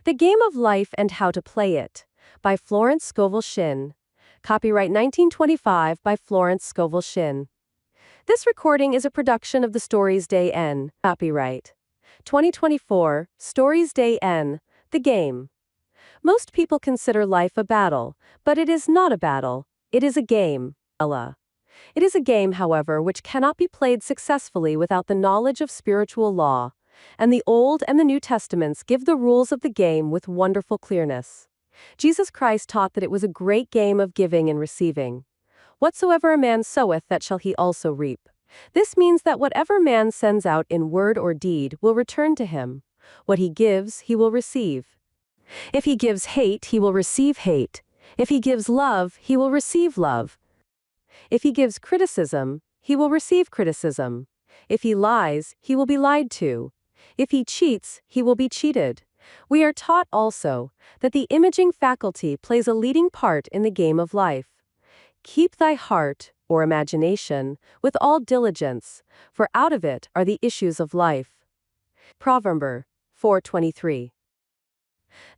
The Game of Life and How to Play It, by Florence Scovel Shinn. Copyright 1925 by Florence Scovel Shinn. This recording is a production of the Stories Day N. Copyright 2024, Stories Day N. The Game. Most people consider life a battle, but it is not a battle, it is a game. Ella. It is a game, however, which cannot be played successfully without the knowledge of spiritual law, and the Old and the New Testaments give the rules of the game with wonderful clearness. Jesus Christ taught that it was a great game of giving and receiving. Whatsoever a man soweth, that shall he also reap. This means that whatever man sends out in word or deed will return to him. What he gives, he will receive. If he gives hate, he will receive hate. If he gives love, he will receive love. If he gives criticism, he will receive criticism. If he lies, he will be lied to. If he cheats, he will be cheated. We are taught also that the imaging faculty plays a leading part in the game of life. Keep thy heart, or imagination, with all diligence, for out of it are the issues of life. Proverb 4:23.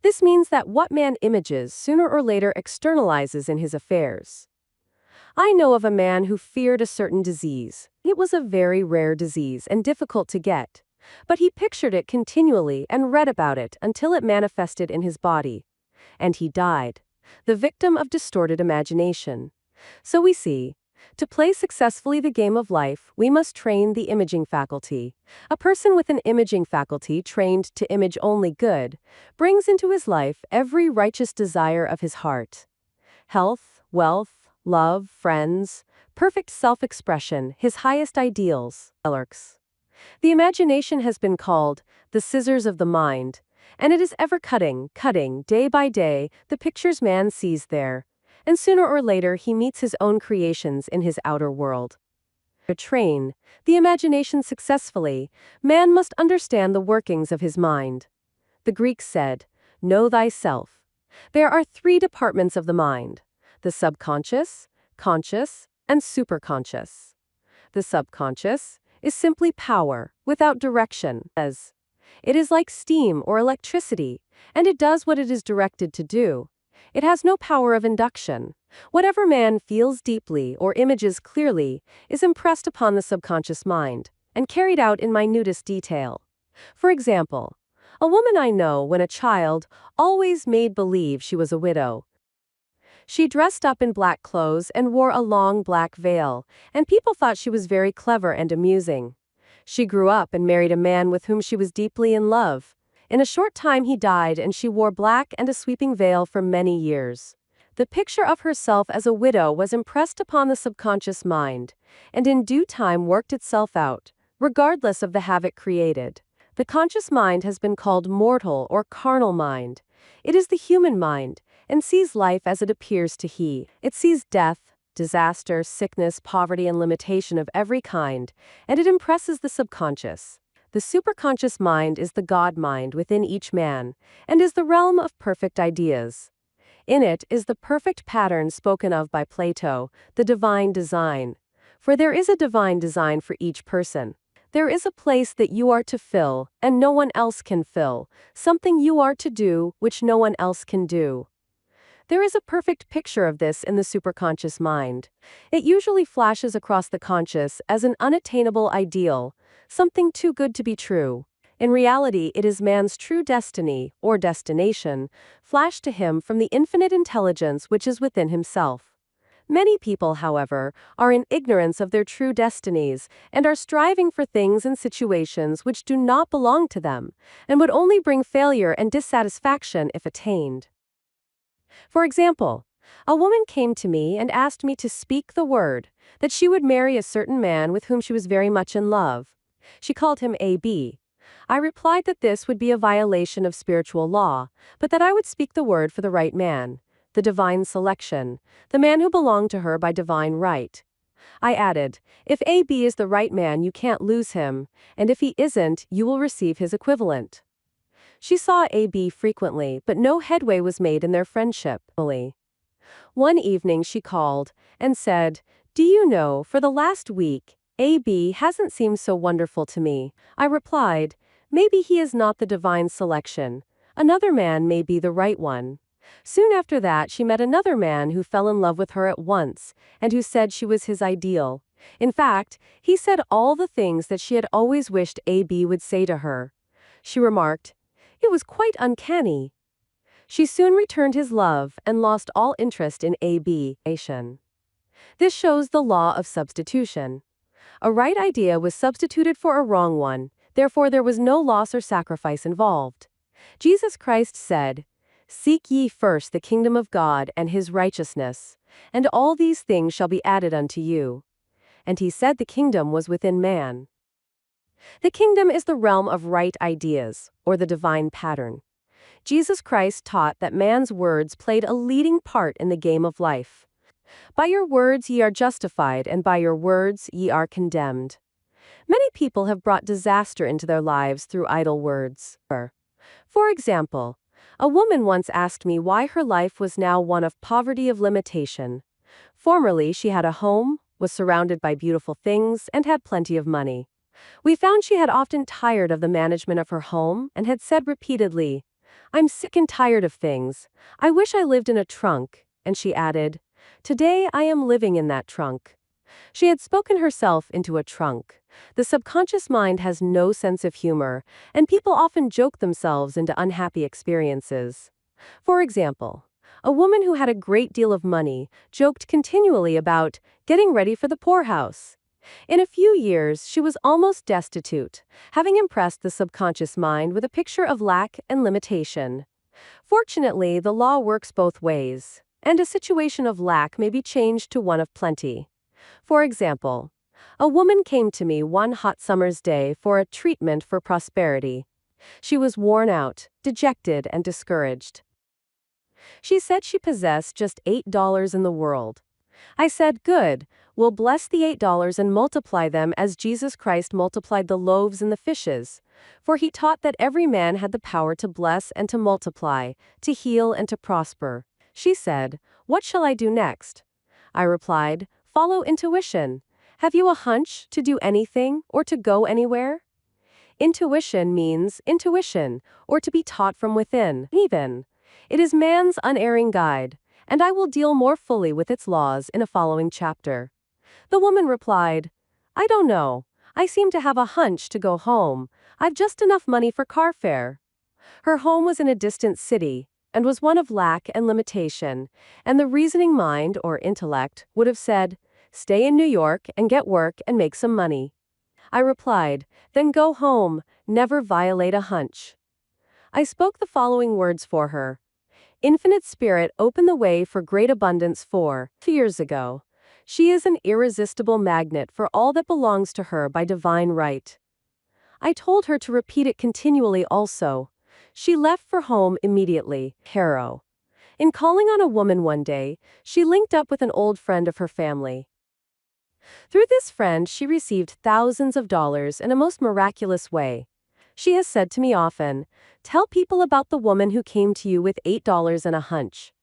This means that what man images sooner or later externalizes in his affairs. I know of a man who feared a certain disease. It was a very rare disease and difficult to get. But he pictured it continually and read about it until it manifested in his body. And he died, the victim of distorted imagination. So we see, to play successfully the game of life, we must train the imaging faculty. A person with an imaging faculty trained to image only good brings into his life every righteous desire of his heart. Health, wealth, love, friends, perfect self-expression, his highest ideals. The imagination has been called the scissors of the mind, and it is ever cutting, day by day, the pictures man sees there, and sooner or later he meets his own creations in his outer world. To train the imagination successfully, man must understand the workings of his mind. The Greeks said, "Know thyself." There are three departments of the mind: the subconscious, conscious, and superconscious. The subconscious is simply power, without direction, as it is like steam or electricity, and it does what it is directed to do. It has no power of induction. Whatever man feels deeply or images clearly is impressed upon the subconscious mind, and carried out in minutest detail. For example, a woman I know, when a child, always made believe she was a widow. She dressed up in black clothes and wore a long black veil, and people thought she was very clever and amusing. She grew up and married a man with whom she was deeply in love. In a short time he died, and she wore black and a sweeping veil for many years. The picture of herself as a widow was impressed upon the subconscious mind, and in due time worked itself out, regardless of the havoc created. The conscious mind has been called mortal or carnal mind. It is the human mind, and sees life as it appears to he. It sees death, disaster, sickness, poverty, and limitation of every kind, and it impresses the subconscious. The superconscious mind is the God mind within each man, and is the realm of perfect ideas. In it is the perfect pattern spoken of by Plato, the divine design. For there is a divine design for each person. There is a place that you are to fill, and no one else can fill, something you are to do, which no one else can do. There is a perfect picture of this in the superconscious mind. It usually flashes across the conscious as an unattainable ideal, something too good to be true. In reality, it is man's true destiny, or destination, flashed to him from the infinite intelligence which is within himself. Many people, however, are in ignorance of their true destinies, and are striving for things and situations which do not belong to them, and would only bring failure and dissatisfaction if attained. For example, a woman came to me and asked me to speak the word, that she would marry a certain man with whom she was very much in love. She called him A.B. I replied that this would be a violation of spiritual law, but that I would speak the word for the right man, the divine selection, the man who belonged to her by divine right. I added, if A.B. is the right man, you can't lose him, and if he isn't, you will receive his equivalent. She saw A.B. frequently, but no headway was made in their friendship. One evening she called and said, "Do you know, for the last week, A.B. hasn't seemed so wonderful to me." I replied, "Maybe he is not the divine selection. Another man may be the right one. Soon after that, she met another man who fell in love with her at once, and who said she was his ideal. In fact, he said all the things that she had always wished AB would say to her. She remarked, "It was quite uncanny." She soon returned his love and lost all interest in AB. This shows the law of substitution. A right idea was substituted for a wrong one, therefore there was no loss or sacrifice involved. Jesus Christ said, "Seek ye first the kingdom of God and his righteousness, and all these things shall be added unto you." And he said the kingdom was within man. The kingdom is the realm of right ideas, or the divine pattern. Jesus Christ taught that man's words played a leading part in the game of life. By your words ye are justified, and by your words ye are condemned. Many people have brought disaster into their lives through idle words. For example, a woman once asked me why her life was now one of poverty of limitation. Formerly she had a home, was surrounded by beautiful things, and had plenty of money. We found she had often tired of the management of her home and had said repeatedly, "I'm sick and tired of things. I wish I lived in a trunk," and she added, "Today I am living in that trunk." She had spoken herself into a trunk. The subconscious mind has no sense of humor, and people often joke themselves into unhappy experiences. For example, a woman who had a great deal of money joked continually about getting ready for the poorhouse. In a few years, she was almost destitute, having impressed the subconscious mind with a picture of lack and limitation. Fortunately, the law works both ways, and a situation of lack may be changed to one of plenty. For example, a woman came to me one hot summer's day for a treatment for prosperity. She was worn out, dejected, and discouraged. She said she possessed just $8 in the world. I said, "Good, we'll bless the $8 and multiply them as Jesus Christ multiplied the loaves and the fishes. For he taught that every man had the power to bless and to multiply, to heal and to prosper." She said, "What shall I do next?" I replied, "Follow intuition. Have you a hunch to do anything or to go anywhere?" Intuition means intuition, or to be taught from within, even. It is man's unerring guide, and I will deal more fully with its laws in a following chapter. The woman replied, "I don't know. I seem to have a hunch to go home. I've just enough money for car fare." Her home was in a distant city, and was one of lack and limitation, and the reasoning mind, or intellect, would have said, "Stay in New York and get work and make some money." I replied, "Then go home, never violate a hunch." I spoke the following words for her. Infinite Spirit opened the way for great abundance 4 years ago. She is an irresistible magnet for all that belongs to her by divine right. I told her to repeat it continually also. She left for home immediately. Harrow. In calling on a woman one day, she linked up with an old friend of her family. Through this friend, she received thousands of dollars in a most miraculous way. She has said to me often, "Tell people about the woman who came to you with $8 and a hunch."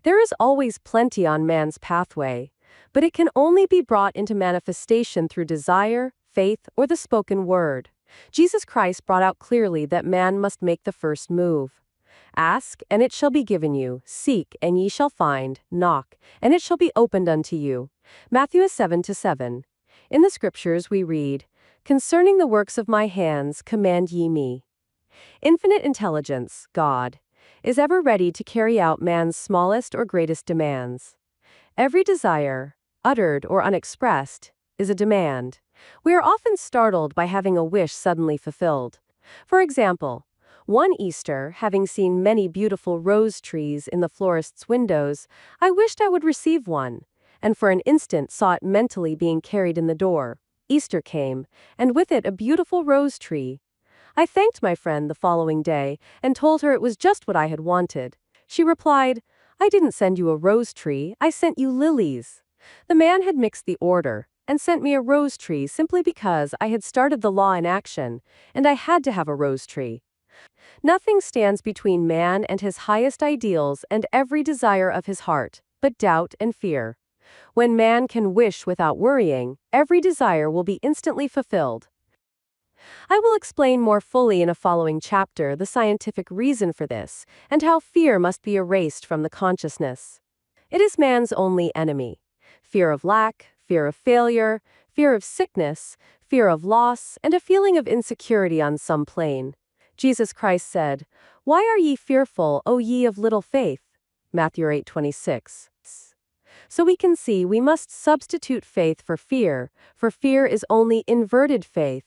There is always plenty on man's pathway, but it can only be brought into manifestation through desire, faith, or the spoken word. Jesus Christ brought out clearly that man must make the first move. Ask, and it shall be given you. Seek, and ye shall find. Knock, and it shall be opened unto you. Matthew 7:7. In the scriptures we read, "Concerning the works of my hands command ye me." Infinite intelligence, God, is ever ready to carry out man's smallest or greatest demands. Every desire, uttered or unexpressed, is a demand. We are often startled by having a wish suddenly fulfilled. For example, one Easter, having seen many beautiful rose trees in the florist's windows, I wished I would receive one, and for an instant saw it mentally being carried in the door. Easter came, and with it a beautiful rose tree. I thanked my friend the following day and told her it was just what I had wanted. She replied, "I didn't send you a rose tree, I sent you lilies." The man had mixed the order and sent me a rose tree simply because I had started the law in action, and I had to have a rose tree. Nothing stands between man and his highest ideals and every desire of his heart, but doubt and fear. When man can wish without worrying, every desire will be instantly fulfilled. I will explain more fully in a following chapter the scientific reason for this, and how fear must be erased from the consciousness. It is man's only enemy. Fear of lack, fear of failure, fear of sickness, fear of loss, and a feeling of insecurity on some plane. Jesus Christ said, "Why are ye fearful, O ye of little faith?" Matthew 8:26. So we can see we must substitute faith for fear is only inverted faith.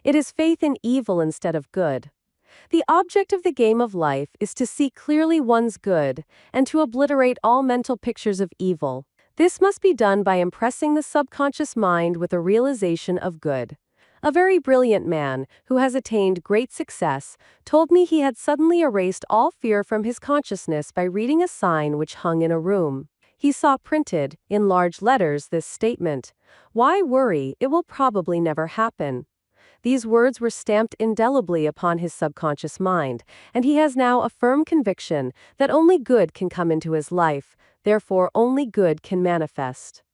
It is faith in evil instead of good. The object of the game of life is to see clearly one's good, and to obliterate all mental pictures of evil. This must be done by impressing the subconscious mind with a realization of good. A very brilliant man, who has attained great success, told me he had suddenly erased all fear from his consciousness by reading a sign which hung in a room. He saw printed, in large letters, this statement: "Why worry? It will probably never happen." These words were stamped indelibly upon his subconscious mind, and he has now a firm conviction that only good can come into his life, therefore only good can manifest.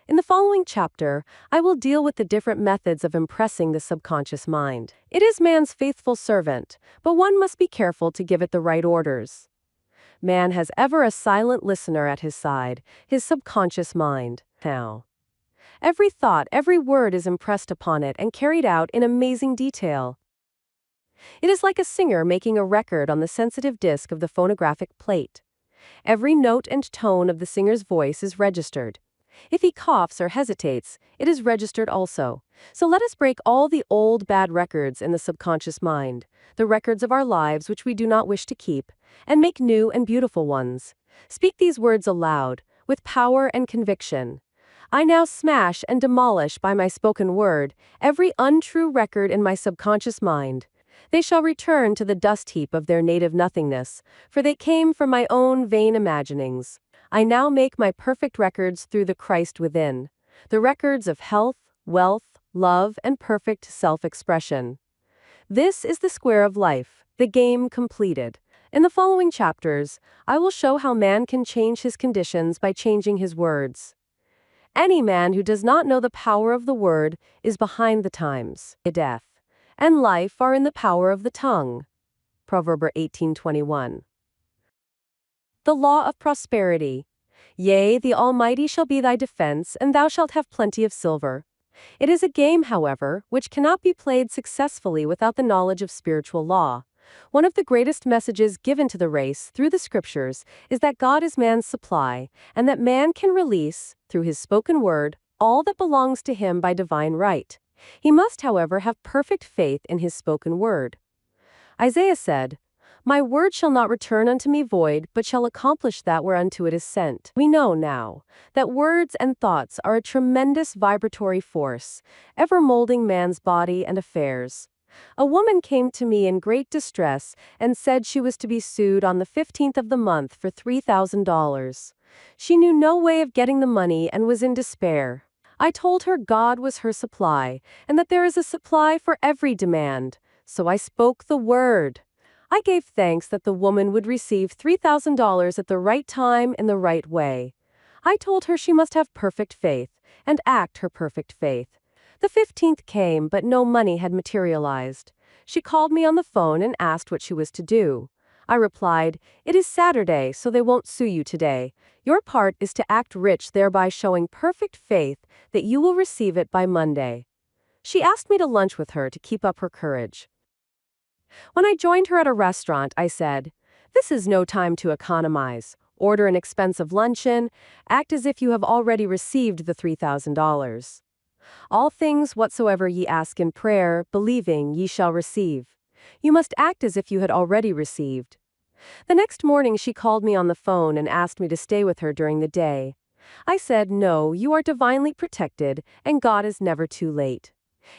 In the following chapter, I will deal with the different methods of impressing the subconscious mind. It is man's faithful servant, but one must be careful to give it the right orders. Man has ever a silent listener at his side, his subconscious mind. Now, every thought, every word is impressed upon it and carried out in amazing detail. It is like a singer making a record on the sensitive disc of the phonographic plate. Every note and tone of the singer's voice is registered. If he coughs or hesitates, it is registered also. So let us break all the old bad records in the subconscious mind, the records of our lives which we do not wish to keep, and make new and beautiful ones. Speak these words aloud, with power and conviction. I now smash and demolish by my spoken word every untrue record in my subconscious mind. They shall return to the dust heap of their native nothingness, for they came from my own vain imaginings. I now make my perfect records through the Christ within, the records of health, wealth, love, and perfect self-expression. This is the square of life, the game completed. In the following chapters, I will show how man can change his conditions by changing his words. Any man who does not know the power of the word is behind the times. Death and life are in the power of the tongue. Proverb 18:21. The law of prosperity. Yea, the Almighty shall be thy defense, and thou shalt have plenty of silver. It is a game, however, which cannot be played successfully without the knowledge of spiritual law. One of the greatest messages given to the race through the scriptures is that God is man's supply, and that man can release, through his spoken word, all that belongs to him by divine right. He must, however, have perfect faith in his spoken word. Isaiah said, "My word shall not return unto me void, but shall accomplish that whereunto it is sent." We know now that words and thoughts are a tremendous vibratory force, ever molding man's body and affairs. A woman came to me in great distress and said she was to be sued on the 15th of the month for $3,000. She knew no way of getting the money and was in despair. I told her God was her supply, and that there is a supply for every demand. So I spoke the word. I gave thanks that the woman would receive $3,000 at the right time in the right way. I told her she must have perfect faith, and act her perfect faith. The 15th came, but no money had materialized. She called me on the phone and asked what she was to do. I replied, "It is Saturday, so they won't sue you today. Your part is to act rich, thereby showing perfect faith that you will receive it by Monday." She asked me to lunch with her to keep up her courage. When I joined her at a restaurant, I said, "This is no time to economize. Order an expensive luncheon. Act as if you have already received the $3,000. All things whatsoever ye ask in prayer, believing, ye shall receive." You must act as if you had already received. The next morning she called me on the phone and asked me to stay with her during the day. I said, "No, you are divinely protected, and God is never too late."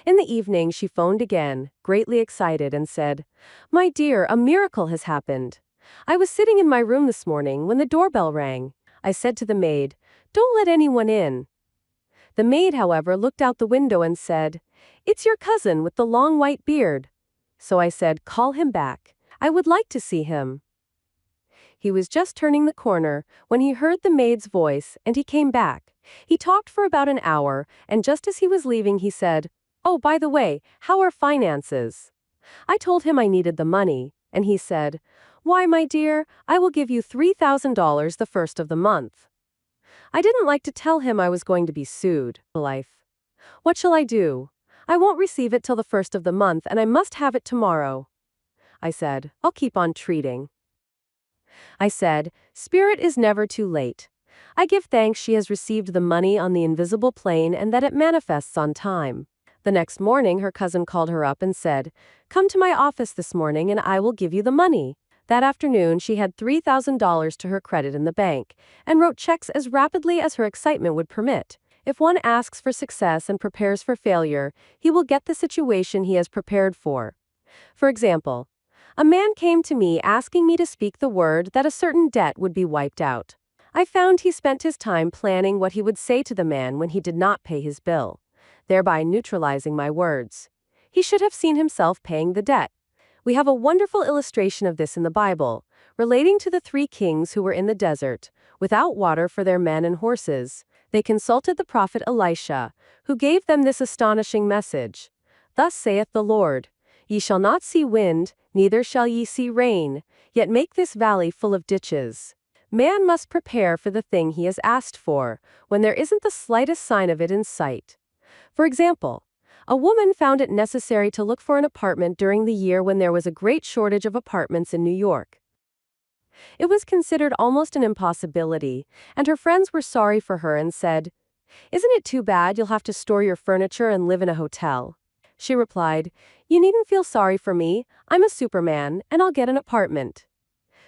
In the evening she phoned again, greatly excited, and said, "My dear, a miracle has happened. I was sitting in my room this morning when the doorbell rang. I said to the maid, 'Don't let anyone in.' The maid, however, looked out the window and said, 'It's your cousin with the long white beard.' So I said, 'Call him back. I would like to see him.' He was just turning the corner when he heard the maid's voice, and he came back. He talked for about an hour, and just as he was leaving he said, "Oh, by the way, how are finances?" I told him I needed the money, and he said, "Why, my dear, I will give you $3,000 the first of the month." I didn't like to tell him I was going to be sued. Life. What shall I do? I won't receive it till the first of the month, and I must have it tomorrow. I said, I'll keep on treating. I said, Spirit is never too late. I give thanks she has received the money on the invisible plane and that it manifests on time. The next morning, her cousin called her up and said, "Come to my office this morning and I will give you the money." That afternoon, she had $3,000 to her credit in the bank and wrote checks as rapidly as her excitement would permit. If one asks for success and prepares for failure, he will get the situation he has prepared for. For example, a man came to me asking me to speak the word that a certain debt would be wiped out. I found he spent his time planning what he would say to the man when he did not pay his bill, thereby neutralizing my words. He should have seen himself paying the debt. We have a wonderful illustration of this in the Bible, relating to the 3 kings who were in the desert, without water for their men and horses. They consulted the prophet Elisha, who gave them this astonishing message. "Thus saith the Lord, Ye shall not see wind, neither shall ye see rain, yet make this valley full of ditches." Man must prepare for the thing he has asked for, when there isn't the slightest sign of it in sight. For example, a woman found it necessary to look for an apartment during the year when there was a great shortage of apartments in New York. It was considered almost an impossibility, and her friends were sorry for her and said, "Isn't it too bad you'll have to store your furniture and live in a hotel?" She replied, "You needn't feel sorry for me, I'm a Superman, and I'll get an apartment."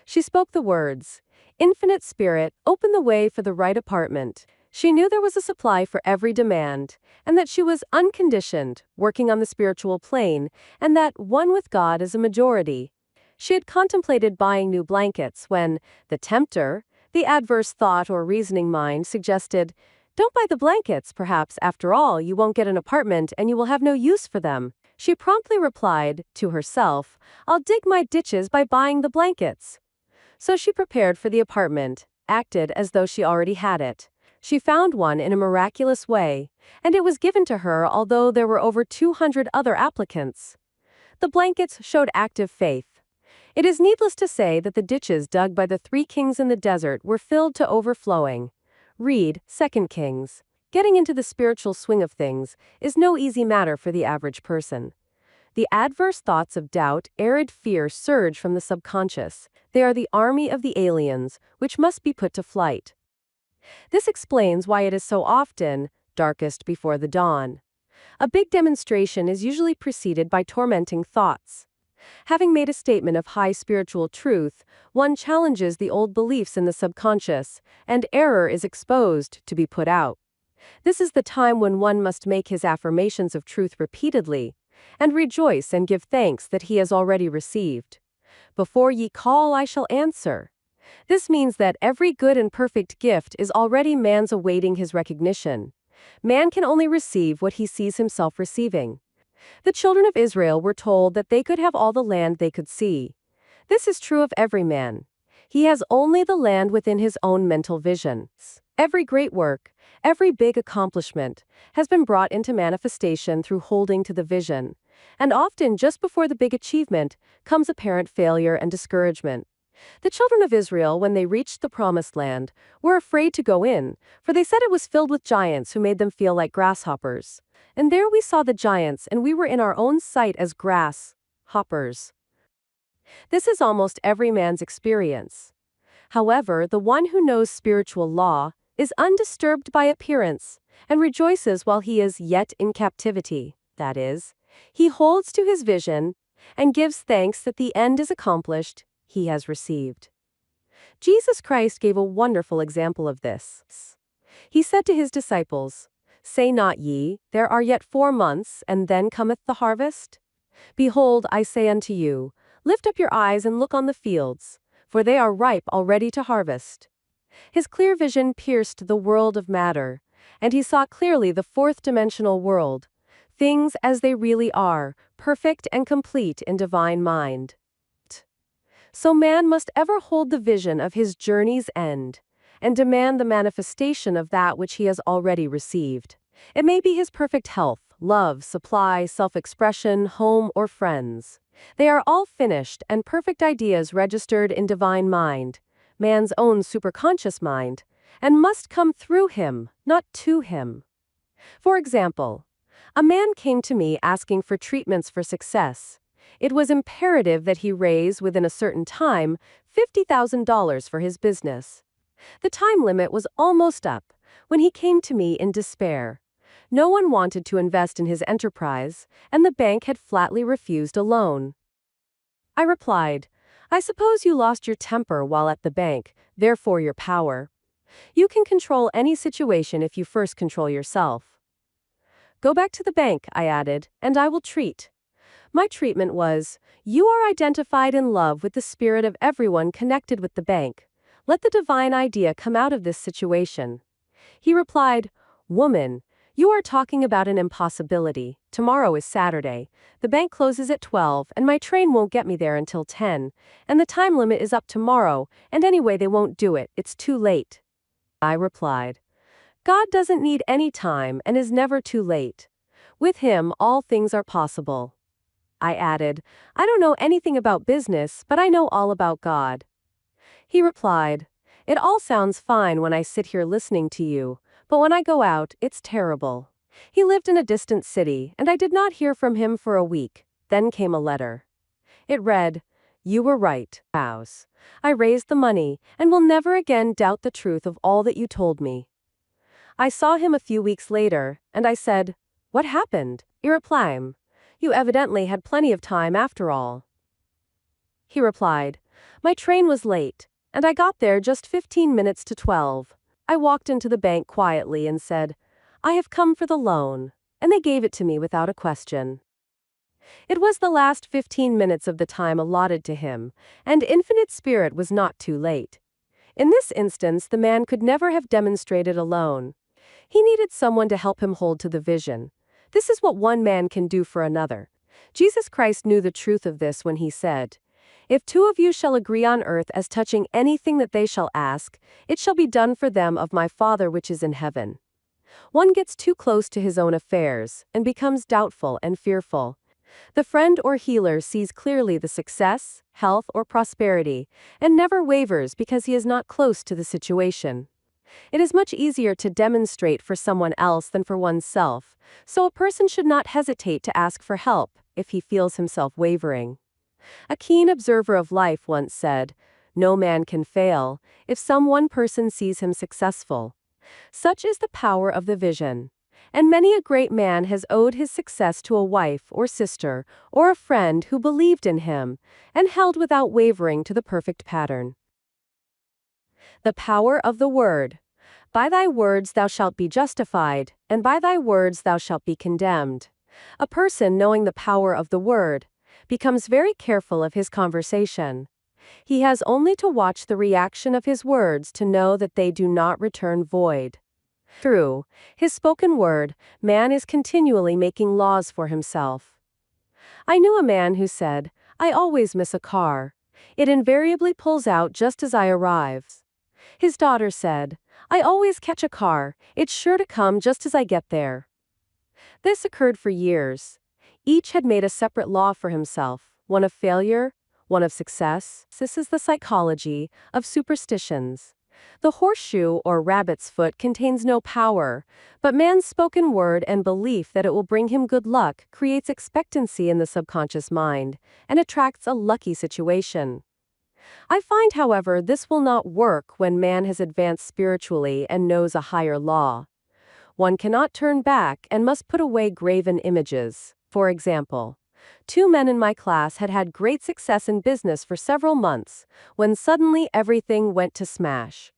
She spoke the words, "Infinite Spirit, open the way for the right apartment." She knew there was a supply for every demand, and that she was unconditioned, working on the spiritual plane, and that one with God is a majority. She had contemplated buying new blankets when the tempter, the adverse thought or reasoning mind, suggested, "Don't buy the blankets, perhaps, after all, you won't get an apartment and you will have no use for them." She promptly replied, to herself, "I'll dig my ditches by buying the blankets." So she prepared for the apartment, acted as though she already had it. She found one in a miraculous way, and it was given to her although there were over 200 other applicants. The blankets showed active faith. It is needless to say that the ditches dug by the 3 kings in the desert were filled to overflowing. Read 2 Kings. Getting into the spiritual swing of things is no easy matter for the average person. The adverse thoughts of doubt, arid fear surge from the subconscious. They are the army of the aliens, which must be put to flight. This explains why it is so often darkest before the dawn. A big demonstration is usually preceded by tormenting thoughts. Having made a statement of high spiritual truth, one challenges the old beliefs in the subconscious, and error is exposed to be put out. This is the time when one must make his affirmations of truth repeatedly, and rejoice and give thanks that he has already received. Before ye call, I shall answer. This means that every good and perfect gift is already man's awaiting his recognition. Man can only receive what he sees himself receiving. The children of Israel were told that they could have all the land they could see. This is true of every man. He has only the land within his own mental vision. Every great work, every big accomplishment, has been brought into manifestation through holding to the vision. And often, just before the big achievement, comes apparent failure and discouragement. The children of Israel, when they reached the promised land, were afraid to go in, for they said it was filled with giants who made them feel like grasshoppers. And there we saw the giants, and we were in our own sight as grasshoppers. This is almost every man's experience. However, the one who knows spiritual law is undisturbed by appearance, and rejoices while he is yet in captivity. That is, he holds to his vision, and gives thanks that the end is accomplished, he has received. Jesus Christ gave a wonderful example of this. He said to his disciples, "Say not ye, there are yet 4 months, and then cometh the harvest? Behold, I say unto you, lift up your eyes and look on the fields, for they are ripe already to harvest." His clear vision pierced the world of matter, and he saw clearly the 4th-dimensional world, things as they really are, perfect and complete in divine mind. So man must ever hold the vision of his journey's end, and demand the manifestation of that which he has already received. It may be his perfect health, love, supply, self-expression, home, or friends. They are all finished and perfect ideas registered in divine mind, man's own superconscious mind, and must come through him, not to him. For example, a man came to me asking for treatments for success. It was imperative that he raise, within a certain time, $50,000 for his business. The time limit was almost up when he came to me in despair. No one wanted to invest in his enterprise, and the bank had flatly refused a loan. I replied, "I suppose you lost your temper while at the bank, therefore your power. You can control any situation if you first control yourself." "Go back to the bank," I added, "and I will treat." My treatment was, "You are identified in love with the spirit of everyone connected with the bank. Let the divine idea come out of this situation." He replied, "Woman, you are talking about an impossibility. Tomorrow is Saturday. The bank closes at 12 and my train won't get me there until 10. And the time limit is up tomorrow, and anyway they won't do it. It's too late." I replied, "God doesn't need any time and is never too late. With him all things are possible." I added, "I don't know anything about business, but I know all about God." He replied, "It all sounds fine when I sit here listening to you, but when I go out, it's terrible." He lived in a distant city, and I did not hear from him for a week. Then came a letter. It read, "You were right, House. I raised the money, and will never again doubt the truth of all that you told me." I saw him a few weeks later, and I said, "What happened?" He replied, "You evidently had plenty of time after all." He replied, "My train was late, and I got there just 15 minutes to 12. I walked into the bank quietly and said, 'I have come for the loan,' and they gave it to me without a question." It was the last 15 minutes of the time allotted to him, and Infinite Spirit was not too late. In this instance, the man could never have demonstrated alone. He needed someone to help him hold to the vision. This is what one man can do for another. Jesus Christ knew the truth of this when he said, "If two of you shall agree on earth as touching anything that they shall ask, it shall be done for them of my Father which is in heaven." One gets too close to his own affairs and becomes doubtful and fearful. The friend or healer sees clearly the success, health, or prosperity, and never wavers because he is not close to the situation. It is much easier to demonstrate for someone else than for oneself, so a person should not hesitate to ask for help if he feels himself wavering. A keen observer of life once said, "No man can fail if some one person sees him successful." Such is the power of the vision. And many a great man has owed his success to a wife or sister or a friend who believed in him and held without wavering to the perfect pattern. The power of the word. "By thy words thou shalt be justified, and by thy words thou shalt be condemned." A person knowing the power of the word becomes very careful of his conversation. He has only to watch the reaction of his words to know that they do not return void. Through his spoken word, man is continually making laws for himself. I knew a man who said, "I always miss a car. It invariably pulls out just as I arrive." His daughter said, "I always catch a car. It's sure to come just as I get there." This occurred for years. Each had made a separate law for himself, one of failure, one of success. This is the psychology of superstitions. The horseshoe or rabbit's foot contains no power, but man's spoken word and belief that it will bring him good luck creates expectancy in the subconscious mind and attracts a lucky situation. I find, however, this will not work when man has advanced spiritually and knows a higher law. One cannot turn back and must put away graven images. For example, 2 men in my class had had great success in business for several months, when suddenly everything went to smash.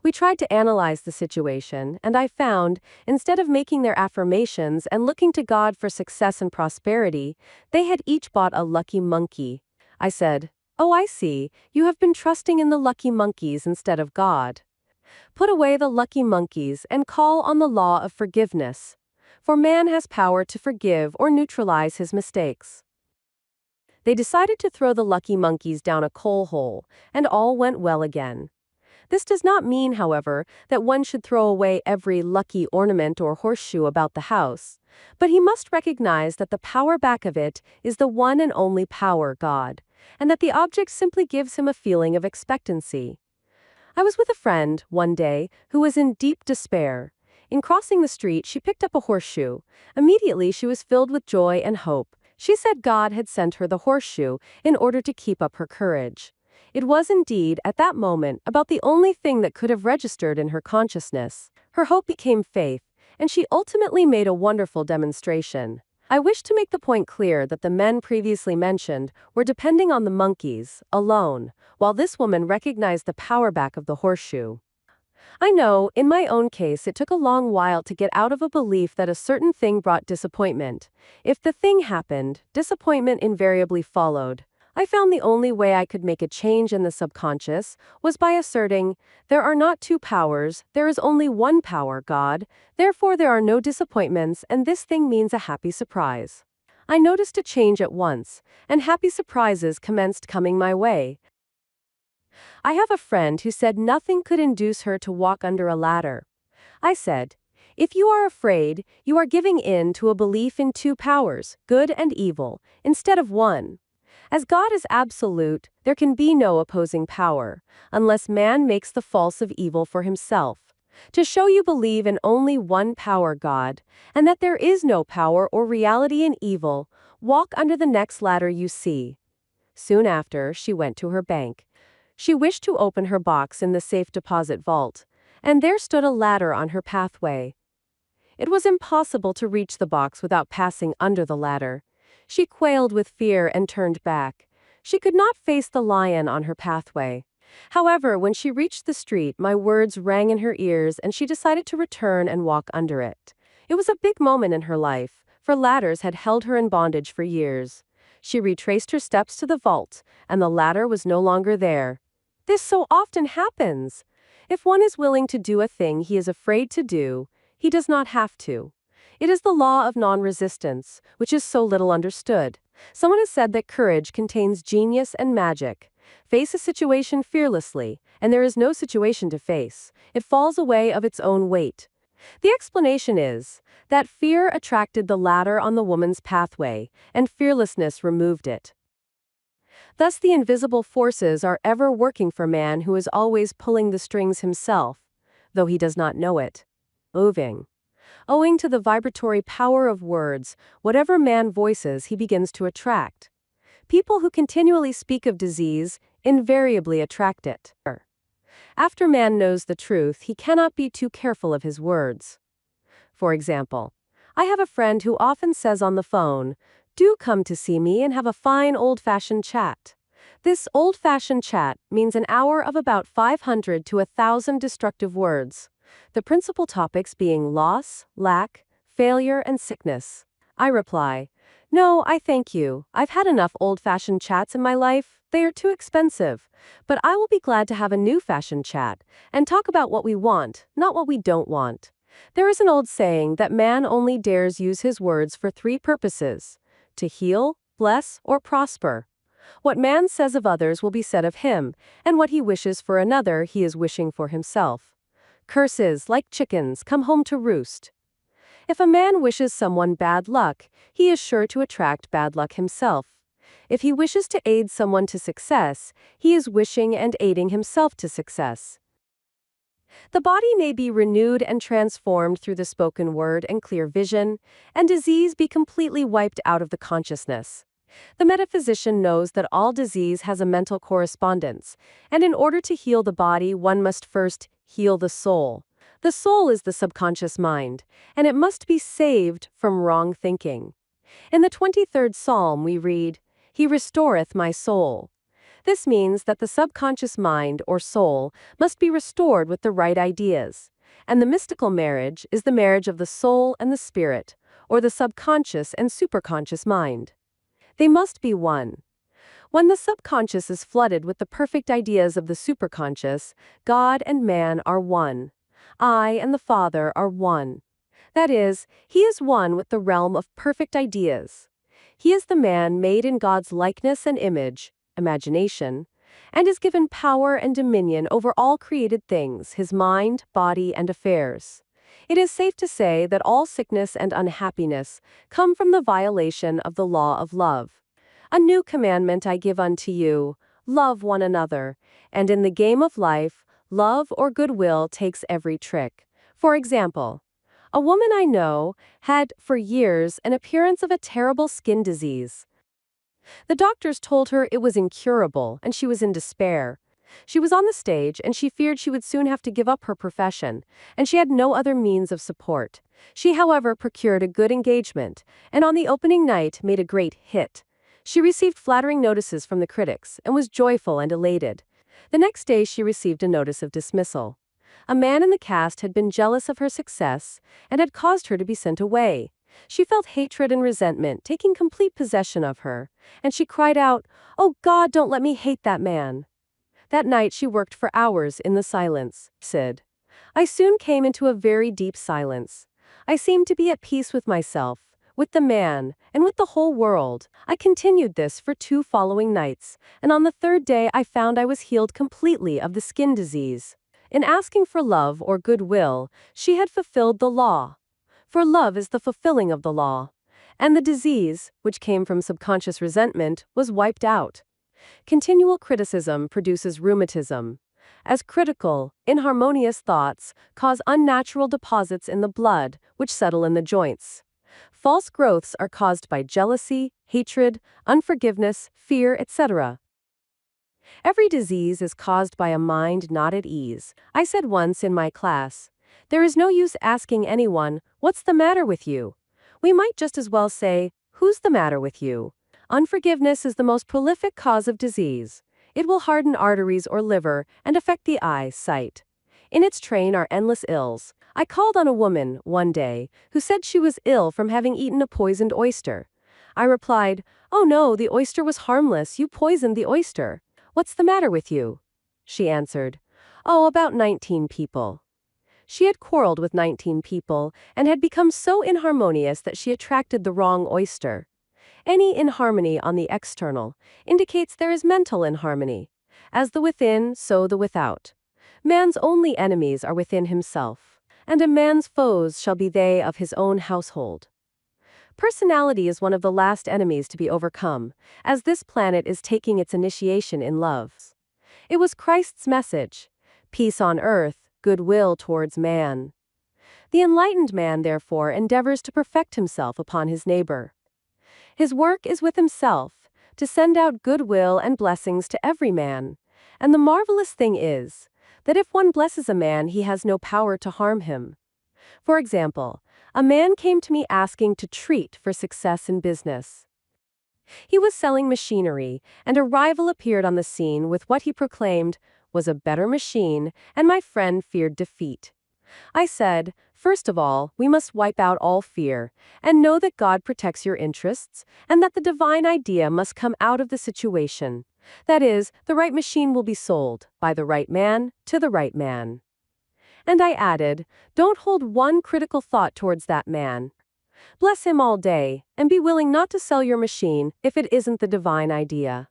We tried to analyze the situation, and I found, instead of making their affirmations and looking to God for success and prosperity, they had each bought a lucky monkey. I said, "Oh, I see, you have been trusting in the lucky monkeys instead of God. Put away the lucky monkeys and call on the law of forgiveness. For man has power to forgive or neutralize his mistakes." They decided to throw the lucky monkeys down a coal hole, and all went well again. This does not mean, however, that one should throw away every lucky ornament or horseshoe about the house. But he must recognize that the power back of it is the one and only power, God, and that the object simply gives him a feeling of expectancy. I was with a friend, one day, who was in deep despair. In crossing the street, she picked up a horseshoe. Immediately, she was filled with joy and hope. She said God had sent her the horseshoe in order to keep up her courage. It was indeed, at that moment, about the only thing that could have registered in her consciousness. Her hope became faith, and she ultimately made a wonderful demonstration. I wish to make the point clear that the men previously mentioned were depending on the monkeys, alone, while this woman recognized the power back of the horseshoe. I know, in my own case, it took a long while to get out of a belief that a certain thing brought disappointment. If the thing happened, disappointment invariably followed. I found the only way I could make a change in the subconscious was by asserting, there are not two powers, there is only one power, God, therefore there are no disappointments, and this thing means a happy surprise. I noticed a change at once, and happy surprises commenced coming my way. I have a friend who said nothing could induce her to walk under a ladder. I said, if you are afraid, you are giving in to a belief in two powers, good and evil, instead of one. As God is absolute, there can be no opposing power, unless man makes the false of evil for himself. To show you believe in only one power, God, and that there is no power or reality in evil, walk under the next ladder you see. Soon after, she went to her bank. She wished to open her box in the safe deposit vault, and there stood a ladder on her pathway. It was impossible to reach the box without passing under the ladder. She quailed with fear and turned back. She could not face the lion on her pathway. However, when she reached the street, my words rang in her ears and she decided to return and walk under it. It was a big moment in her life, for ladders had held her in bondage for years. She retraced her steps to the vault, and the ladder was no longer there. This so often happens. If one is willing to do a thing he is afraid to do, he does not have to. It is the law of non-resistance, which is so little understood. Someone has said that courage contains genius and magic. Face a situation fearlessly, and there is no situation to face. It falls away of its own weight. The explanation is that fear attracted the ladder on the woman's pathway, and fearlessness removed it. Thus the invisible forces are ever working for man who is always pulling the strings himself, though he does not know it. Moving. Owing to the vibratory power of words, whatever man voices he begins to attract. People who continually speak of disease invariably attract it. After man knows the truth, he cannot be too careful of his words. For example, I have a friend who often says on the phone, "Do come to see me and have a fine old-fashioned chat." This old-fashioned chat means an hour of about 500 to 1,000 destructive words. The principal topics being loss, lack, failure, and sickness. I reply, "No, I thank you. I've had enough old-fashioned chats in my life. They are too expensive. But I will be glad to have a new-fashioned chat and talk about what we want, not what we don't want." There is an old saying that man only dares use his words for three purposes: to heal, bless, or prosper. What man says of others will be said of him, and what he wishes for another he is wishing for himself. Curses, like chickens, come home to roost. If a man wishes someone bad luck, he is sure to attract bad luck himself. If he wishes to aid someone to success, he is wishing and aiding himself to success. The body may be renewed and transformed through the spoken word and clear vision, and disease be completely wiped out of the consciousness. The metaphysician knows that all disease has a mental correspondence, and in order to heal the body, one must first heal the soul. The soul is the subconscious mind, and it must be saved from wrong thinking. In the 23rd Psalm we read, "He restoreth my soul." This means that the subconscious mind, or soul, must be restored with the right ideas. And the mystical marriage is the marriage of the soul and the spirit, or the subconscious and superconscious mind. They must be one. When the subconscious is flooded with the perfect ideas of the superconscious, God and man are one. I and the Father are one. That is, he is one with the realm of perfect ideas. He is the man made in God's likeness and image, imagination, and is given power and dominion over all created things, his mind, body, and affairs. It is safe to say that all sickness and unhappiness come from the violation of the law of love. A new commandment I give unto you, love one another, and in the game of life, love or goodwill takes every trick. For example, a woman I know had, for years, an appearance of a terrible skin disease. The doctors told her it was incurable, and she was in despair. She was on the stage, and she feared she would soon have to give up her profession, and she had no other means of support. She, however, procured a good engagement, and on the opening night made a great hit. She received flattering notices from the critics, and was joyful and elated. The next day she received a notice of dismissal. A man in the cast had been jealous of her success, and had caused her to be sent away. She felt hatred and resentment taking complete possession of her, and she cried out, "Oh God, don't let me hate that man." That night she worked for hours in the silence. Said, I soon came into a very deep silence. I seemed to be at peace with myself, with the man, and with the whole world. I continued this for 2 following nights, and on the 3rd day I found I was healed completely of the skin disease. In asking for love or goodwill, she had fulfilled the law. For love is the fulfilling of the law. And the disease, which came from subconscious resentment, was wiped out. Continual criticism produces rheumatism. As critical, inharmonious thoughts cause unnatural deposits in the blood, which settle in the joints. False growths are caused by jealousy, hatred, unforgiveness, fear, etc. Every disease is caused by a mind not at ease. I said once in my class, there is no use asking anyone, what's the matter with you? We might just as well say, who's the matter with you? Unforgiveness is the most prolific cause of disease. It will harden arteries or liver and affect the eye's sight. In its train are endless ills. I called on a woman, one day, who said she was ill from having eaten a poisoned oyster. I replied, oh no, the oyster was harmless, you poisoned the oyster. What's the matter with you? She answered, oh, about 19 people. She had quarreled with 19 people and had become so inharmonious that she attracted the wrong oyster. Any inharmony on the external indicates there is mental inharmony. As the within, so the without. Man's only enemies are within himself, and a man's foes shall be they of his own household. Personality is one of the last enemies to be overcome, as this planet is taking its initiation in love. It was Christ's message, peace on earth, goodwill towards man. The enlightened man, therefore, endeavors to perfect himself upon his neighbor. His work is with himself, to send out goodwill and blessings to every man. And the marvelous thing is, that if one blesses a man, he has no power to harm him. For example, a man came to me asking to treat for success in business. He was selling machinery, and a rival appeared on the scene with what he proclaimed was a better machine, and my friend feared defeat. I said, first of all, we must wipe out all fear, and know that God protects your interests, and that the divine idea must come out of the situation. That is, the right machine will be sold, by the right man, to the right man. And I added, don't hold one critical thought towards that man. Bless him all day, and be willing not to sell your machine if it isn't the divine idea.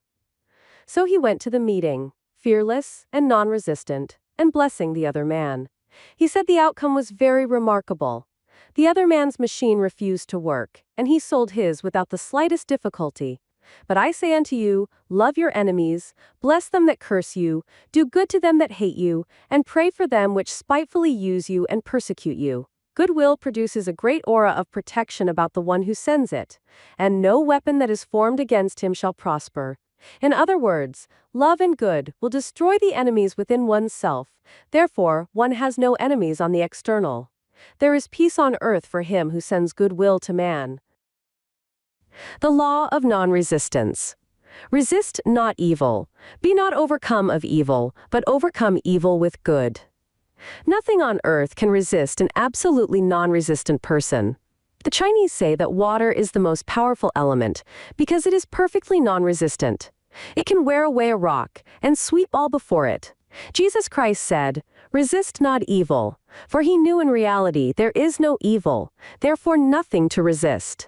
So he went to the meeting, fearless and non-resistant, and blessing the other man. He said the outcome was very remarkable. The other man's machine refused to work, and he sold his without the slightest difficulty. But I say unto you, love your enemies, bless them that curse you, do good to them that hate you, and pray for them which spitefully use you and persecute you. Goodwill produces a great aura of protection about the one who sends it, and no weapon that is formed against him shall prosper. In other words, love and good will destroy the enemies within oneself. Therefore, one has no enemies on the external. There is peace on earth for him who sends goodwill to man. The Law of Nonresistance. Resist not evil. Be not overcome of evil, but overcome evil with good. Nothing on earth can resist an absolutely non-resistant person. The Chinese say that water is the most powerful element because it is perfectly non-resistant. It can wear away a rock and sweep all before it. Jesus Christ said, resist not evil, for he knew in reality there is no evil, therefore nothing to resist.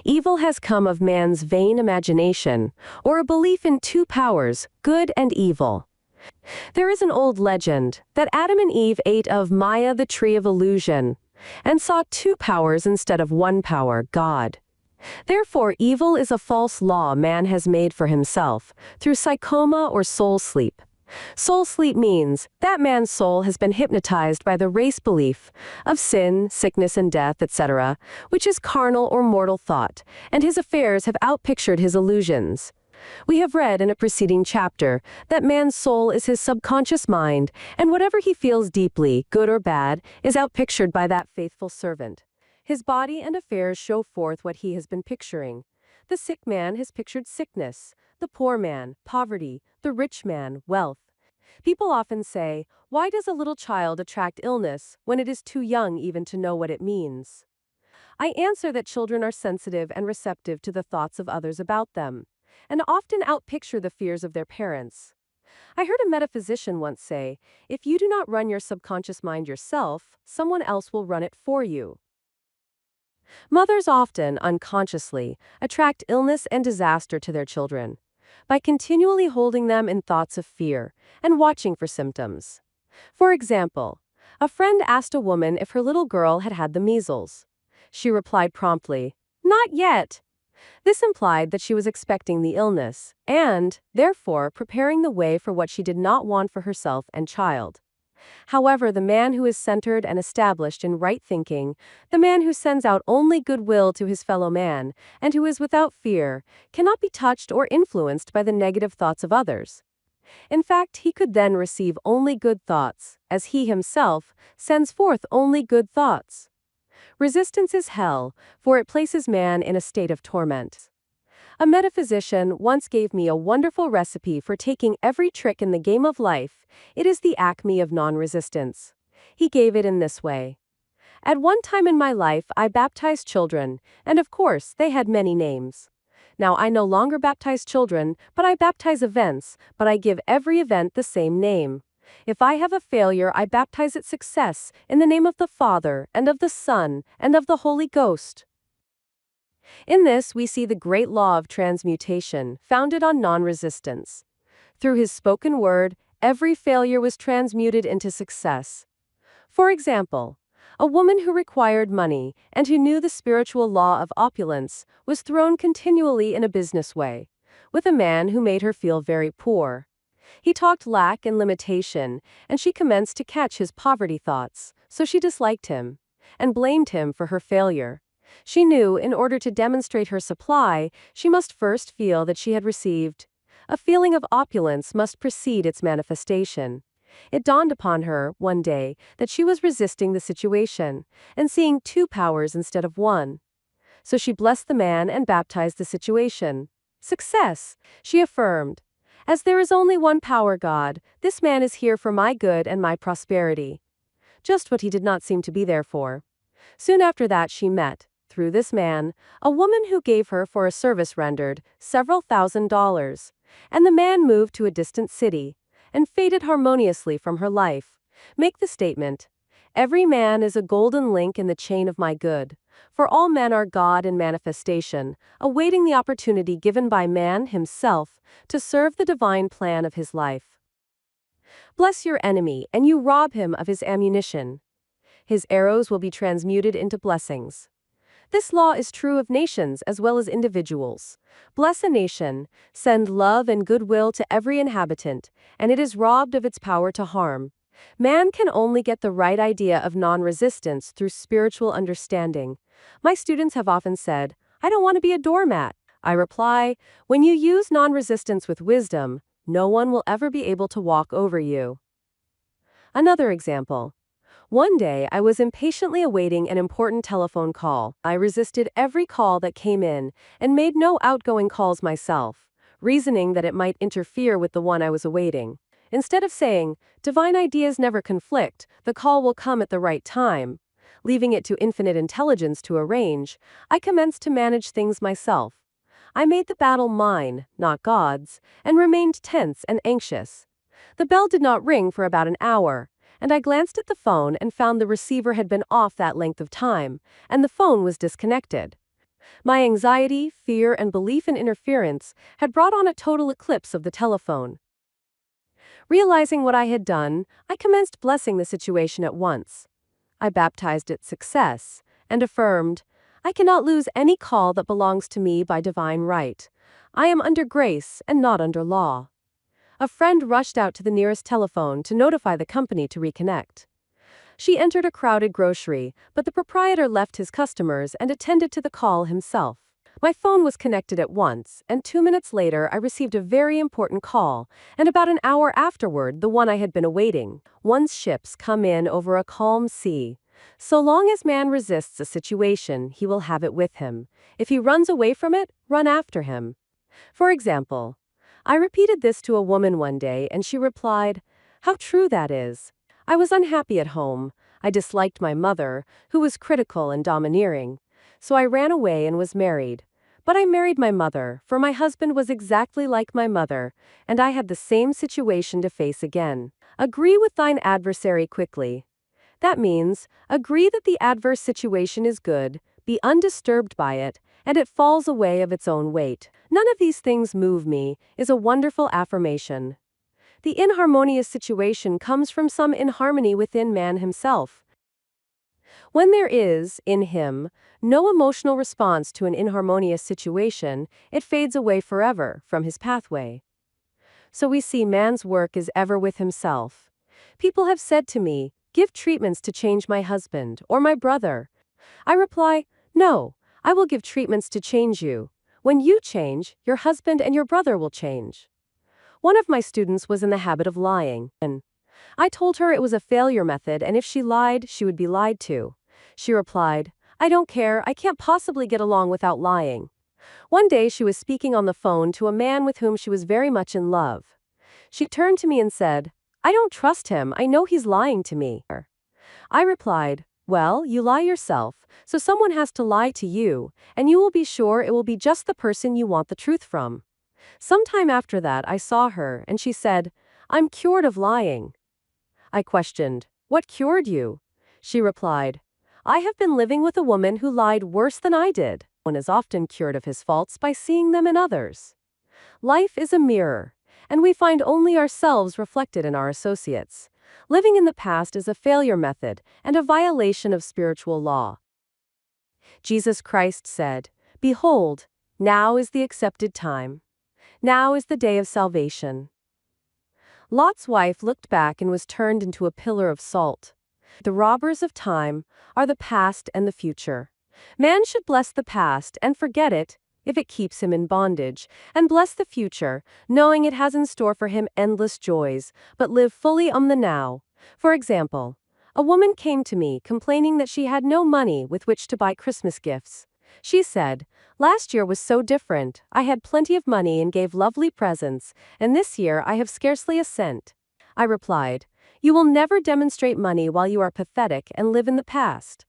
Evil has come of man's vain imagination, or a belief in two powers, good and evil. There is an old legend that Adam and Eve ate of Maya, the tree of illusion, and saw two powers instead of one power, God. Therefore, evil is a false law man has made for himself, through psychoma or soul sleep. Soul sleep means that man's soul has been hypnotized by the race belief of sin, sickness and death, etc., which is carnal or mortal thought, and his affairs have outpictured his illusions. We have read in a preceding chapter that man's soul is his subconscious mind, and whatever he feels deeply, good or bad, is outpictured by that faithful servant. His body and affairs show forth what he has been picturing. The sick man has pictured sickness, the poor man, poverty, the rich man, wealth. People often say, why does a little child attract illness when it is too young even to know what it means? I answer that children are sensitive and receptive to the thoughts of others about them, and often outpicture the fears of their parents. I heard a metaphysician once say, if you do not run your subconscious mind yourself, someone else will run it for you. Mothers often, unconsciously, attract illness and disaster to their children by continually holding them in thoughts of fear and watching for symptoms. For example, a friend asked a woman if her little girl had had the measles. She replied promptly, "Not yet." This implied that she was expecting the illness and, therefore, preparing the way for what she did not want for herself and child. However, the man who is centered and established in right thinking, the man who sends out only goodwill to his fellow man, and who is without fear, cannot be touched or influenced by the negative thoughts of others. In fact, he could then receive only good thoughts, as he himself sends forth only good thoughts. Resistance is hell, for it places man in a state of torment. A metaphysician once gave me a wonderful recipe for taking every trick in the game of life. It is the acme of non-resistance. He gave it in this way. At one time in my life, I baptized children, and of course, they had many names. Now I no longer baptize children, but I baptize events, but I give every event the same name. If I have a failure, I baptize it success, in the name of the Father, and of the Son, and of the Holy Ghost. In this, we see the great law of transmutation, founded on non-resistance. Through his spoken word, every failure was transmuted into success. For example, a woman who required money and who knew the spiritual law of opulence was thrown continually in a business way, with a man who made her feel very poor. He talked lack and limitation, and she commenced to catch his poverty thoughts, so she disliked him and blamed him for her failure. She knew, in order to demonstrate her supply, she must first feel that she had received. A feeling of opulence must precede its manifestation. It dawned upon her, one day, that she was resisting the situation, and seeing two powers instead of one. So she blessed the man and baptized the situation. Success, she affirmed. As there is only one power, God, this man is here for my good and my prosperity. Just what he did not seem to be there for. Soon after that she met, through this man, a woman who gave her for a service rendered several $1,000s, and the man moved to a distant city, and faded harmoniously from her life. Make the statement, every man is a golden link in the chain of my good, for all men are God in manifestation, awaiting the opportunity given by man himself to serve the divine plan of his life. Bless your enemy, and you rob him of his ammunition. His arrows will be transmuted into blessings. This law is true of nations as well as individuals. Bless a nation, send love and goodwill to every inhabitant, and it is robbed of its power to harm. Man can only get the right idea of non-resistance through spiritual understanding. My students have often said, I don't want to be a doormat. I reply, when you use non-resistance with wisdom, no one will ever be able to walk over you. Another example. One day, I was impatiently awaiting an important telephone call. I resisted every call that came in and made no outgoing calls myself, reasoning that it might interfere with the one I was awaiting. Instead of saying, divine ideas never conflict, the call will come at the right time, leaving it to infinite intelligence to arrange, I commenced to manage things myself. I made the battle mine, not God's, and remained tense and anxious. The bell did not ring for about an hour, and I glanced at the phone and found the receiver had been off that length of time, and the phone was disconnected. My anxiety, fear, and belief in interference had brought on a total eclipse of the telephone. Realizing what I had done, I commenced blessing the situation at once. I baptized it success, and affirmed, I cannot lose any call that belongs to me by divine right. I am under grace and not under law. A friend rushed out to the nearest telephone to notify the company to reconnect. She entered a crowded grocery, but the proprietor left his customers and attended to the call himself. My phone was connected at once, and 2 minutes later I received a very important call, and about an hour afterward the one I had been awaiting. Once ships come in over a calm sea, so long as man resists a situation, he will have it with him. If he runs away from it, run after him. For example, I repeated this to a woman one day, and she replied, "How true that is. I was unhappy at home. I disliked my mother, who was critical and domineering. So I ran away and was married. But I married my mother, for my husband was exactly like my mother, and I had the same situation to face again. Agree with thine adversary quickly." That means, agree that the adverse situation is good, be undisturbed by it, and it falls away of its own weight. None of these things move me is a wonderful affirmation. The inharmonious situation comes from some inharmony within man himself. When there is, in him, no emotional response to an inharmonious situation, it fades away forever from his pathway. So we see man's work is ever with himself. People have said to me, "Give treatments to change my husband or my brother." I reply, "No, I will give treatments to change you. When you change, your husband and your brother will change." One of my students was in the habit of lying, and I told her it was a failure method, and if she lied, she would be lied to. She replied, "I don't care, I can't possibly get along without lying." One day she was speaking on the phone to a man with whom she was very much in love. She turned to me and said, "I don't trust him, I know he's lying to me." I replied, "Well, you lie yourself, so someone has to lie to you, and you will be sure it will be just the person you want the truth from." Sometime after that I saw her, and she said, "I'm cured of lying." I questioned, "What cured you?" She replied, "I have been living with a woman who lied worse than I did." One is often cured of his faults by seeing them in others. Life is a mirror, and we find only ourselves reflected in our associates. Living in the past is a failure method and a violation of spiritual law. Jesus Christ said, "Behold, now is the accepted time. Now is the day of salvation." Lot's wife looked back and was turned into a pillar of salt. The robbers of time are the past and the future. Man should bless the past and forget it if it keeps him in bondage, and bless the future, knowing it has in store for him endless joys, but live fully on the now. For example, a woman came to me complaining that she had no money with which to buy Christmas gifts. She said, "Last year was so different. I had plenty of money and gave lovely presents, and this year I have scarcely a cent." I replied, "You will never demonstrate money while you are pathetic and live in the past.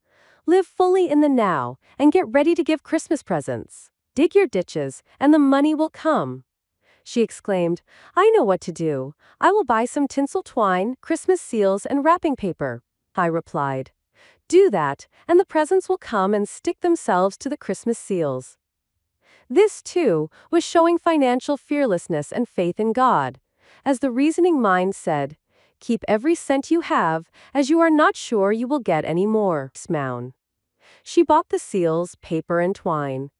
Live fully in the now and get ready to give Christmas presents. Dig your ditches, and the money will come." She exclaimed, "I know what to do. I will buy some tinsel twine, Christmas seals, and wrapping paper." I replied, "Do that, and the presents will come and stick themselves to the Christmas seals." This, too, was showing financial fearlessness and faith in God. As the reasoning mind said, "Keep every cent you have, as you are not sure you will get any more." She bought the seals, paper, and twine,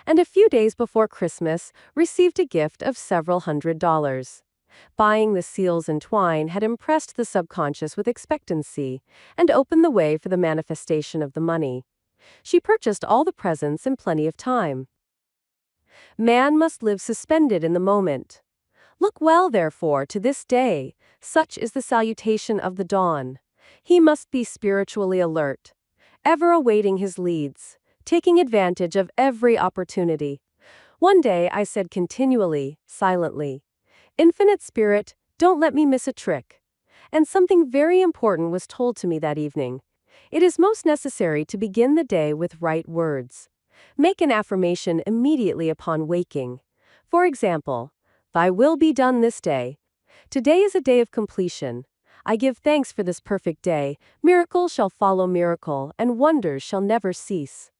and a few days before Christmas received a gift of several $100s. Buying the seals and twine had impressed the subconscious with expectancy and opened the way for the manifestation of the money. She purchased all the presents in plenty of time. Man must live suspended in the moment. Look well, therefore, to this day, such is the salutation of the dawn. He must be spiritually alert, ever awaiting his leads, taking advantage of every opportunity. One day I said continually, silently, "Infinite Spirit, don't let me miss a trick." And something very important was told to me that evening. It is most necessary to begin the day with right words. Make an affirmation immediately upon waking. For example, "Thy will be done this day. Today is a day of completion. I give thanks for this perfect day. Miracle shall follow miracle, and wonders shall never cease.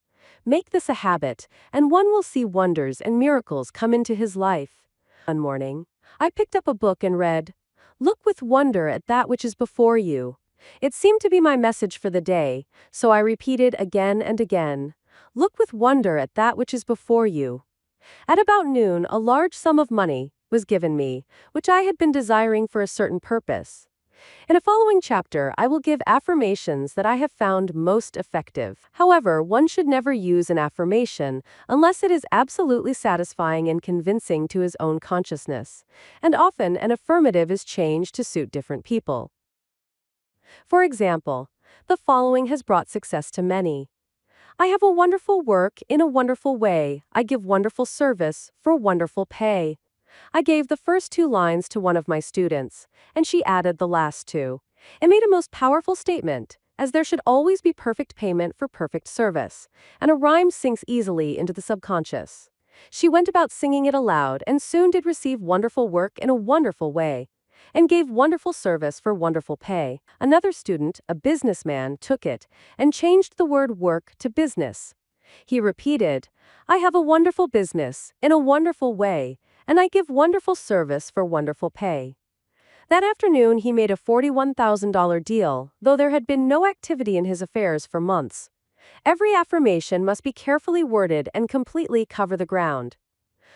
Make this a habit, and one will see wonders and miracles come into his life. One morning, I picked up a book and read, "Look with wonder at that which is before you." It seemed to be my message for the day, so I repeated again and again, "Look with wonder at that which is before you." At about noon, a large sum of money was given me, which I had been desiring for a certain purpose. In a following chapter, I will give affirmations that I have found most effective. However, one should never use an affirmation unless it is absolutely satisfying and convincing to his own consciousness, and often an affirmative is changed to suit different people. For example, the following has brought success to many. I have a wonderful work in a wonderful way. I give wonderful service for wonderful pay. I gave the first two lines to one of my students, and she added the last two. It made a most powerful statement, as there should always be perfect payment for perfect service, and a rhyme sinks easily into the subconscious. She went about singing it aloud and soon did receive wonderful work in a wonderful way, and gave wonderful service for wonderful pay. Another student, a businessman, took it and changed the word work to business. He repeated, "I have a wonderful business in a wonderful way, and I give wonderful service for wonderful pay." That afternoon he made a $41,000 deal, though there had been no activity in his affairs for months. Every affirmation must be carefully worded and completely cover the ground.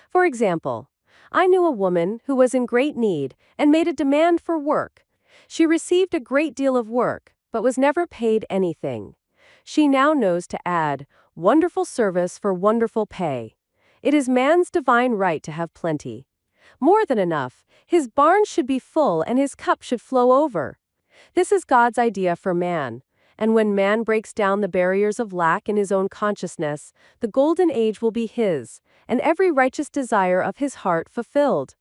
For example, I knew a woman who was in great need and made a demand for work. She received a great deal of work, but was never paid anything. She now knows to add, "Wonderful service for wonderful pay." It is man's divine right to have plenty. More than enough, his barn should be full and his cup should flow over. This is God's idea for man, and when man breaks down the barriers of lack in his own consciousness, the golden age will be his, and every righteous desire of his heart fulfilled.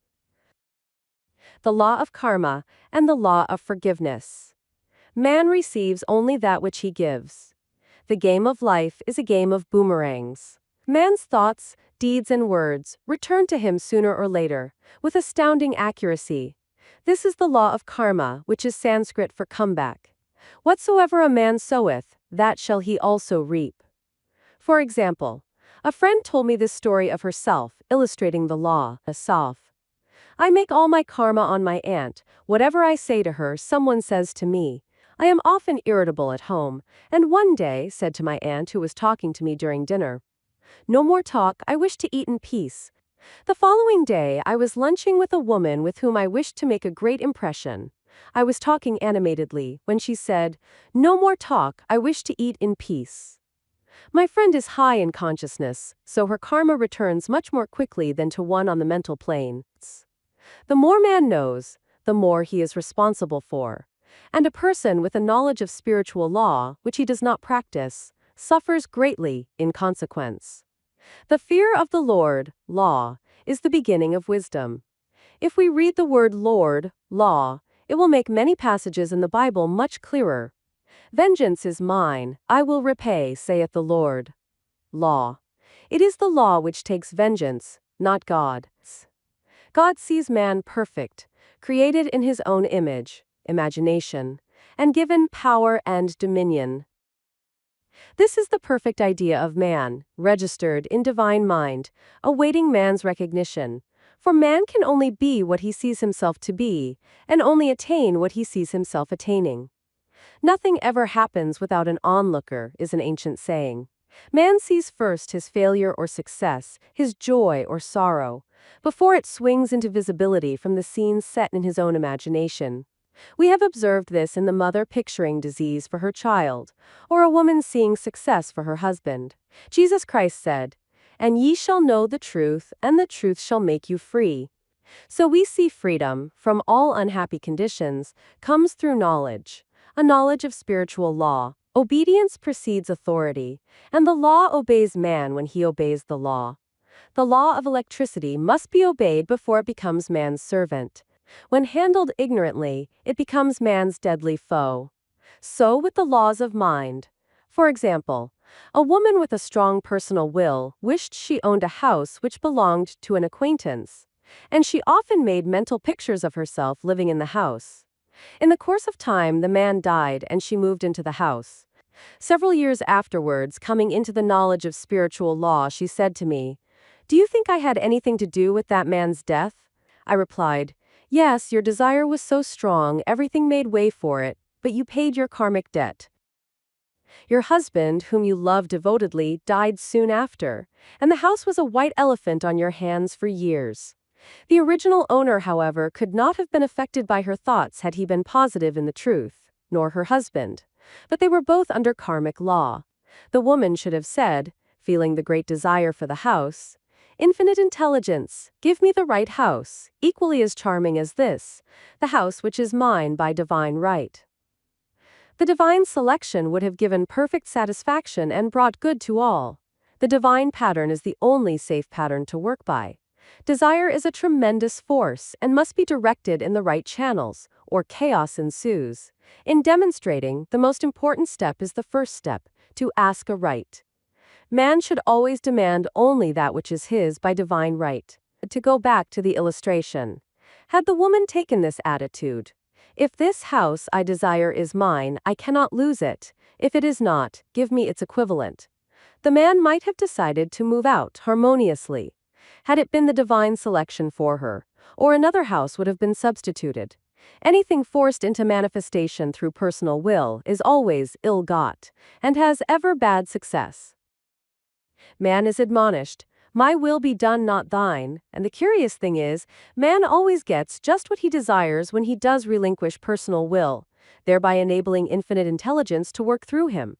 The law of karma and the law of forgiveness. Man receives only that which he gives. The game of life is a game of boomerangs. Man's thoughts, deeds, and words return to him sooner or later, with astounding accuracy. This is the law of karma, which is Sanskrit for comeback. Whatsoever a man soweth, that shall he also reap. For example, a friend told me this story of herself, illustrating the law. Herself. I make all my karma on my aunt. Whatever I say to her, someone says to me. I am often irritable at home, and one day said to my aunt who was talking to me during dinner, "No more talk, I wish to eat in peace." The following day, I was lunching with a woman with whom I wished to make a great impression. I was talking animatedly when she said, "No more talk, I wish to eat in peace." My friend is high in consciousness, so her karma returns much more quickly than to one on the mental plane. The more man knows, the more he is responsible for. And a person with a knowledge of spiritual law, which he does not practice, suffers greatly in consequence. The fear of the Lord, law, is the beginning of wisdom. If we read the word Lord, law, it will make many passages in the Bible much clearer. Vengeance is mine, I will repay, saith the Lord. Law. It is the law which takes vengeance, not God. God sees man perfect, created in his own image, imagination, and given power and dominion. This is the perfect idea of man, registered in divine mind, awaiting man's recognition. For man can only be what he sees himself to be, and only attain what he sees himself attaining. Nothing ever happens without an onlooker, is an ancient saying. Man sees first his failure or success, his joy or sorrow, before it swings into visibility from the scenes set in his own imagination. We have observed this in the mother picturing disease for her child, or a woman seeing success for her husband. Jesus Christ said, "And ye shall know the truth, and the truth shall make you free." So we see freedom from all unhappy conditions comes through knowledge, a knowledge of spiritual law. Obedience precedes authority, and the law obeys man when he obeys the law. The law of electricity must be obeyed before it becomes man's servant. When handled ignorantly, it becomes man's deadly foe. So with the laws of mind. For example, a woman with a strong personal will wished she owned a house which belonged to an acquaintance, and she often made mental pictures of herself living in the house. In the course of time, the man died and she moved into the house. Several years afterwards, coming into the knowledge of spiritual law, she said to me, "Do you think I had anything to do with that man's death?" I replied, "Yes, your desire was so strong, everything made way for it, but you paid your karmic debt. Your husband, whom you loved devotedly, died soon after, and the house was a white elephant on your hands for years." The original owner, however, could not have been affected by her thoughts had he been positive in the truth, nor her husband. But they were both under karmic law. The woman should have said, feeling the great desire for the house, "Infinite intelligence, give me the right house, equally as charming as this, the house which is mine by divine right." The divine selection would have given perfect satisfaction and brought good to all. The divine pattern is the only safe pattern to work by. Desire is a tremendous force and must be directed in the right channels, or chaos ensues. In demonstrating, the most important step is the first step, to ask aright. Man should always demand only that which is his by divine right. To go back to the illustration. Had the woman taken this attitude, "If this house I desire is mine, I cannot lose it. If it is not, give me its equivalent," the man might have decided to move out harmoniously. Had it been the divine selection for her, or another house would have been substituted. Anything forced into manifestation through personal will is always ill-got, and has ever bad success. Man is admonished, "My will be done, not thine," and the curious thing is, man always gets just what he desires when he does relinquish personal will, thereby enabling infinite intelligence to work through him.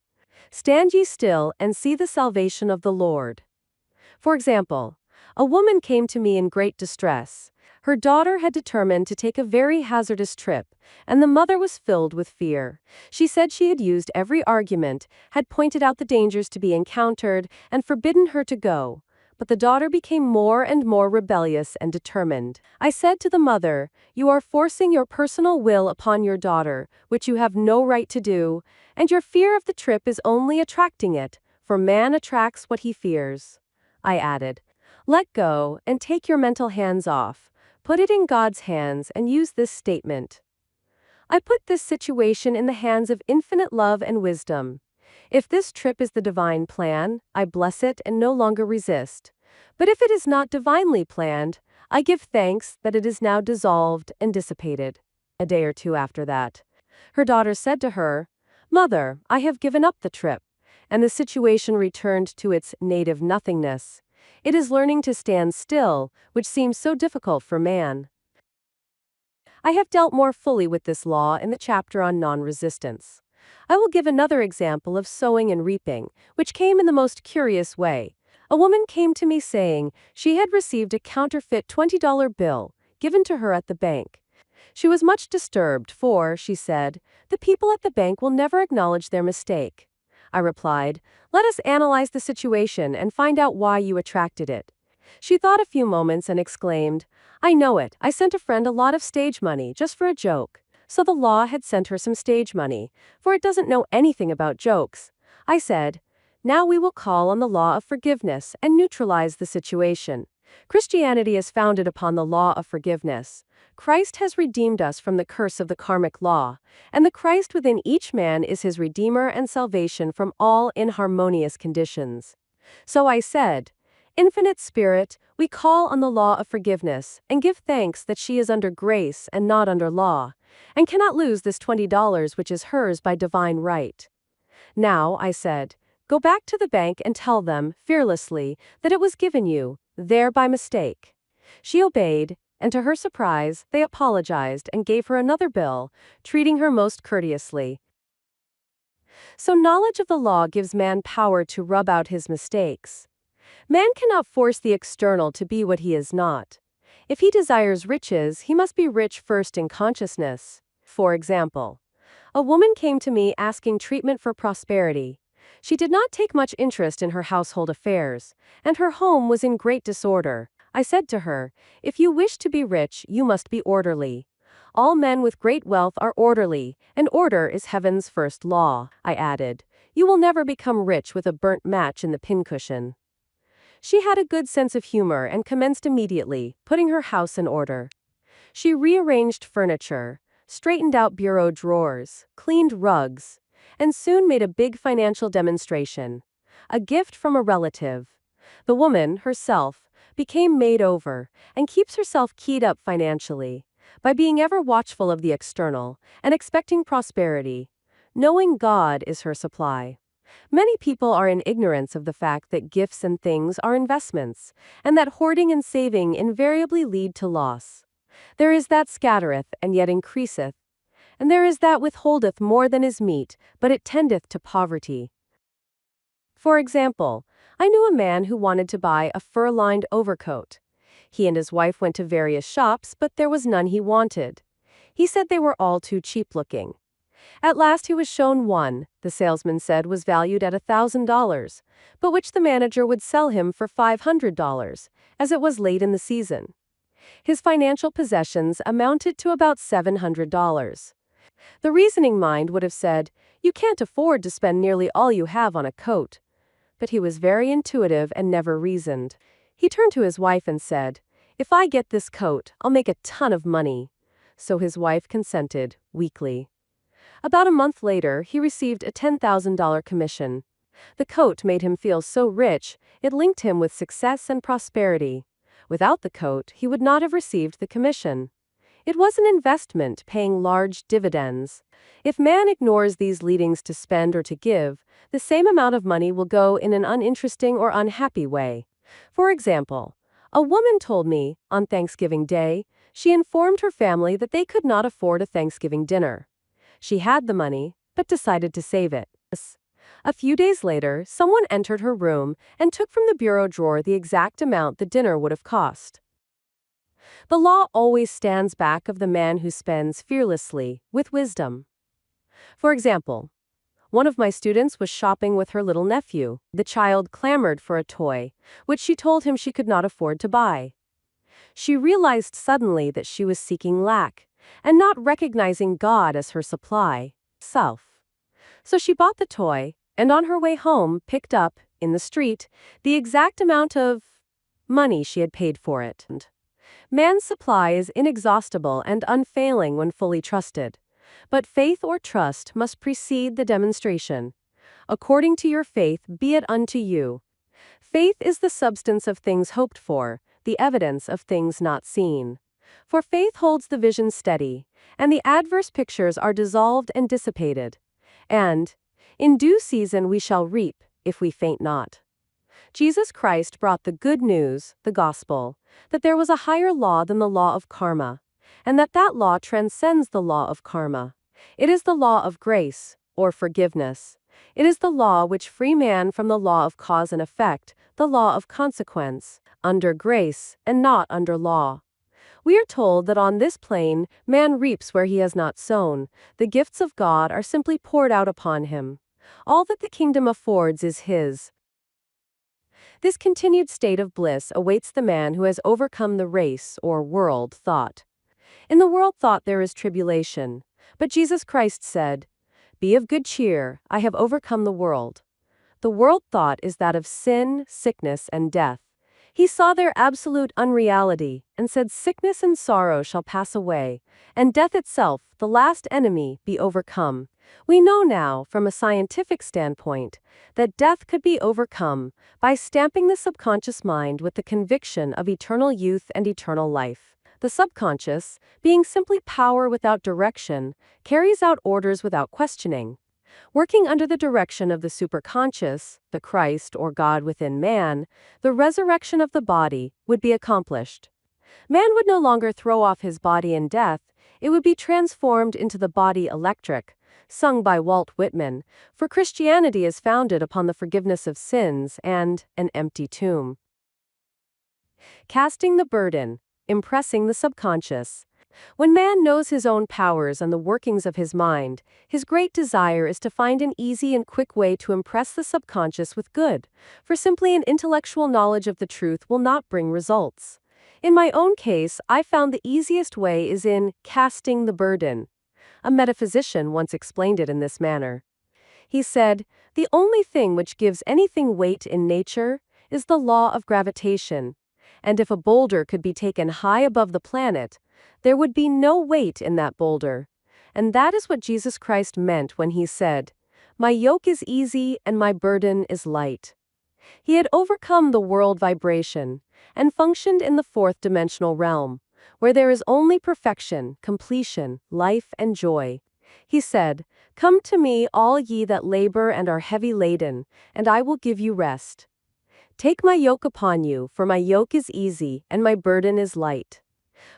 "Stand ye still and see the salvation of the Lord." For example, a woman came to me in great distress. Her daughter had determined to take a very hazardous trip, and the mother was filled with fear. She said she had used every argument, had pointed out the dangers to be encountered, and forbidden her to go. But the daughter became more and more rebellious and determined. I said to the mother, "You are forcing your personal will upon your daughter, which you have no right to do, and your fear of the trip is only attracting it, for man attracts what he fears." I added, "Let go and take your mental hands off. Put it in God's hands and use this statement. I put this situation in the hands of infinite love and wisdom. If this trip is the divine plan, I bless it and no longer resist. But if it is not divinely planned, I give thanks that it is now dissolved and dissipated." A day or two after that, her daughter said to her, "Mother, I have given up the trip," and the situation returned to its native nothingness. It is learning to stand still, which seems so difficult for man. I have dealt more fully with this law in the chapter on non-resistance. I will give another example of sowing and reaping, which came in the most curious way. A woman came to me saying she had received a counterfeit $20 bill given to her at the bank. She was much disturbed for, she said, "the people at the bank will never acknowledge their mistake." I replied, "Let us analyze the situation and find out why you attracted it." She thought a few moments and exclaimed, "I know it. I sent a friend a lot of stage money just for a joke." So the law had sent her some stage money, for it doesn't know anything about jokes. I said, "Now we will call on the law of forgiveness and neutralize the situation. Christianity is founded upon the law of forgiveness. Christ has redeemed us from the curse of the karmic law, and the Christ within each man is his redeemer and salvation from all inharmonious conditions." So I said, "Infinite Spirit, we call on the law of forgiveness and give thanks that she is under grace and not under law, and cannot lose this $20 which is hers by divine right. Now," I said, "go back to the bank and tell them, fearlessly, that it was given you, there by mistake." She obeyed, and to her surprise, they apologized and gave her another bill, treating her most courteously. So knowledge of the law gives man power to rub out his mistakes. Man cannot force the external to be what he is not. If he desires riches, he must be rich first in consciousness. For example, a woman came to me asking treatment for prosperity. She did not take much interest in her household affairs, and her home was in great disorder. I said to her, "If you wish to be rich, you must be orderly. All men with great wealth are orderly, and order is heaven's first law." I added, "You will never become rich with a burnt match in the pincushion." She had a good sense of humor and commenced immediately, putting her house in order. She rearranged furniture, straightened out bureau drawers, cleaned rugs, and soon made a big financial demonstration. A gift from a relative. The woman, herself, became made over and keeps herself keyed up financially by being ever watchful of the external and expecting prosperity, knowing God is her supply. Many people are in ignorance of the fact that gifts and things are investments, and that hoarding and saving invariably lead to loss. There is that scattereth, and yet increaseth, and there is that withholdeth more than is meet, but it tendeth to poverty. For example, I knew a man who wanted to buy a fur-lined overcoat. He and his wife went to various shops, but there was none he wanted. He said they were all too cheap-looking. At last he was shown one, the salesman said was valued at $1,000, but which the manager would sell him for $500, as it was late in the season. His financial possessions amounted to about $700. The reasoning mind would have said, "You can't afford to spend nearly all you have on a coat." But he was very intuitive and never reasoned. He turned to his wife and said, "If I get this coat, I'll make a ton of money." So his wife consented, weakly. About a month later, he received a $10,000 commission. The coat made him feel so rich, it linked him with success and prosperity. Without the coat, he would not have received the commission. It was an investment paying large dividends. If man ignores these leadings to spend or to give, the same amount of money will go in an uninteresting or unhappy way. For example, a woman told me, on Thanksgiving Day, she informed her family that they could not afford a Thanksgiving dinner. She had the money, but decided to save it. A few days later, someone entered her room and took from the bureau drawer the exact amount the dinner would have cost. The law always stands back of the man who spends fearlessly, with wisdom. For example, one of my students was shopping with her little nephew. The child clamored for a toy, which she told him she could not afford to buy. She realized suddenly that she was seeking lack, and not recognizing God as her supply, self. So she bought the toy, and on her way home picked up, in the street, the exact amount of money she had paid for it. Man's supply is inexhaustible and unfailing when fully trusted. But faith or trust must precede the demonstration. According to your faith be it unto you. Faith is the substance of things hoped for, the evidence of things not seen. For faith holds the vision steady, and the adverse pictures are dissolved and dissipated. And, in due season we shall reap, if we faint not. Jesus Christ brought the good news, the gospel, that there was a higher law than the law of karma, and that law transcends the law of karma. It is the law of grace, or forgiveness. It is the law which free man from the law of cause and effect, the law of consequence, under grace, and not under law. We are told that on this plane, man reaps where he has not sown. The gifts of God are simply poured out upon him. All that the kingdom affords is his. This continued state of bliss awaits the man who has overcome the race, or world, thought. In the world thought there is tribulation, but Jesus Christ said, "Be of good cheer, I have overcome the world." The world thought is that of sin, sickness, and death. He saw their absolute unreality, and said sickness and sorrow shall pass away, and death itself, the last enemy, be overcome. We know now, from a scientific standpoint, that death could be overcome by stamping the subconscious mind with the conviction of eternal youth and eternal life. The subconscious, being simply power without direction, carries out orders without questioning. Working under the direction of the superconscious, the Christ or God within man, the resurrection of the body would be accomplished. Man would no longer throw off his body in death, it would be transformed into the body electric, sung by Walt Whitman, for Christianity is founded upon the forgiveness of sins and an empty tomb. Casting the burden, impressing the subconscious. When man knows his own powers and the workings of his mind, his great desire is to find an easy and quick way to impress the subconscious with good, for simply an intellectual knowledge of the truth will not bring results. In my own case, I found the easiest way is in casting the burden. A metaphysician once explained it in this manner. He said, "The only thing which gives anything weight in nature is the law of gravitation, and if a boulder could be taken high above the planet, there would be no weight in that boulder." And that is what Jesus Christ meant when he said, My yoke is easy and my burden is light. He had overcome the world vibration and functioned in the fourth dimensional realm, where there is only perfection, completion, life, and joy. He said, "Come to me, all ye that labor and are heavy laden, and I will give you rest. Take my yoke upon you, for my yoke is easy and my burden is light."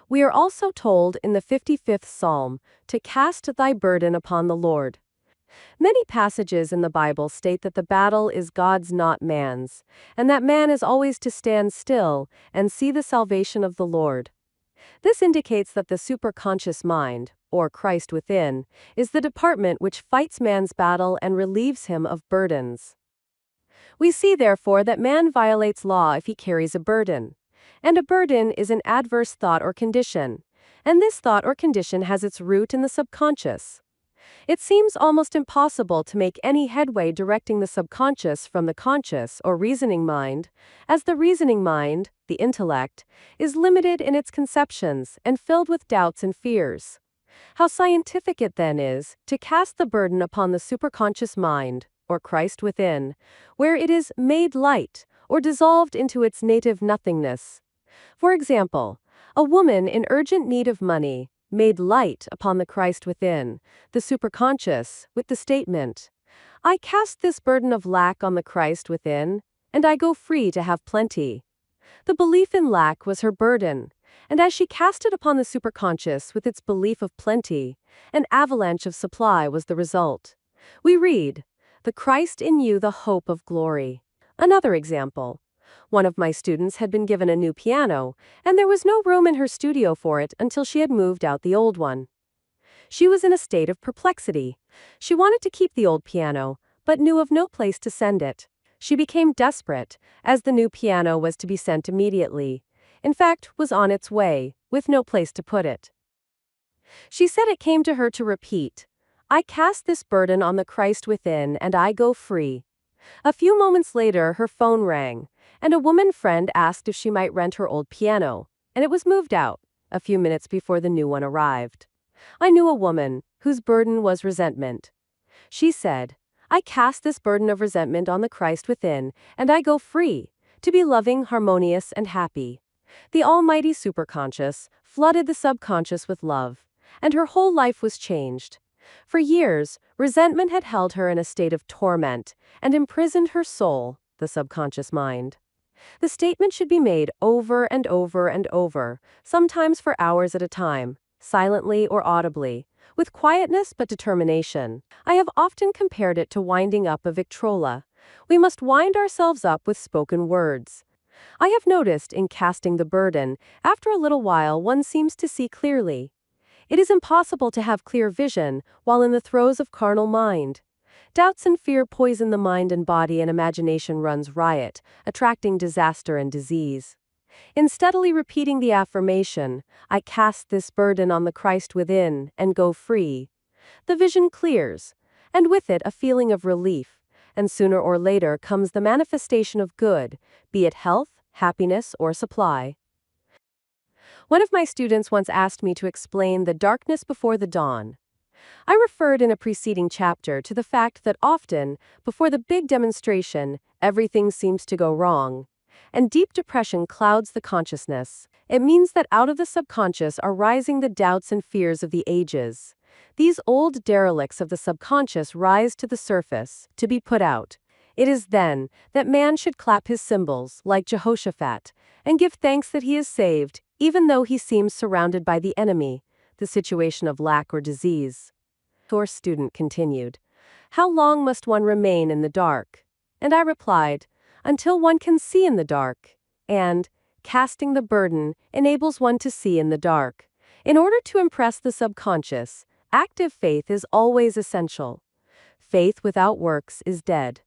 We are also told in the 55th Psalm to cast thy burden upon the Lord. Many passages in the Bible state that the battle is God's, not man's, and that man is always to stand still and see the salvation of the Lord. This indicates that the superconscious mind, or Christ within, is the department which fights man's battle and relieves him of burdens. We see therefore that man violates law if he carries a burden. And a burden is an adverse thought or condition, and this thought or condition has its root in the subconscious. It seems almost impossible to make any headway directing the subconscious from the conscious or reasoning mind, as the reasoning mind, the intellect, is limited in its conceptions and filled with doubts and fears. How scientific it then is to cast the burden upon the superconscious mind, or Christ within, where it is made light, or dissolved into its native nothingness. For example, a woman in urgent need of money made light upon the Christ within, the superconscious, with the statement, "I cast this burden of lack on the Christ within, and I go free to have plenty." The belief in lack was her burden, and as she cast it upon the superconscious with its belief of plenty, an avalanche of supply was the result. We read, "The Christ in you, the hope of glory." Another example. One of my students had been given a new piano, and there was no room in her studio for it until she had moved out the old one. She was in a state of perplexity. She wanted to keep the old piano, but knew of no place to send it. She became desperate, as the new piano was to be sent immediately. In fact, was on its way, with no place to put it. She said it came to her to repeat, "I cast this burden on the Christ within, and I go free." A few moments later, her phone rang, and a woman friend asked if she might rent her old piano, and it was moved out, a few minutes before the new one arrived. I knew a woman whose burden was resentment. She said, "I cast this burden of resentment on the Christ within, and I go free, to be loving, harmonious, and happy." The almighty superconscious flooded the subconscious with love, and her whole life was changed. For years, resentment had held her in a state of torment and imprisoned her soul, the subconscious mind. The statement should be made over and over and over, sometimes for hours at a time, silently or audibly, with quietness but determination. I have often compared it to winding up a Victrola. We must wind ourselves up with spoken words. I have noticed in casting the burden, after a little while one seems to see clearly. It is impossible to have clear vision while in the throes of carnal mind. Doubts and fear poison the mind and body, and imagination runs riot, attracting disaster and disease. In steadily repeating the affirmation, "I cast this burden on the Christ within, and go free," the vision clears, and with it a feeling of relief, and sooner or later comes the manifestation of good, be it health, happiness, or supply. One of my students once asked me to explain the darkness before the dawn. I referred in a preceding chapter to the fact that often, before the big demonstration, everything seems to go wrong, and deep depression clouds the consciousness. It means that out of the subconscious are rising the doubts and fears of the ages. These old derelicts of the subconscious rise to the surface, to be put out. It is then that man should clap his cymbals, like Jehoshaphat, and give thanks that he is saved, even though he seems surrounded by the enemy, the situation of lack or disease. Our student continued, "How long must one remain in the dark?" And I replied, "Until one can see in the dark." And, casting the burden enables one to see in the dark. In order to impress the subconscious, active faith is always essential. Faith without works is dead.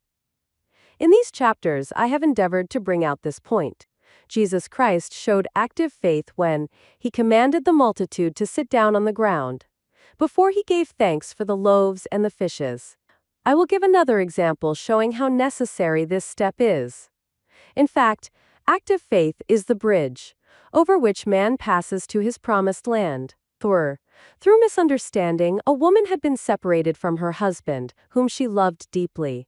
In these chapters, I have endeavored to bring out this point. Jesus Christ showed active faith when he commanded the multitude to sit down on the ground, before he gave thanks for the loaves and the fishes. I will give another example showing how necessary this step is. In fact, active faith is the bridge over which man passes to his promised land. Through misunderstanding, a woman had been separated from her husband, whom she loved deeply.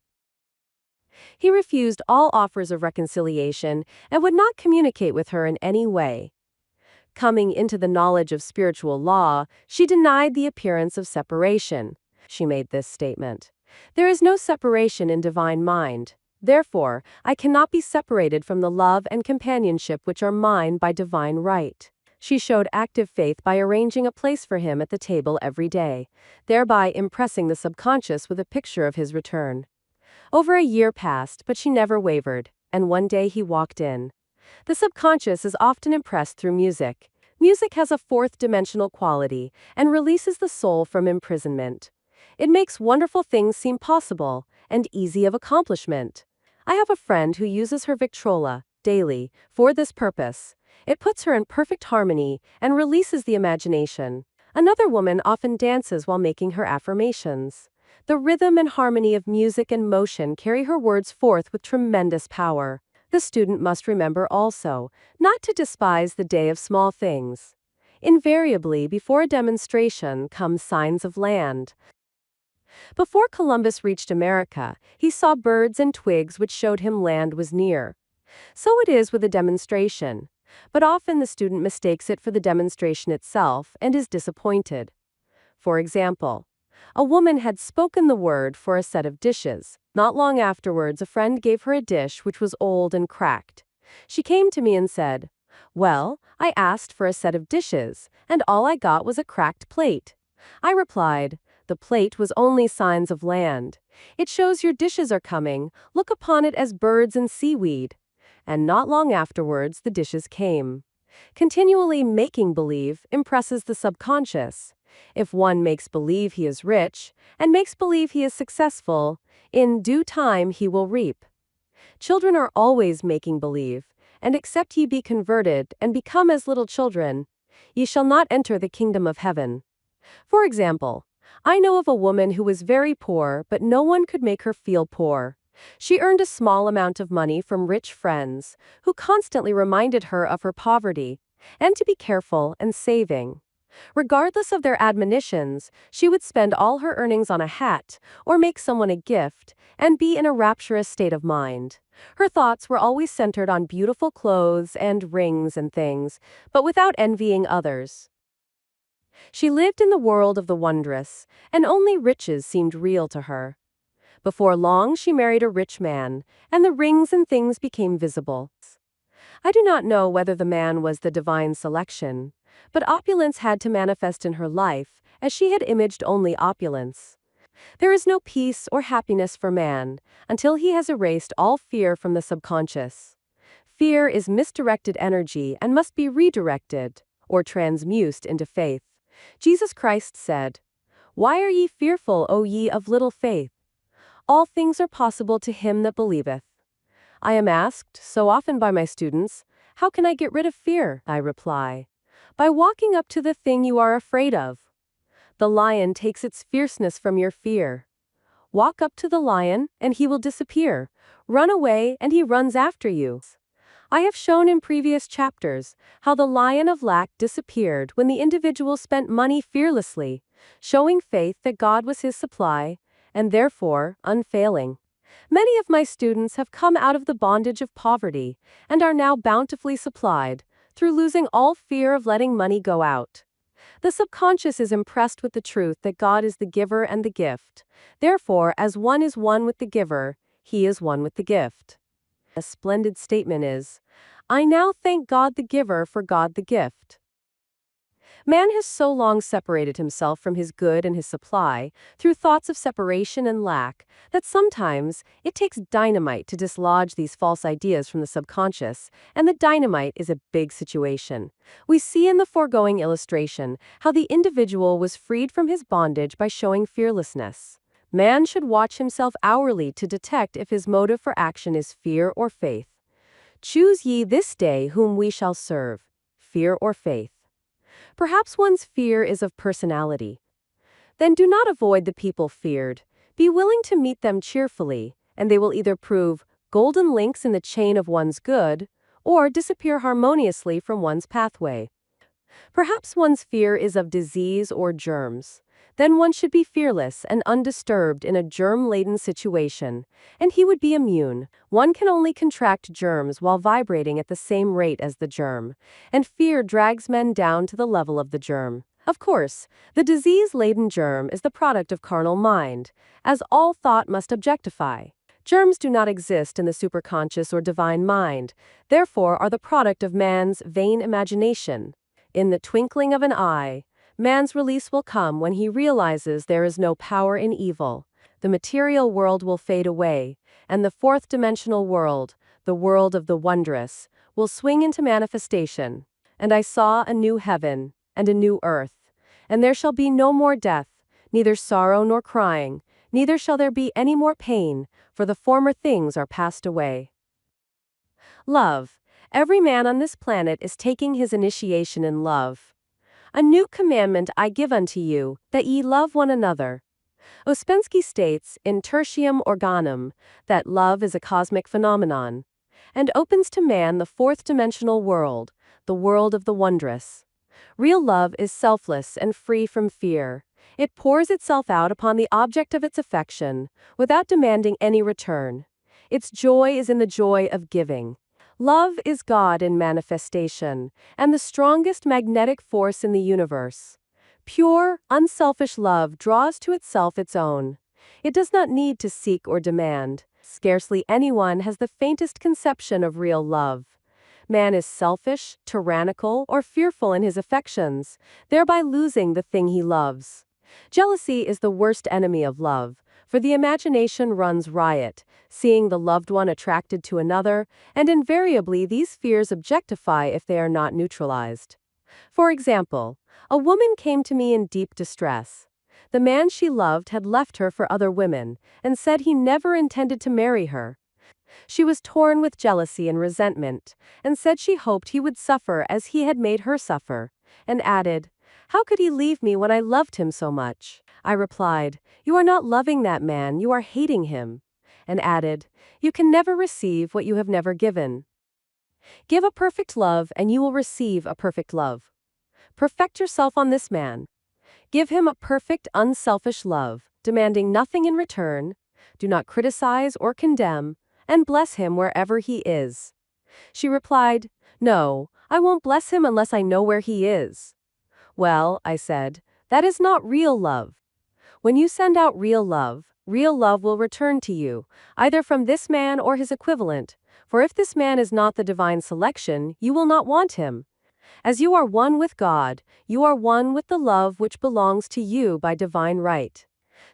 He refused all offers of reconciliation and would not communicate with her in any way. Coming into the knowledge of spiritual law, she denied the appearance of separation. She made this statement: "There is no separation in divine mind. Therefore, I cannot be separated from the love and companionship which are mine by divine right." She showed active faith by arranging a place for him at the table every day, thereby impressing the subconscious with a picture of his return. Over a year passed, but she never wavered, and one day he walked in. The subconscious is often impressed through music. Music has a fourth-dimensional quality and releases the soul from imprisonment. It makes wonderful things seem possible and easy of accomplishment. I have a friend who uses her Victrola daily for this purpose. It puts her in perfect harmony and releases the imagination. Another woman often dances while making her affirmations. The rhythm and harmony of music and motion carry her words forth with tremendous power. The student must remember also not to despise the day of small things. Invariably, before a demonstration come signs of land. Before Columbus reached America, he saw birds and twigs which showed him land was near. So it is with a demonstration, but often the student mistakes it for the demonstration itself and is disappointed. For example, a woman had spoken the word for a set of dishes. Not long afterwards, a friend gave her a dish which was old and cracked. She came to me and said, "Well, I asked for a set of dishes, and all I got was a cracked plate." I replied, "The plate was only signs of land. It shows your dishes are coming. Look upon it as birds and seaweed." And not long afterwards, the dishes came. Continually making believe impresses the subconscious. If one makes believe he is rich, and makes believe he is successful, in due time he will reap. Children are always making believe, and except ye be converted, and become as little children, ye shall not enter the kingdom of heaven. For example, I know of a woman who was very poor, but no one could make her feel poor. She earned a small amount of money from rich friends, who constantly reminded her of her poverty, and to be careful and saving. Regardless of their admonitions, she would spend all her earnings on a hat, or make someone a gift, and be in a rapturous state of mind. Her thoughts were always centered on beautiful clothes and rings and things, but without envying others. She lived in the world of the wondrous, and only riches seemed real to her. Before long, she married a rich man, and the rings and things became visible. I do not know whether the man was the divine selection, but opulence had to manifest in her life, as she had imaged only opulence. There is no peace or happiness for man until he has erased all fear from the subconscious. Fear is misdirected energy and must be redirected, or transmused into faith. Jesus Christ said, "Why are ye fearful, O ye of little faith? All things are possible to him that believeth." I am asked so often by my students, "How can I get rid of fear?" I reply, "By walking up to the thing you are afraid of." The lion takes its fierceness from your fear. Walk up to the lion, and he will disappear. Run away, and he runs after you. I have shown in previous chapters how the lion of lack disappeared when the individual spent money fearlessly, showing faith that God was his supply, and therefore unfailing. Many of my students have come out of the bondage of poverty and are now bountifully supplied through losing all fear of letting money go out. The subconscious is impressed with the truth that God is the giver and the gift. Therefore, as one is one with the giver, he is one with the gift. A splendid statement is, "I now thank God the giver for God the gift." Man has so long separated himself from his good and his supply, through thoughts of separation and lack, that sometimes it takes dynamite to dislodge these false ideas from the subconscious, and the dynamite is a big situation. We see in the foregoing illustration how the individual was freed from his bondage by showing fearlessness. Man should watch himself hourly to detect if his motive for action is fear or faith. Choose ye this day whom we shall serve, fear or faith. Perhaps one's fear is of personality. Then do not avoid the people feared. Be willing to meet them cheerfully, and they will either prove golden links in the chain of one's good, or disappear harmoniously from one's pathway. Perhaps one's fear is of disease or germs. Then one should be fearless and undisturbed in a germ-laden situation, and he would be immune. One can only contract germs while vibrating at the same rate as the germ, and fear drags men down to the level of the germ. Of course, the disease-laden germ is the product of carnal mind, as all thought must objectify. Germs do not exist in the superconscious or divine mind, therefore are the product of man's vain imagination. In the twinkling of an eye, man's release will come when he realizes there is no power in evil. The material world will fade away, and the fourth-dimensional world, the world of the wondrous, will swing into manifestation. And I saw a new heaven and a new earth, and there shall be no more death, neither sorrow nor crying, neither shall there be any more pain, for the former things are passed away. Love. Every man on this planet is taking his initiation in love. A new commandment I give unto you, that ye love one another. Ouspensky states, in Tertium Organum, that love is a cosmic phenomenon, and opens to man the fourth-dimensional world, the world of the wondrous. Real love is selfless and free from fear. It pours itself out upon the object of its affection, without demanding any return. Its joy is in the joy of giving. Love is God in manifestation, and the strongest magnetic force in the universe. Pure, unselfish love draws to itself its own. It does not need to seek or demand. Scarcely anyone has the faintest conception of real love. Man is selfish, tyrannical, or fearful in his affections, thereby losing the thing he loves. Jealousy is the worst enemy of love, for the imagination runs riot, seeing the loved one attracted to another, and invariably these fears objectify if they are not neutralized. For example, a woman came to me in deep distress. The man she loved had left her for other women, and said he never intended to marry her. She was torn with jealousy and resentment, and said she hoped he would suffer as he had made her suffer, and added, "How could he leave me when I loved him so much?" I replied, "You are not loving that man, you are hating him," and added, "You can never receive what you have never given. Give a perfect love and you will receive a perfect love. Perfect yourself on this man. Give him a perfect, unselfish love, demanding nothing in return. Do not criticize or condemn, and bless him wherever he is." She replied, "No, I won't bless him unless I know where he is." "Well," I said, "that is not real love. When you send out real love will return to you, either from this man or his equivalent, for if this man is not the divine selection, you will not want him. As you are one with God, you are one with the love which belongs to you by divine right."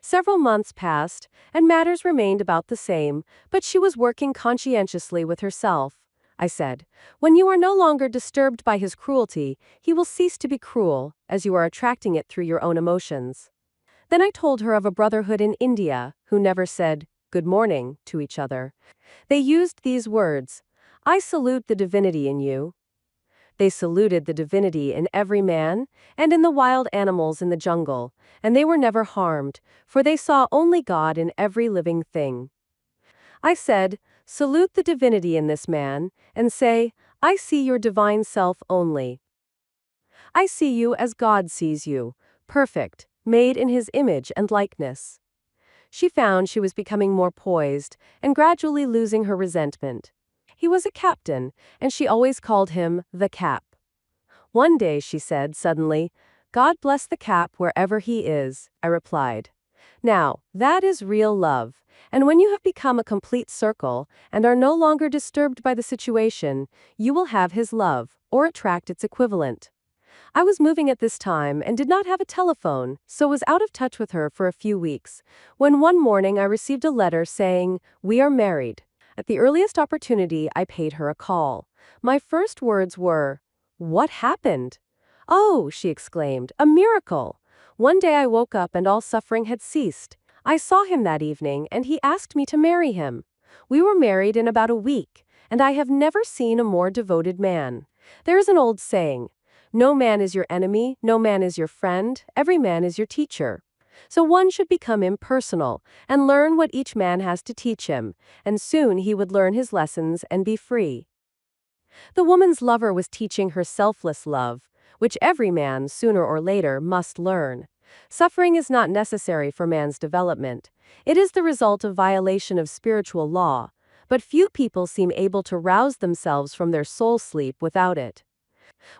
Several months passed, and matters remained about the same, but she was working conscientiously with herself. I said, "When you are no longer disturbed by his cruelty, he will cease to be cruel, as you are attracting it through your own emotions." Then I told her of a brotherhood in India, who never said, "Good morning," to each other. They used these words, "I salute the divinity in you." They saluted the divinity in every man, and in the wild animals in the jungle, and they were never harmed, for they saw only God in every living thing. I said, "Salute the divinity in this man, and say, I see your divine self only. I see you as God sees you, perfect, made in his image and likeness." She found she was becoming more poised, and gradually losing her resentment. He was a captain, and she always called him the Cap. One day she said suddenly, "God bless the Cap wherever he is," I replied. Now, that is real love, and when you have become a complete circle, and are no longer disturbed by the situation, you will have his love, or attract its equivalent. I was moving at this time and did not have a telephone, so was out of touch with her for a few weeks, when one morning I received a letter saying, "We are married." At the earliest opportunity, I paid her a call. My first words were, "What happened?" "Oh," she exclaimed, "a miracle! One day I woke up and all suffering had ceased. I saw him that evening and he asked me to marry him. We were married in about a week, and I have never seen a more devoted man. There is an old saying, 'No man is your enemy, no man is your friend, every man is your teacher.' So one should become impersonal and learn what each man has to teach him, and soon he would learn his lessons and be free." The woman's lover was teaching her selfless love, which every man, sooner or later, must learn. Suffering is not necessary for man's development. It is the result of violation of spiritual law, but few people seem able to rouse themselves from their soul sleep without it.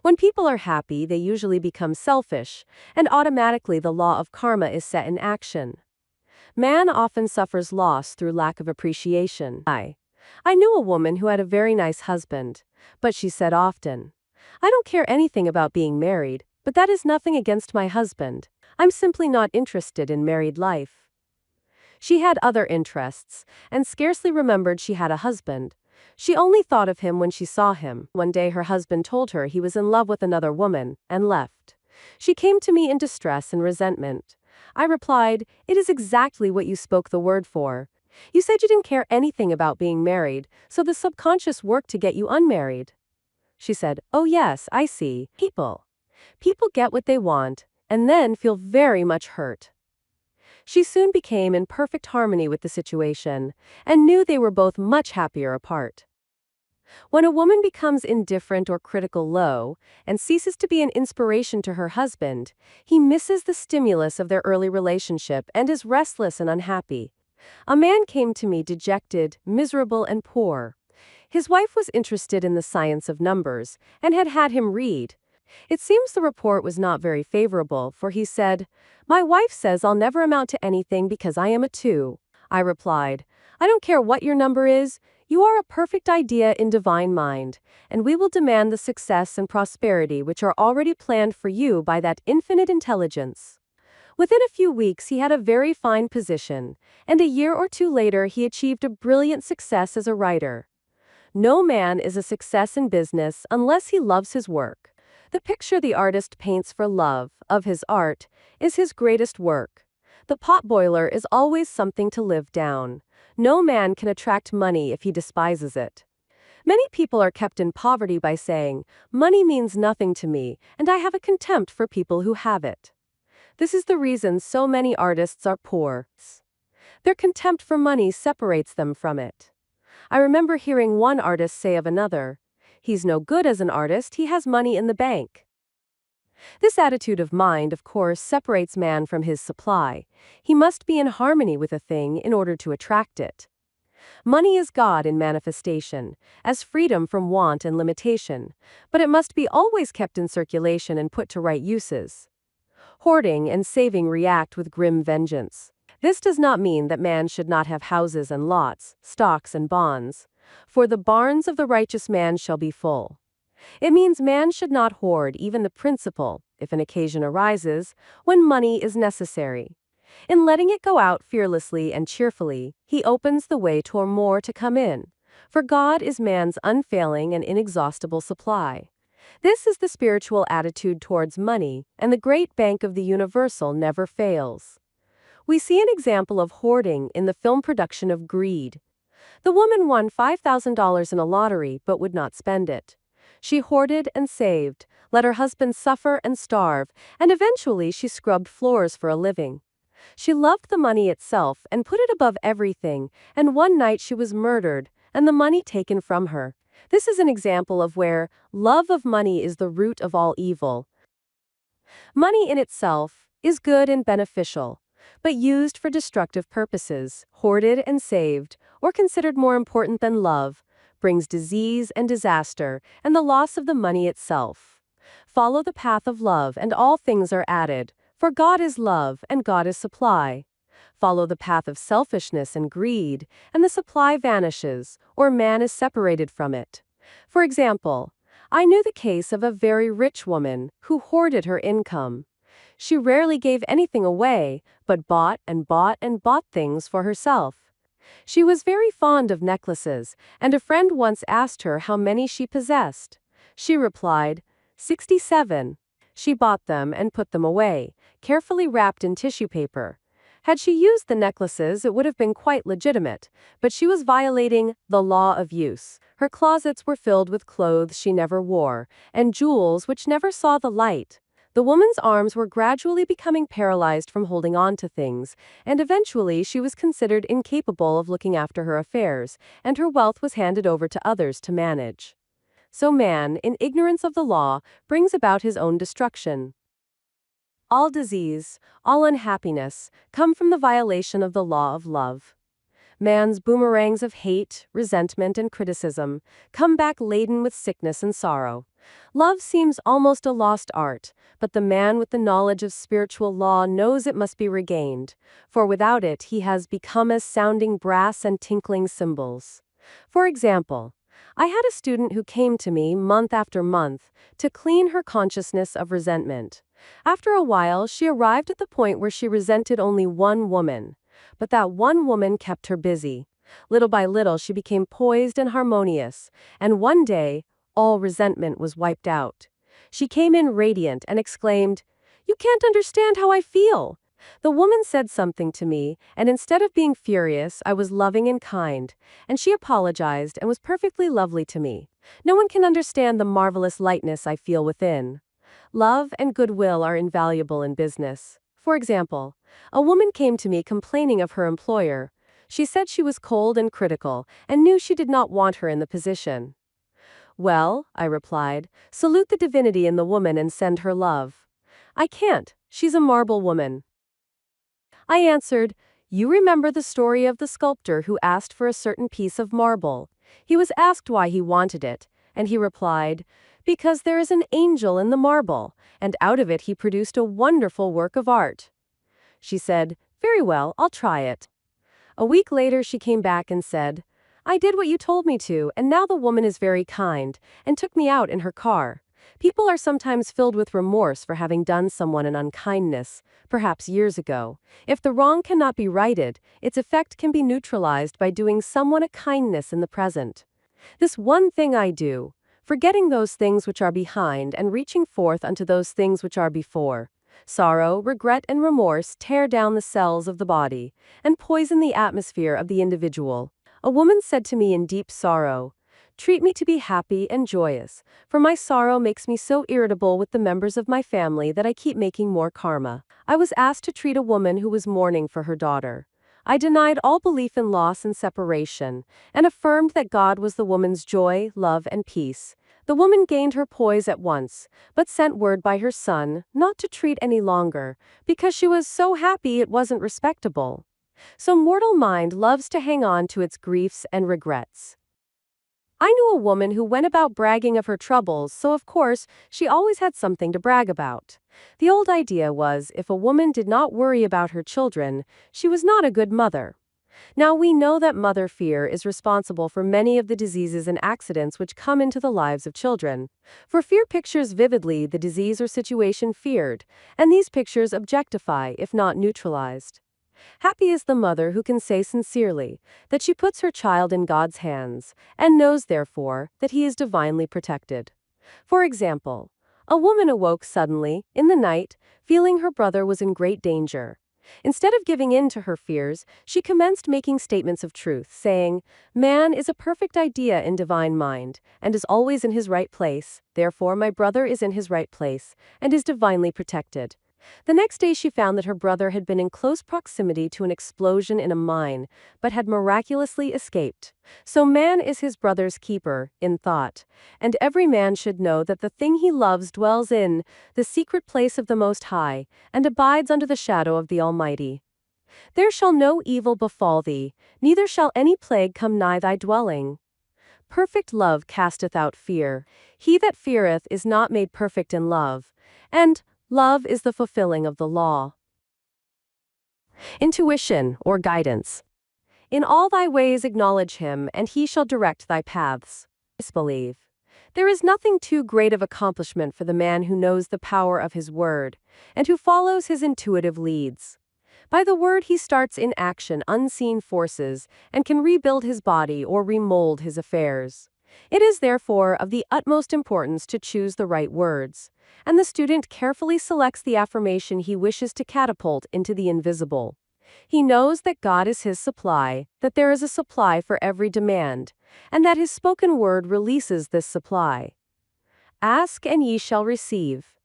When people are happy, they usually become selfish, and automatically the law of karma is set in action. Man often suffers loss through lack of appreciation. I knew a woman who had a very nice husband, but she said often, "I don't care anything about being married, but that is nothing against my husband. I'm simply not interested in married life." She had other interests, and scarcely remembered she had a husband. She only thought of him when she saw him. One day her husband told her he was in love with another woman, and left. She came to me in distress and resentment. I replied, "It is exactly what you spoke the word for. You said you didn't care anything about being married, so the subconscious worked to get you unmarried." She said, "Oh yes, I see. People get what they want, and then feel very much hurt." She soon became in perfect harmony with the situation, and knew they were both much happier apart. When a woman becomes indifferent or critical low, and ceases to be an inspiration to her husband, he misses the stimulus of their early relationship and is restless and unhappy. A man came to me dejected, miserable, and poor. His wife was interested in the science of numbers, and had had him read. It seems the report was not very favorable, for he said, "My wife says I'll never amount to anything because I am a 2. I replied, "I don't care what your number is, you are a perfect idea in divine mind, and we will demand the success and prosperity which are already planned for you by that infinite intelligence." Within a few weeks he had a very fine position, and a year or two later he achieved a brilliant success as a writer. No man is a success in business unless he loves his work. The picture the artist paints for love of his art is his greatest work. The potboiler is always something to live down. No man can attract money if he despises it. Many people are kept in poverty by saying, "Money means nothing to me, and I have a contempt for people who have it." This is the reason so many artists are poor. Their contempt for money separates them from it. I remember hearing one artist say of another, "He's no good as an artist, he has money in the bank." This attitude of mind, of course, separates man from his supply. He must be in harmony with a thing in order to attract it. Money is God in manifestation, as freedom from want and limitation, but it must be always kept in circulation and put to right uses. Hoarding and saving react with grim vengeance. This does not mean that man should not have houses and lots, stocks and bonds, for the barns of the righteous man shall be full. It means man should not hoard even the principal, if an occasion arises, when money is necessary. In letting it go out fearlessly and cheerfully, he opens the way for more to come in, for God is man's unfailing and inexhaustible supply. This is the spiritual attitude towards money, and the great bank of the universal never fails. We see an example of hoarding in the film production of Greed. The woman won $5,000 in a lottery but would not spend it. She hoarded and saved, let her husband suffer and starve, and eventually she scrubbed floors for a living. She loved the money itself and put it above everything, and one night she was murdered, and the money taken from her. This is an example of where love of money is the root of all evil. Money in itself is good and beneficial, but used for destructive purposes, hoarded and saved, or considered more important than love, brings disease and disaster and the loss of the money itself. Follow the path of love and all things are added, for God is love and God is supply. Follow the path of selfishness and greed, and the supply vanishes, or man is separated from it. For example, I knew the case of a very rich woman who hoarded her income. She rarely gave anything away, but bought and bought and bought things for herself. She was very fond of necklaces, and a friend once asked her how many she possessed. She replied, 67. She bought them and put them away, carefully wrapped in tissue paper. Had she used the necklaces, it would have been quite legitimate, but she was violating the law of use. Her closets were filled with clothes she never wore, and jewels which never saw the light. The woman's arms were gradually becoming paralyzed from holding on to things, and eventually she was considered incapable of looking after her affairs, and her wealth was handed over to others to manage. So man, in ignorance of the law, brings about his own destruction. All disease, all unhappiness, come from the violation of the law of love. Man's boomerangs of hate, resentment, and criticism come back laden with sickness and sorrow. Love seems almost a lost art, but the man with the knowledge of spiritual law knows it must be regained, for without it he has become as sounding brass and tinkling cymbals. For example, I had a student who came to me month after month to clean her consciousness of resentment. After a while, she arrived at the point where she resented only one woman. But that one woman kept her busy. Little by little, she became poised and harmonious, and one day, all resentment was wiped out. She came in radiant and exclaimed, "You can't understand how I feel." The woman said something to me, and instead of being furious, I was loving and kind, and she apologized and was perfectly lovely to me. No one can understand the marvelous lightness I feel within. Love and goodwill are invaluable in business. For example, a woman came to me complaining of her employer. She said she was cold and critical, and knew she did not want her in the position. "Well," I replied, "salute the divinity in the woman and send her love." "I can't. She's a marble woman." I answered, "You remember the story of the sculptor who asked for a certain piece of marble. He was asked why he wanted it, and he replied, 'Because there is an angel in the marble,' and out of it he produced a wonderful work of art." She said, "Very well, I'll try it." A week later she came back and said, "I did what you told me to, and now the woman is very kind, and took me out in her car." People are sometimes filled with remorse for having done someone an unkindness, perhaps years ago. If the wrong cannot be righted, its effect can be neutralized by doing someone a kindness in the present. This one thing I do, forgetting those things which are behind and reaching forth unto those things which are before. Sorrow, regret, and remorse tear down the cells of the body and poison the atmosphere of the individual. A woman said to me in deep sorrow, "Treat me to be happy and joyous, for my sorrow makes me so irritable with the members of my family that I keep making more karma." I was asked to treat a woman who was mourning for her daughter. I denied all belief in loss and separation, and affirmed that God was the woman's joy, love, and peace. The woman gained her poise at once, but sent word by her son not to treat any longer, because she was so happy it wasn't respectable. So mortal mind loves to hang on to its griefs and regrets. I knew a woman who went about bragging of her troubles, so of course, she always had something to brag about. The old idea was, if a woman did not worry about her children, she was not a good mother. Now we know that mother fear is responsible for many of the diseases and accidents which come into the lives of children. For fear pictures vividly the disease or situation feared, and these pictures objectify if not neutralized. Happy is the mother who can say sincerely that she puts her child in God's hands, and knows therefore that he is divinely protected. For example, a woman awoke suddenly, in the night, feeling her brother was in great danger. Instead of giving in to her fears, she commenced making statements of truth, saying, "Man is a perfect idea in divine mind, and is always in his right place, therefore my brother is in his right place, and is divinely protected." The next day she found that her brother had been in close proximity to an explosion in a mine, but had miraculously escaped. So man is his brother's keeper, in thought, and every man should know that the thing he loves dwells in the secret place of the Most High, and abides under the shadow of the Almighty. There shall no evil befall thee, neither shall any plague come nigh thy dwelling. Perfect love casteth out fear. He that feareth is not made perfect in love, and love is the fulfilling of the law. Intuition, or guidance. In all thy ways acknowledge him, and he shall direct thy paths. Disbelieve. There is nothing too great of accomplishment for the man who knows the power of his word, and who follows his intuitive leads. By the word he starts in action unseen forces, and can rebuild his body or remold his affairs. It is therefore of the utmost importance to choose the right words, and the student carefully selects the affirmation he wishes to catapult into the invisible. He knows that God is his supply, that there is a supply for every demand, and that his spoken word releases this supply. Ask and ye shall receive.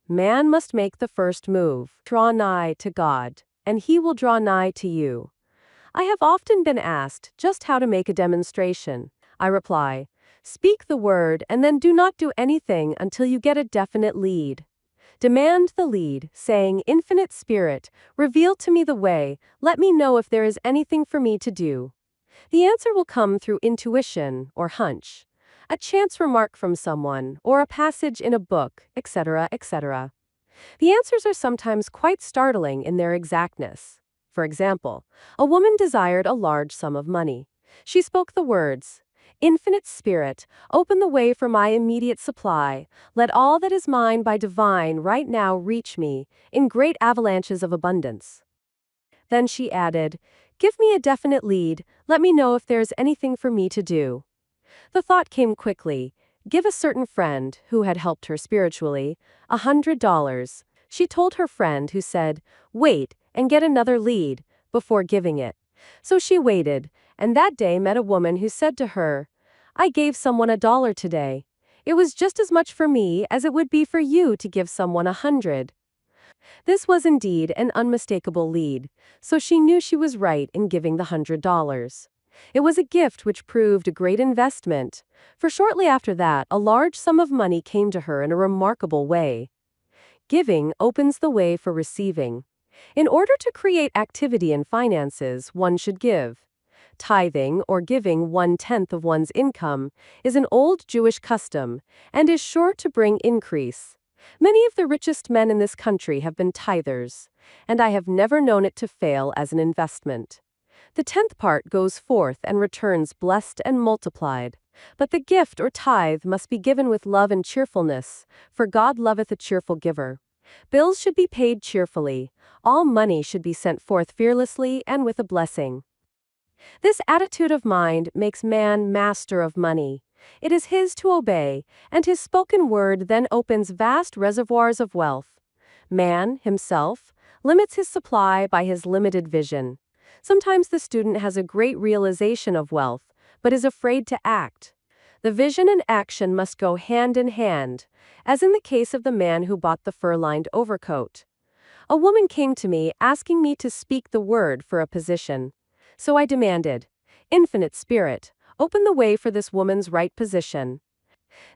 Man must make the first move. Draw nigh to God, and he will draw nigh to you. I have often been asked just how to make a demonstration. I reply, Speak the word and then do not do anything until you get a definite lead. Demand the lead, saying, Infinite Spirit, reveal to me the way, let me know if there is anything for me to do. The answer will come through intuition or hunch, a chance remark from someone, or a passage in a book, etc., etc. The answers are sometimes quite startling in their exactness. For example, a woman desired a large sum of money. She spoke the words, Infinite Spirit, open the way for my immediate supply. Let all that is mine by divine right now reach me, in great avalanches of abundance. Then she added, Give me a definite lead, let me know if there's anything for me to do. The thought came quickly. Give a certain friend, who had helped her spiritually, $100. She told her friend, who said, Wait, and get another lead, before giving it. So she waited, and that day met a woman who said to her, I gave someone $1 today. It was just as much for me as it would be for you to give someone 100. This was indeed an unmistakable lead, so she knew she was right in giving the $100. It was a gift which proved a great investment, for shortly after that, a large sum of money came to her in a remarkable way. Giving opens the way for receiving. In order to create activity in finances, one should give. Tithing, or giving 1/10 of one's income, is an old Jewish custom, and is sure to bring increase. Many of the richest men in this country have been tithers, and I have never known it to fail as an investment. The 10th part goes forth and returns blessed and multiplied. But the gift or tithe must be given with love and cheerfulness, for God loveth a cheerful giver. Bills should be paid cheerfully. All money should be sent forth fearlessly and with a blessing. This attitude of mind makes man master of money. It is his to obey, and his spoken word then opens vast reservoirs of wealth. Man, himself, limits his supply by his limited vision. Sometimes the student has a great realization of wealth, but is afraid to act. The vision and action must go hand in hand, as in the case of the man who bought the fur-lined overcoat. A woman came to me asking me to speak the word for a position. So I demanded, Infinite Spirit, open the way for this woman's right position.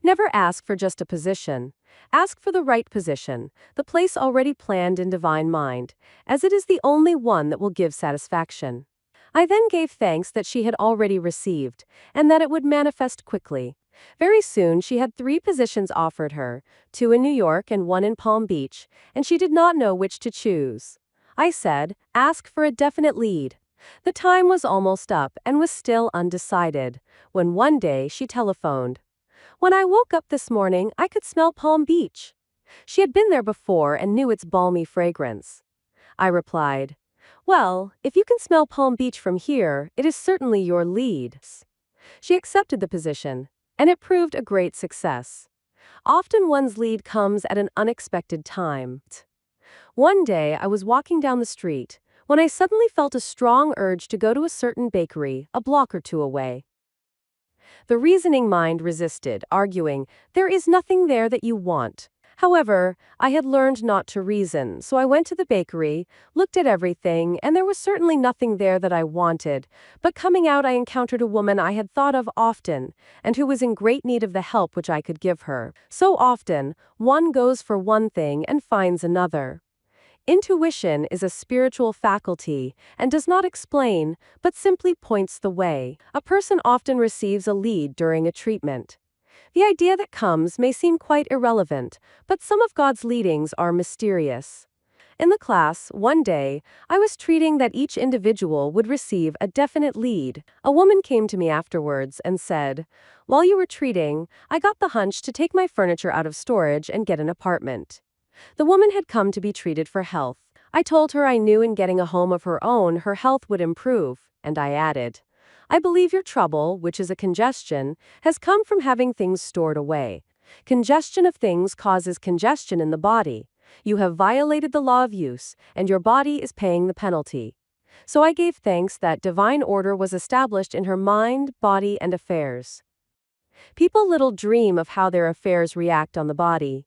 Never ask for just a position. Ask for the right position, the place already planned in divine mind, as it is the only one that will give satisfaction. I then gave thanks that she had already received, and that it would manifest quickly. Very soon she had 3 positions offered her, 2 in New York and 1 in Palm Beach, and she did not know which to choose. I said, ask for a definite lead. The time was almost up and was still undecided, when one day she telephoned. When I woke up this morning, I could smell Palm Beach. She had been there before and knew its balmy fragrance. I replied, Well, if you can smell Palm Beach from here, it is certainly your lead. She accepted the position, and it proved a great success. Often one's lead comes at an unexpected time. One day I was walking down the street, when I suddenly felt a strong urge to go to a certain bakery, a block or 2 away. The reasoning mind resisted, arguing, there is nothing there that you want. However, I had learned not to reason, so I went to the bakery, looked at everything, and there was certainly nothing there that I wanted. But coming out, I encountered a woman I had thought of often, and who was in great need of the help which I could give her. So often, one goes for one thing and finds another. Intuition is a spiritual faculty and does not explain, but simply points the way. A person often receives a lead during a treatment. The idea that comes may seem quite irrelevant, but some of God's leadings are mysterious. In the class, one day, I was treating that each individual would receive a definite lead. A woman came to me afterwards and said, While you were treating, I got the hunch to take my furniture out of storage and get an apartment. The woman had come to be treated for health. I told her I knew in getting a home of her own, her health would improve, and I added, I believe your trouble, which is a congestion, has come from having things stored away. Congestion of things causes congestion in the body. You have violated the law of use, and your body is paying the penalty. So I gave thanks that divine order was established in her mind, body, and affairs. People little dream of how their affairs react on the body.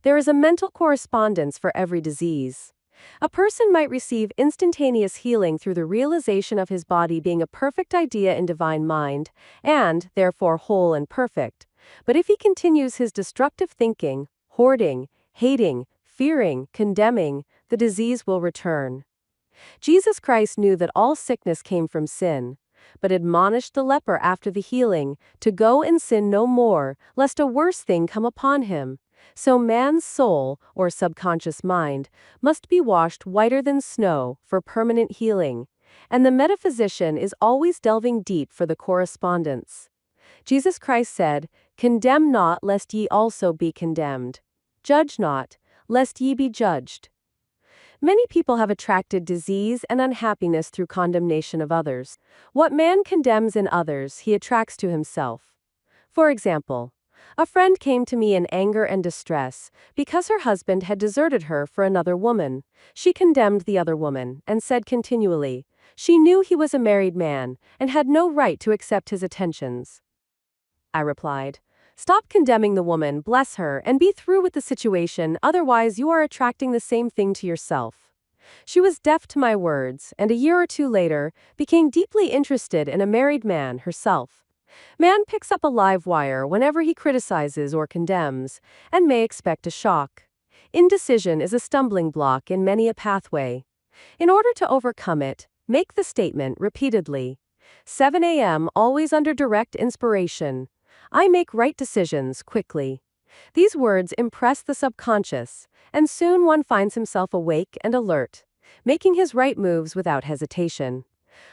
There is a mental correspondence for every disease. A person might receive instantaneous healing through the realization of his body being a perfect idea in divine mind, and, therefore, whole and perfect. But if he continues his destructive thinking, hoarding, hating, fearing, condemning, the disease will return. Jesus Christ knew that all sickness came from sin, but admonished the leper after the healing to go and sin no more, lest a worse thing come upon him. So man's soul, or subconscious mind, must be washed whiter than snow for permanent healing, and the metaphysician is always delving deep for the correspondence. Jesus Christ said, "Condemn not, lest ye also be condemned. Judge not, lest ye be judged." Many people have attracted disease and unhappiness through condemnation of others. What man condemns in others, he attracts to himself. For example, a friend came to me in anger and distress because her husband had deserted her for another woman. She condemned the other woman and said continually, she knew he was a married man and had no right to accept his attentions. I replied, "Stop condemning the woman, bless her, and be through with the situation, otherwise you are attracting the same thing to yourself." She was deaf to my words, and a year or two later, became deeply interested in a married man herself. Man picks up a live wire whenever he criticizes or condemns, and may expect a shock. Indecision is a stumbling block in many a pathway. In order to overcome it, make the statement repeatedly. 7 a.m. always under direct inspiration. I make right decisions quickly. These words impress the subconscious, and soon one finds himself awake and alert, making his right moves without hesitation.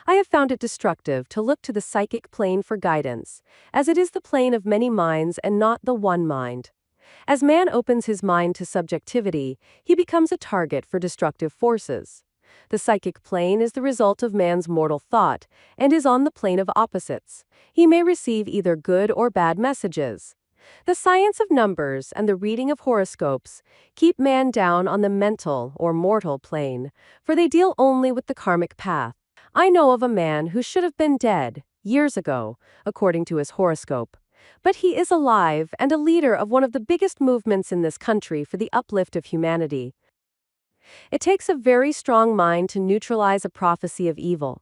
I have found it destructive to look to the psychic plane for guidance, as it is the plane of many minds and not the one mind. As man opens his mind to subjectivity, he becomes a target for destructive forces. The psychic plane is the result of man's mortal thought, and is on the plane of opposites. He may receive either good or bad messages. The science of numbers and the reading of horoscopes keep man down on the mental or mortal plane, for they deal only with the karmic path. I know of a man who should have been dead years ago, according to his horoscope. But he is alive and a leader of one of the biggest movements in this country for the uplift of humanity. It takes a very strong mind to neutralize a prophecy of evil.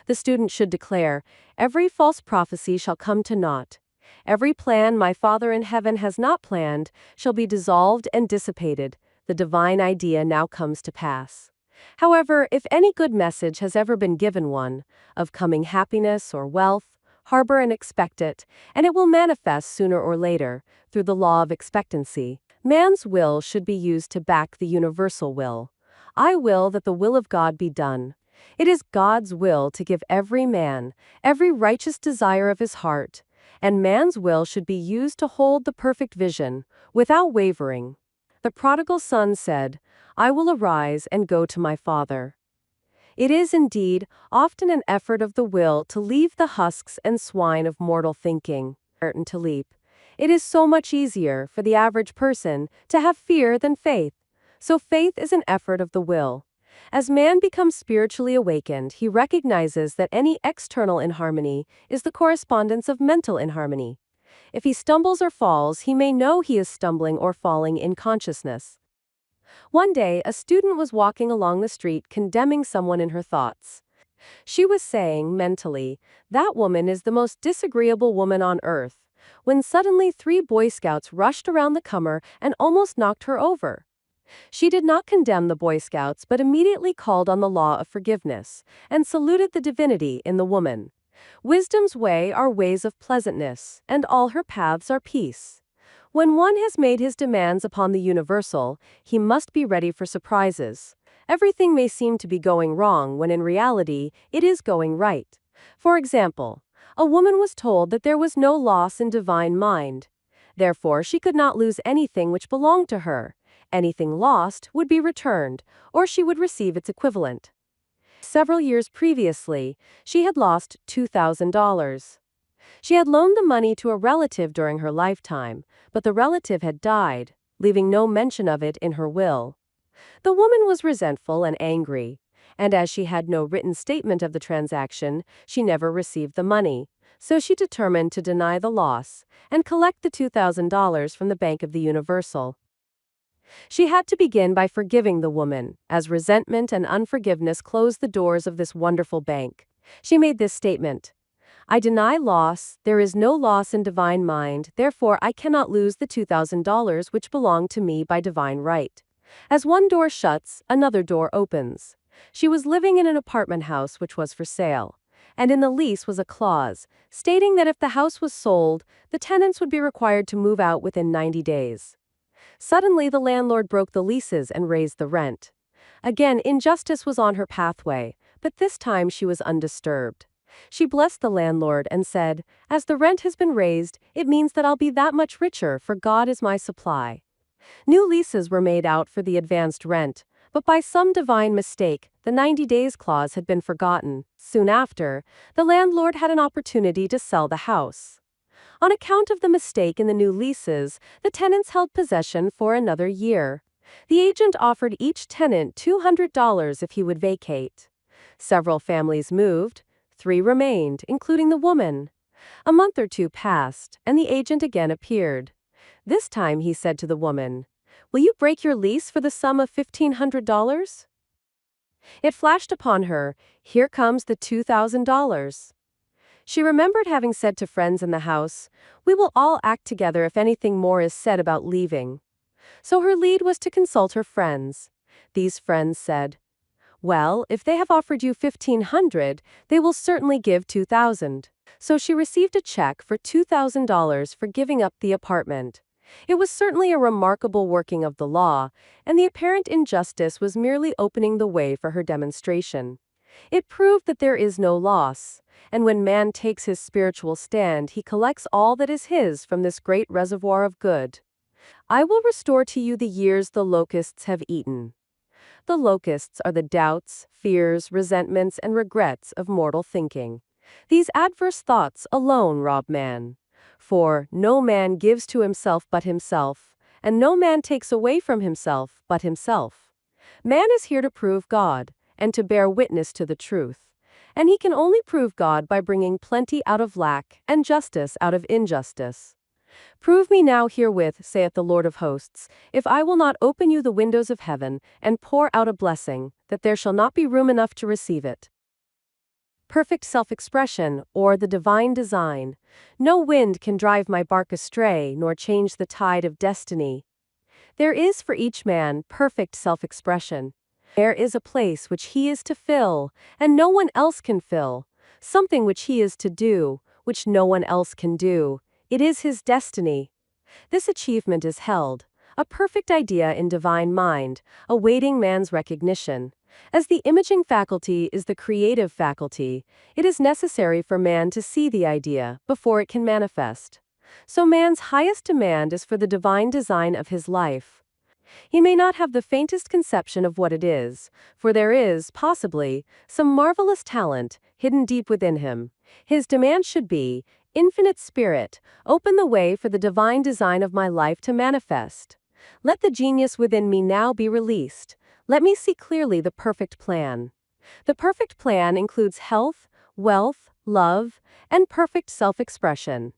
The student should declare, "Every false prophecy shall come to naught. Every plan my Father in heaven has not planned shall be dissolved and dissipated. The divine idea now comes to pass." However, if any good message has ever been given one, of coming happiness or wealth, harbor and expect it, and it will manifest sooner or later, through the law of expectancy. Man's will should be used to back the universal will. I will that the will of God be done. It is God's will to give every man every righteous desire of his heart, and man's will should be used to hold the perfect vision, without wavering. The prodigal son said, "I will arise and go to my father." It is indeed often an effort of the will to leave the husks and swine of mortal thinking, and to leap. It is so much easier for the average person to have fear than faith. So faith is an effort of the will. As man becomes spiritually awakened, he recognizes that any external inharmony is the correspondence of mental inharmony. If he stumbles or falls, he may know he is stumbling or falling in consciousness. One day, a student was walking along the street condemning someone in her thoughts. She was saying, mentally, "That woman is the most disagreeable woman on earth," when suddenly 3 Boy Scouts rushed around the comer and almost knocked her over. She did not condemn the Boy Scouts but immediately called on the law of forgiveness, and saluted the divinity in the woman. Wisdom's way are ways of pleasantness, and all her paths are peace. When one has made his demands upon the universal, he must be ready for surprises. Everything may seem to be going wrong when in reality, it is going right. For example, a woman was told that there was no loss in divine mind. Therefore, she could not lose anything which belonged to her. Anything lost would be returned, or she would receive its equivalent. Several years previously, she had lost $2,000. She had loaned the money to a relative during her lifetime, but the relative had died, leaving no mention of it in her will. The woman was resentful and angry, and as she had no written statement of the transaction, she never received the money, so she determined to deny the loss and collect the $2,000 from the Bank of the Universal. She had to begin by forgiving the woman, as resentment and unforgiveness closed the doors of this wonderful bank. She made this statement: I deny loss, there is no loss in divine mind, therefore I cannot lose the $2,000 which belong to me by divine right. As one door shuts, another door opens. She was living in an apartment house which was for sale, and in the lease was a clause stating that if the house was sold, the tenants would be required to move out within 90 days. Suddenly the landlord broke the leases and raised the rent. Again, injustice was on her pathway, but this time she was undisturbed. She blessed the landlord and said, as the rent has been raised, it means that I'll be that much richer, for God is my supply. New leases were made out for the advanced rent, but by some divine mistake, the 90 days clause had been forgotten. Soon after, the landlord had an opportunity to sell the house. On account of the mistake in the new leases, the tenants held possession for another year. The agent offered each tenant $200 if he would vacate. Several families moved. 3 remained, including the woman. A month or two passed, and the agent again appeared. This time he said to the woman, "Will you break your lease for the sum of $1,500? It flashed upon her, here comes the $2,000. She remembered having said to friends in the house, "We will all act together if anything more is said about leaving." So her lead was to consult her friends. These friends said, "Well, if they have offered you $1,500, they will certainly give $2,000. So she received a check for $2,000 for giving up the apartment. It was certainly a remarkable working of the law, and the apparent injustice was merely opening the way for her demonstration. It proved that there is no loss, and when man takes his spiritual stand, he collects all that is his from this great reservoir of good. I will restore to you the years the locusts have eaten. The locusts are the doubts, fears, resentments, and regrets of mortal thinking. These adverse thoughts alone rob man. For no man gives to himself but himself, and no man takes away from himself but himself. Man is here to prove God, and to bear witness to the truth. And he can only prove God by bringing plenty out of lack, and justice out of injustice. Prove me now herewith, saith the Lord of hosts, if I will not open you the windows of heaven, and pour out a blessing, that there shall not be room enough to receive it. Perfect self-expression, or the divine design. No wind can drive my bark astray, nor change the tide of destiny. There is for each man perfect self-expression. There is a place which he is to fill, and no one else can fill. Something which he is to do, which no one else can do. It is his destiny. This achievement is held, a perfect idea in divine mind, awaiting man's recognition. As the imaging faculty is the creative faculty, it is necessary for man to see the idea before it can manifest. So man's highest demand is for the divine design of his life. He may not have the faintest conception of what it is, for there is, possibly, some marvelous talent hidden deep within him. His demand should be, Infinite Spirit, open the way for the divine design of my life to manifest. Let the genius within me now be released. Let me see clearly the perfect plan. The perfect plan includes health, wealth, love, and perfect self-expression.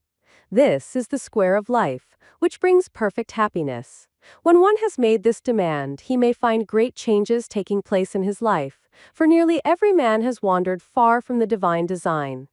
This is the square of life, which brings perfect happiness. When one has made this demand, he may find great changes taking place in his life, for nearly every man has wandered far from the divine design.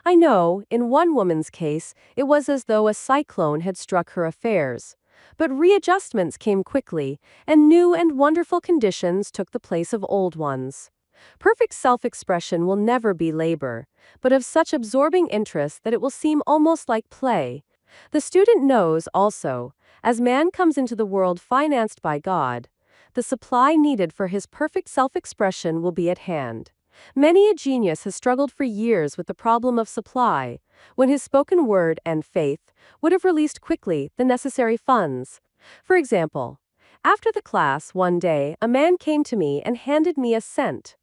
I know, in one woman's case, it was as though a cyclone had struck her affairs. But readjustments came quickly, and new and wonderful conditions took the place of old ones. Perfect self-expression will never be labor, but of such absorbing interest that it will seem almost like play. The student knows also, as man comes into the world financed by God, the supply needed for his perfect self-expression will be at hand. Many a genius has struggled for years with the problem of supply, when his spoken word and faith would have released quickly the necessary funds. For example, after the class one day, a man came to me and handed me a cent.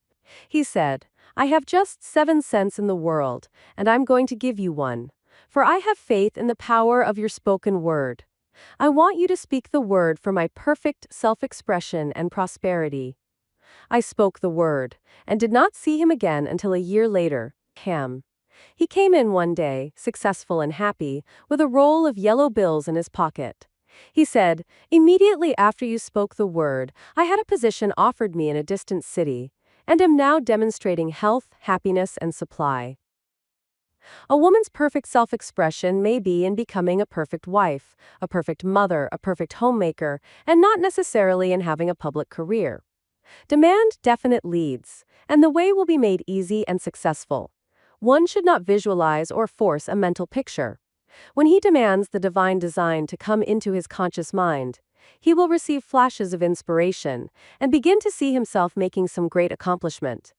He said, "I have just 7 cents in the world, and I'm going to give you one, for I have faith in the power of your spoken word. I want you to speak the word for my perfect self-expression and prosperity." I spoke the word, and did not see him again until a year later. He came in one day, successful and happy, with a roll of yellow bills in his pocket. He said, "Immediately after you spoke the word, I had a position offered me in a distant city, and am now demonstrating health, happiness, and supply." A woman's perfect self-expression may be in becoming a perfect wife, a perfect mother, a perfect homemaker, and not necessarily in having a public career. Demand definite leads, and the way will be made easy and successful. One should not visualize or force a mental picture. When he demands the divine design to come into his conscious mind, he will receive flashes of inspiration and begin to see himself making some great accomplishment.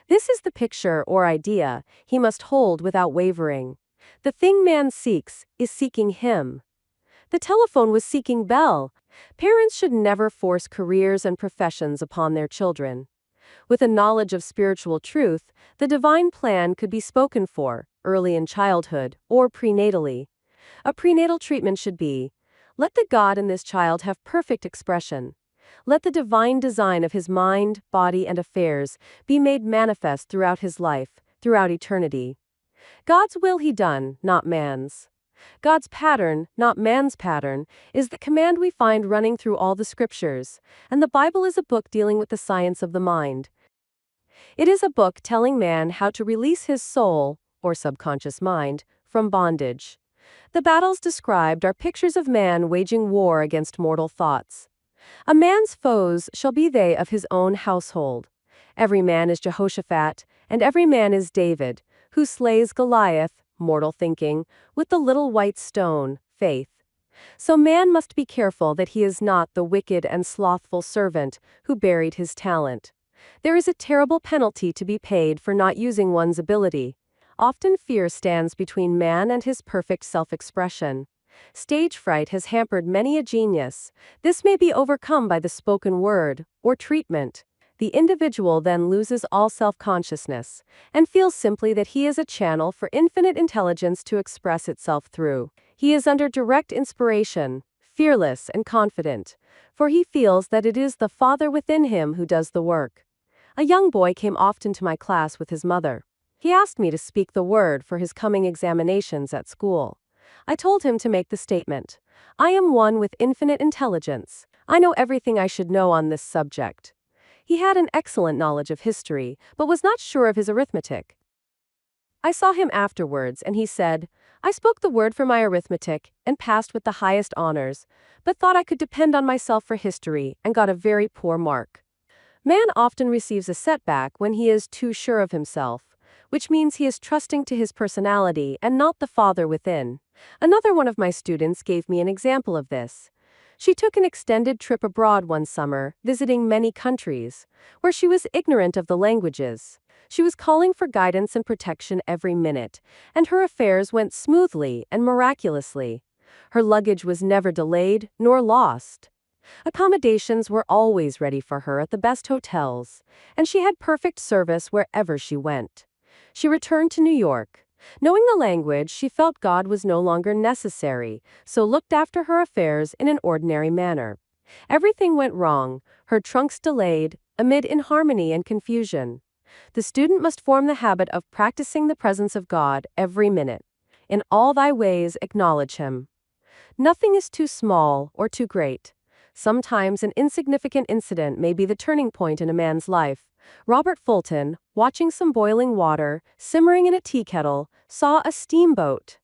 This is the picture or idea he must hold without wavering. The thing man seeks is seeking him. The telephone was seeking Bell. Parents should never force careers and professions upon their children. With a knowledge of spiritual truth, the divine plan could be spoken for, early in childhood, or prenatally. A prenatal treatment should be, let the God in this child have perfect expression. Let the divine design of his mind, body, and affairs be made manifest throughout his life, throughout eternity. God's will he done, not man's. God's pattern, not man's pattern, is the command we find running through all the scriptures, and the Bible is a book dealing with the science of the mind. It is a book telling man how to release his soul, or subconscious mind, from bondage. The battles described are pictures of man waging war against mortal thoughts. A man's foes shall be they of his own household. Every man is Jehoshaphat, and every man is David, who slays Goliath, mortal thinking, with the little white stone, faith. So man must be careful that he is not the wicked and slothful servant who buried his talent. There is a terrible penalty to be paid for not using one's ability. Often fear stands between man and his perfect self-expression. Stage fright has hampered many a genius. This may be overcome by the spoken word, or treatment. The individual then loses all self-consciousness, and feels simply that he is a channel for infinite intelligence to express itself through. He is under direct inspiration, fearless and confident, for he feels that it is the Father within him who does the work. A young boy came often to my class with his mother. He asked me to speak the word for his coming examinations at school. I told him to make the statement, "I am one with infinite intelligence. I know everything I should know on this subject." He had an excellent knowledge of history, but was not sure of his arithmetic. I saw him afterwards, and he said, "I spoke the word for my arithmetic, and passed with the highest honors, but thought I could depend on myself for history, and got a very poor mark." Man often receives a setback when he is too sure of himself, which means he is trusting to his personality and not the Father within. Another one of my students gave me an example of this. She took an extended trip abroad one summer, visiting many countries, where she was ignorant of the languages. She was calling for guidance and protection every minute, and her affairs went smoothly and miraculously. Her luggage was never delayed nor lost. Accommodations were always ready for her at the best hotels, and she had perfect service wherever she went. She returned to New York. Knowing the language, she felt God was no longer necessary, so looked after her affairs in an ordinary manner. Everything went wrong, her trunks delayed, amid inharmony and confusion. The student must form the habit of practicing the presence of God every minute. In all thy ways acknowledge him. Nothing is too small or too great. Sometimes an insignificant incident may be the turning point in a man's life. Robert Fulton, watching some boiling water, simmering in a tea kettle, saw a steamboat.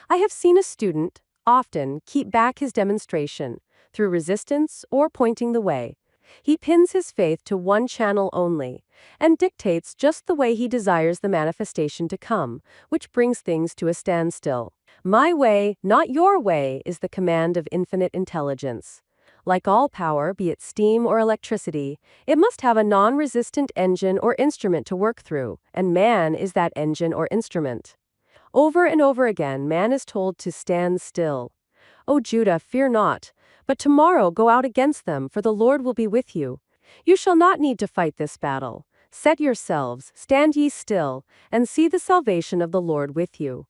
I have seen a student, often, keep back his demonstration, through resistance or pointing the way. He pins his faith to one channel only, and dictates just the way he desires the manifestation to come, which brings things to a standstill. My way, not your way, is the command of infinite intelligence. Like all power, be it steam or electricity, it must have a non-resistant engine or instrument to work through, and man is that engine or instrument. Over and over again, man is told to stand still. O Judah, fear not, but tomorrow go out against them, for the Lord will be with you. You shall not need to fight this battle. Set yourselves, stand ye still, and see the salvation of the Lord with you.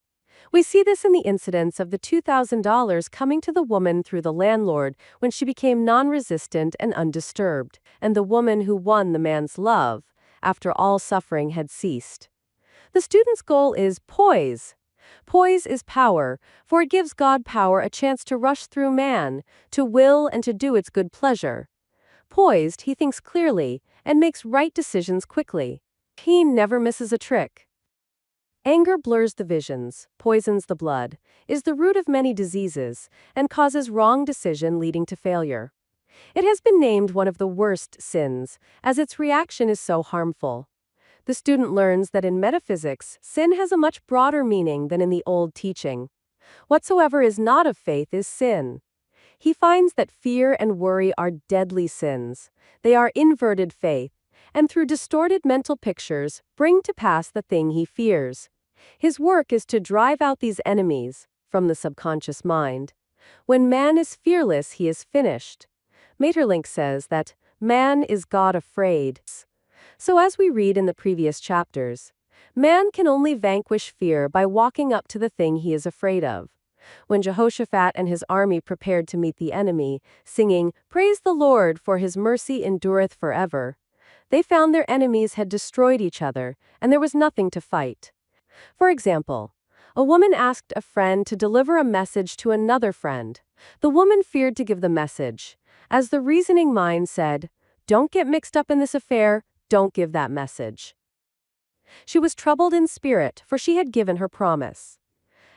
We see this in the incidents of the $2,000 coming to the woman through the landlord when she became non-resistant and undisturbed, and the woman who won the man's love after all suffering had ceased. The student's goal is poise. Poise is power, for it gives God power a chance to rush through man, to will and to do its good pleasure. Poised, he thinks clearly, and makes right decisions quickly. He never misses a trick. Anger blurs the visions, poisons the blood, is the root of many diseases, and causes wrong decision leading to failure. It has been named one of the worst sins, as its reaction is so harmful. The student learns that in metaphysics, sin has a much broader meaning than in the old teaching. Whatsoever is not of faith is sin. He finds that fear and worry are deadly sins. They are inverted faith, and through distorted mental pictures, bring to pass the thing he fears. His work is to drive out these enemies from the subconscious mind. When man is fearless, he is finished. Maeterlinck says that man is God afraid. So as we read in the previous chapters, man can only vanquish fear by walking up to the thing he is afraid of. When Jehoshaphat and his army prepared to meet the enemy, singing, "Praise the Lord, for his mercy endureth forever," they found their enemies had destroyed each other, and there was nothing to fight. For example, a woman asked a friend to deliver a message to another friend. The woman feared to give the message, as the reasoning mind said, "Don't get mixed up in this affair, don't give that message." She was troubled in spirit, for she had given her promise.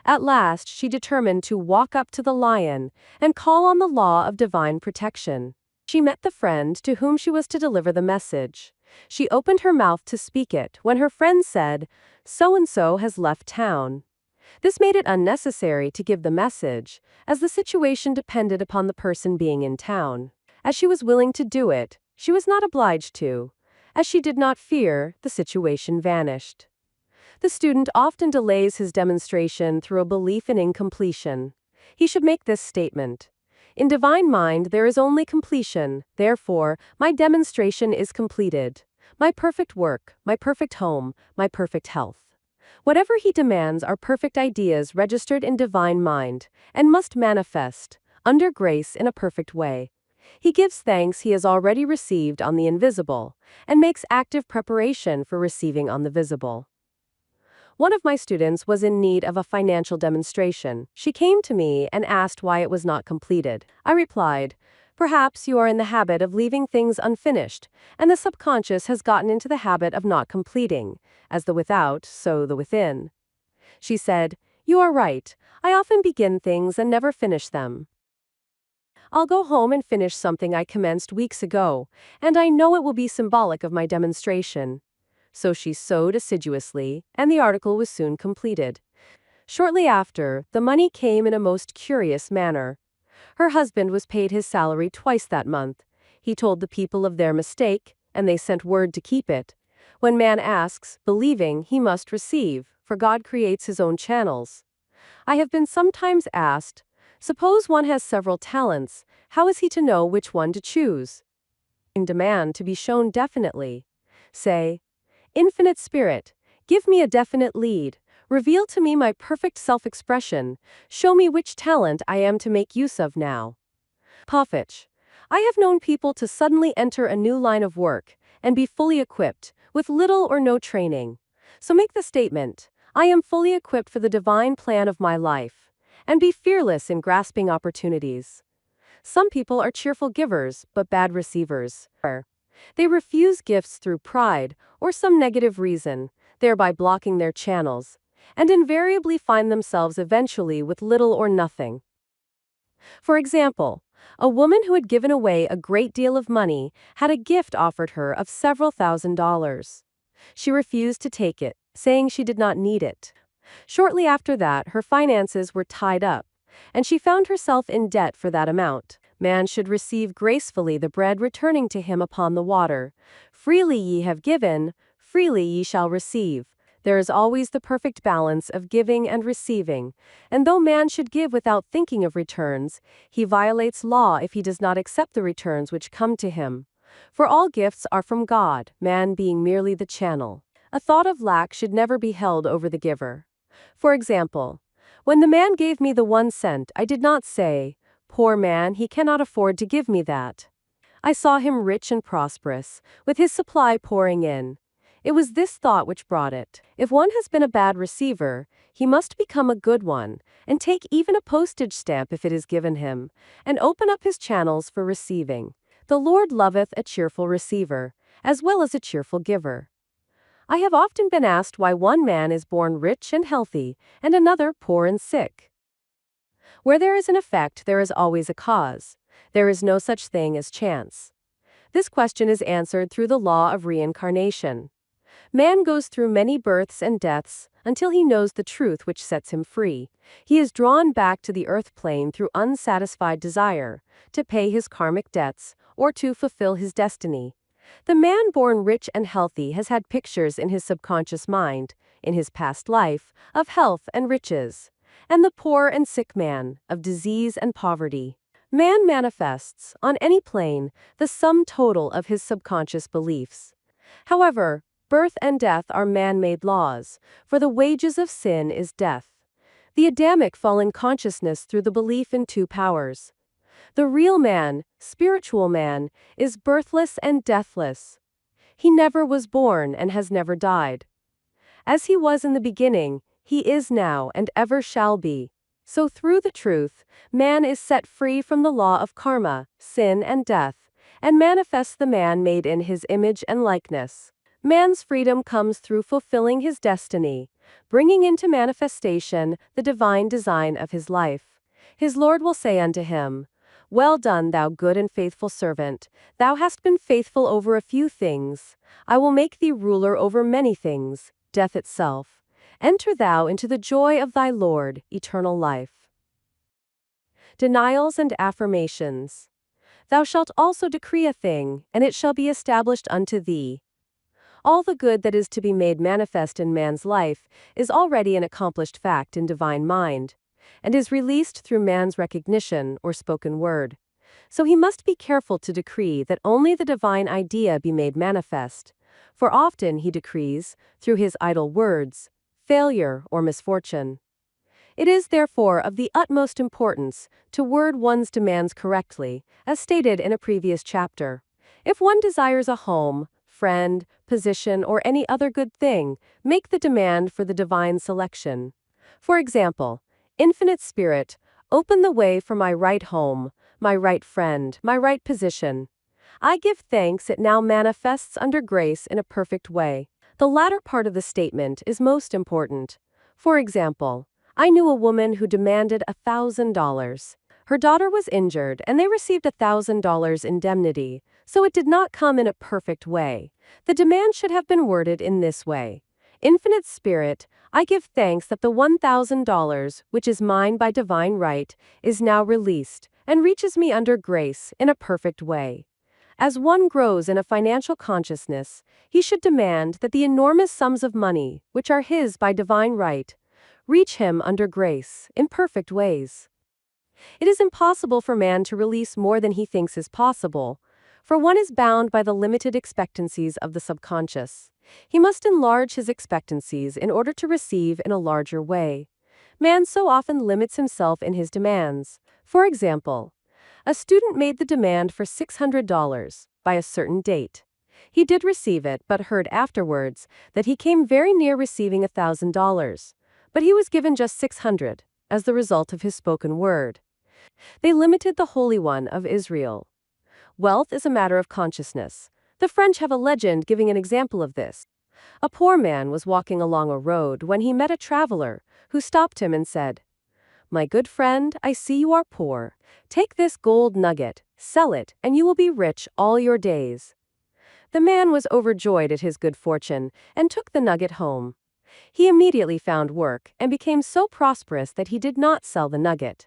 At last, she determined to walk up to the lion and call on the law of divine protection. She met the friend to whom she was to deliver the message. She opened her mouth to speak it when her friend said, "So-and-so has left town." This made it unnecessary to give the message, as the situation depended upon the person being in town. As she was willing to do it, she was not obliged to. As she did not fear, the situation vanished. The student often delays his demonstration through a belief in incompletion. He should make this statement: "In divine mind there is only completion, therefore, my demonstration is completed. My perfect work, my perfect home, my perfect health." Whatever he demands are perfect ideas registered in divine mind, and must manifest, under grace in a perfect way. He gives thanks he has already received on the invisible, and makes active preparation for receiving on the visible. One of my students was in need of a financial demonstration. She came to me and asked why it was not completed. I replied, "Perhaps you are in the habit of leaving things unfinished, and the subconscious has gotten into the habit of not completing. As the without, so the within." She said, "You are right. I often begin things and never finish them. I'll go home and finish something I commenced weeks ago, and I know it will be symbolic of my demonstration." So she sewed assiduously, and the article was soon completed. Shortly after, the money came in a most curious manner. Her husband was paid his salary twice that month. He told the people of their mistake, and they sent word to keep it. When man asks, believing, he must receive, for God creates his own channels. I have been sometimes asked, suppose one has several talents, how is he to know which one to choose? Demand to be shown definitely. Say, "Infinite Spirit, give me a definite lead. Reveal to me my perfect self-expression. Show me which talent I am to make use of now." Poffich. I have known people to suddenly enter a new line of work and be fully equipped, with little or no training. So make the statement, "I am fully equipped for the divine plan of my life," and be fearless in grasping opportunities. Some people are cheerful givers, but bad receivers. They refuse gifts through pride or some negative reason, thereby blocking their channels, and invariably find themselves eventually with little or nothing. For example, a woman who had given away a great deal of money had a gift offered her of several $1,000s. She refused to take it, saying she did not need it. Shortly after that, her finances were tied up, and she found herself in debt for that amount. Man should receive gracefully the bread returning to him upon the water. Freely ye have given, freely ye shall receive. There is always the perfect balance of giving and receiving, and though man should give without thinking of returns, he violates law if he does not accept the returns which come to him. For all gifts are from God, man being merely the channel. A thought of lack should never be held over the giver. For example, when the man gave me the 1 cent, I did not say, "Poor man, he cannot afford to give me that." I saw him rich and prosperous, with his supply pouring in. It was this thought which brought it. If one has been a bad receiver, he must become a good one, and take even a postage stamp if it is given him, and open up his channels for receiving. The Lord loveth a cheerful receiver, as well as a cheerful giver. I have often been asked why one man is born rich and healthy, and another poor and sick. Where there is an effect, there is always a cause. There is no such thing as chance. This question is answered through the law of reincarnation. Man goes through many births and deaths until he knows the truth which sets him free. He is drawn back to the earth plane through unsatisfied desire, to pay his karmic debts, or to fulfill his destiny. The man born rich and healthy has had pictures in his subconscious mind, in his past life, of health and riches, and the poor and sick man, of disease and poverty. Man manifests, on any plane, the sum total of his subconscious beliefs. However, birth and death are man-made laws, for the wages of sin is death. The Adamic fall in consciousness through the belief in two powers. The real man, spiritual man, is birthless and deathless. He never was born and has never died. As he was in the beginning, he is now and ever shall be. So through the truth, man is set free from the law of karma, sin and death, and manifests the man made in his image and likeness. Man's freedom comes through fulfilling his destiny, bringing into manifestation the divine design of his life. His Lord will say unto him, "Well done, thou good and faithful servant. Thou hast been faithful over a few things. I will make thee ruler over many things, death itself. Enter thou into the joy of thy Lord, eternal life." Denials and affirmations. Thou shalt also decree a thing, and it shall be established unto thee. All the good that is to be made manifest in man's life is already an accomplished fact in divine mind, and is released through man's recognition or spoken word. So he must be careful to decree that only the divine idea be made manifest, for often he decrees, through his idle words, failure or misfortune. It is therefore of the utmost importance to word one's demands correctly, as stated in a previous chapter. If one desires a home, friend, position, or any other good thing, make the demand for the divine selection. For example, Infinite Spirit, open the way for my right home, my right friend, my right position. I give thanks it now manifests under grace in a perfect way. The latter part of the statement is most important. For example, I knew a woman who demanded $1,000. Her daughter was injured and they received $1,000 indemnity, so it did not come in a perfect way. The demand should have been worded in this way. Infinite Spirit, I give thanks that the $1,000, which is mine by divine right, is now released and reaches me under grace in a perfect way. As one grows in a financial consciousness, he should demand that the enormous sums of money, which are his by divine right, reach him under grace, in perfect ways. It is impossible for man to release more than he thinks is possible, for one is bound by the limited expectancies of the subconscious. He must enlarge his expectancies in order to receive in a larger way. Man so often limits himself in his demands. For example, a student made the demand for $600 by a certain date. He did receive it, but heard afterwards that he came very near receiving $1,000. But he was given just $600, as the result of his spoken word. They limited the Holy One of Israel. Wealth is a matter of consciousness. The French have a legend giving an example of this. A poor man was walking along a road when he met a traveler, who stopped him and said, "My good friend, I see you are poor. Take this gold nugget, sell it, and you will be rich all your days." The man was overjoyed at his good fortune, and took the nugget home. He immediately found work and became so prosperous that he did not sell the nugget.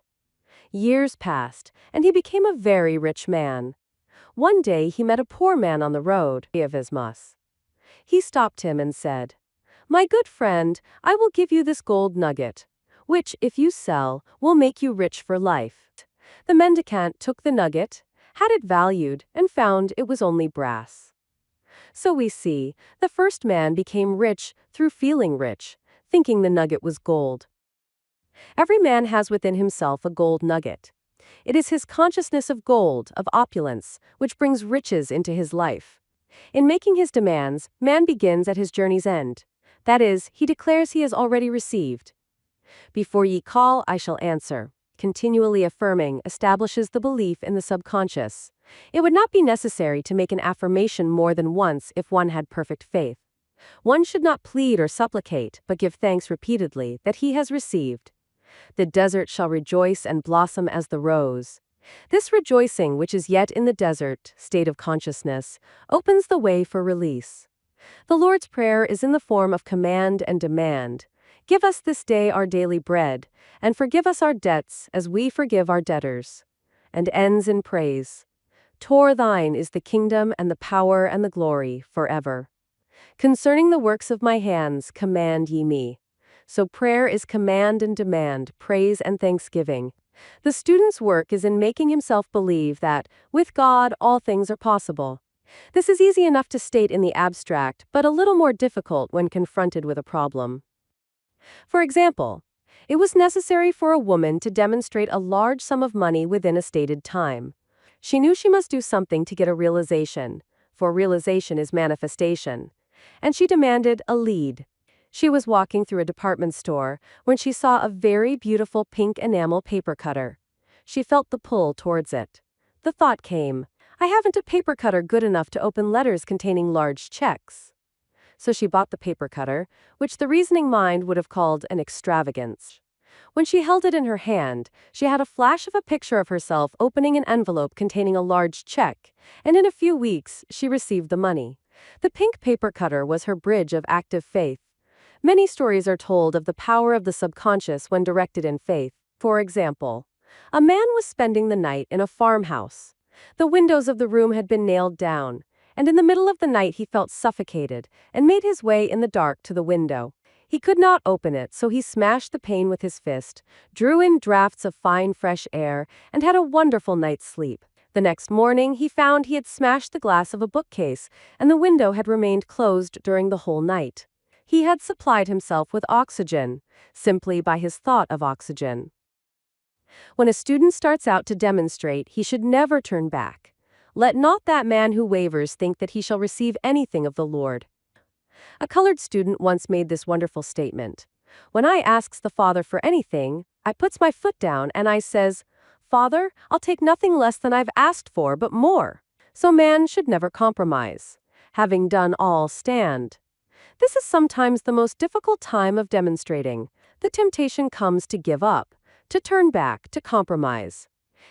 Years passed, and he became a very rich man. One day he met a poor man on the road of Ismas. He stopped him and said, "My good friend, I will give you this gold nugget, which, if you sell, will make you rich for life." The mendicant took the nugget, had it valued, and found it was only brass. So we see, the first man became rich through feeling rich, thinking the nugget was gold. Every man has within himself a gold nugget. It is his consciousness of gold, of opulence, which brings riches into his life. In making his demands, man begins at his journey's end. That is, he declares he has already received. Before ye call, I shall answer. Continually affirming establishes the belief in the subconscious. It would not be necessary to make an affirmation more than once if one had perfect faith. One should not plead or supplicate, but give thanks repeatedly that he has received. The desert shall rejoice and blossom as the rose. This rejoicing, which is yet in the desert state of consciousness, opens the way for release. The Lord's Prayer is in the form of command and demand. Give us this day our daily bread, and forgive us our debts as we forgive our debtors. And ends in praise. For thine is the kingdom and the power and the glory forever. Concerning the works of my hands, command ye me. So prayer is command and demand, praise and thanksgiving. The student's work is in making himself believe that, with God, all things are possible. This is easy enough to state in the abstract, but a little more difficult when confronted with a problem. For example, it was necessary for a woman to demonstrate a large sum of money within a stated time. She knew she must do something to get a realization, for realization is manifestation. And she demanded a lead. She was walking through a department store when she saw a very beautiful pink enamel paper cutter. She felt the pull towards it. The thought came, I haven't a paper cutter good enough to open letters containing large checks. So she bought the paper cutter, which the reasoning mind would have called an extravagance. When she held it in her hand, she had a flash of a picture of herself opening an envelope containing a large check, and in a few weeks, she received the money. The pink paper cutter was her bridge of active faith. Many stories are told of the power of the subconscious when directed in faith. For example, a man was spending the night in a farmhouse. The windows of the room had been nailed down, and in the middle of the night he felt suffocated and made his way in the dark to the window. He could not open it, so he smashed the pane with his fist, drew in drafts of fine fresh air, and had a wonderful night's sleep. The next morning he found he had smashed the glass of a bookcase, and the window had remained closed during the whole night. He had supplied himself with oxygen, simply by his thought of oxygen. When a student starts out to demonstrate, he should never turn back. Let not that man who wavers think that he shall receive anything of the Lord. A colored student once made this wonderful statement. When I asks the Father for anything, I puts my foot down and I says, Father, I'll take nothing less than I've asked for, but more. So man should never compromise. Having done all, stand. This is sometimes the most difficult time of demonstrating. The temptation comes to give up, to turn back, to compromise.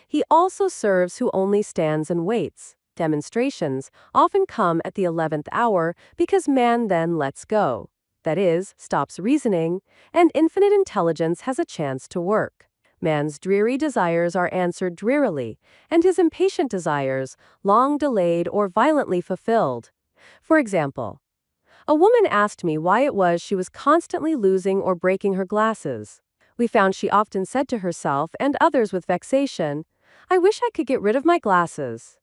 He also serves who only stands and waits. Demonstrations often come at the 11th hour because man then lets go. That is, stops reasoning, and infinite intelligence has a chance to work. Man's dreary desires are answered drearily, and his impatient desires, long delayed or violently fulfilled. For example, a woman asked me why it was she was constantly losing or breaking her glasses. We found she often said to herself and others with vexation, I wish I could get rid of my glasses.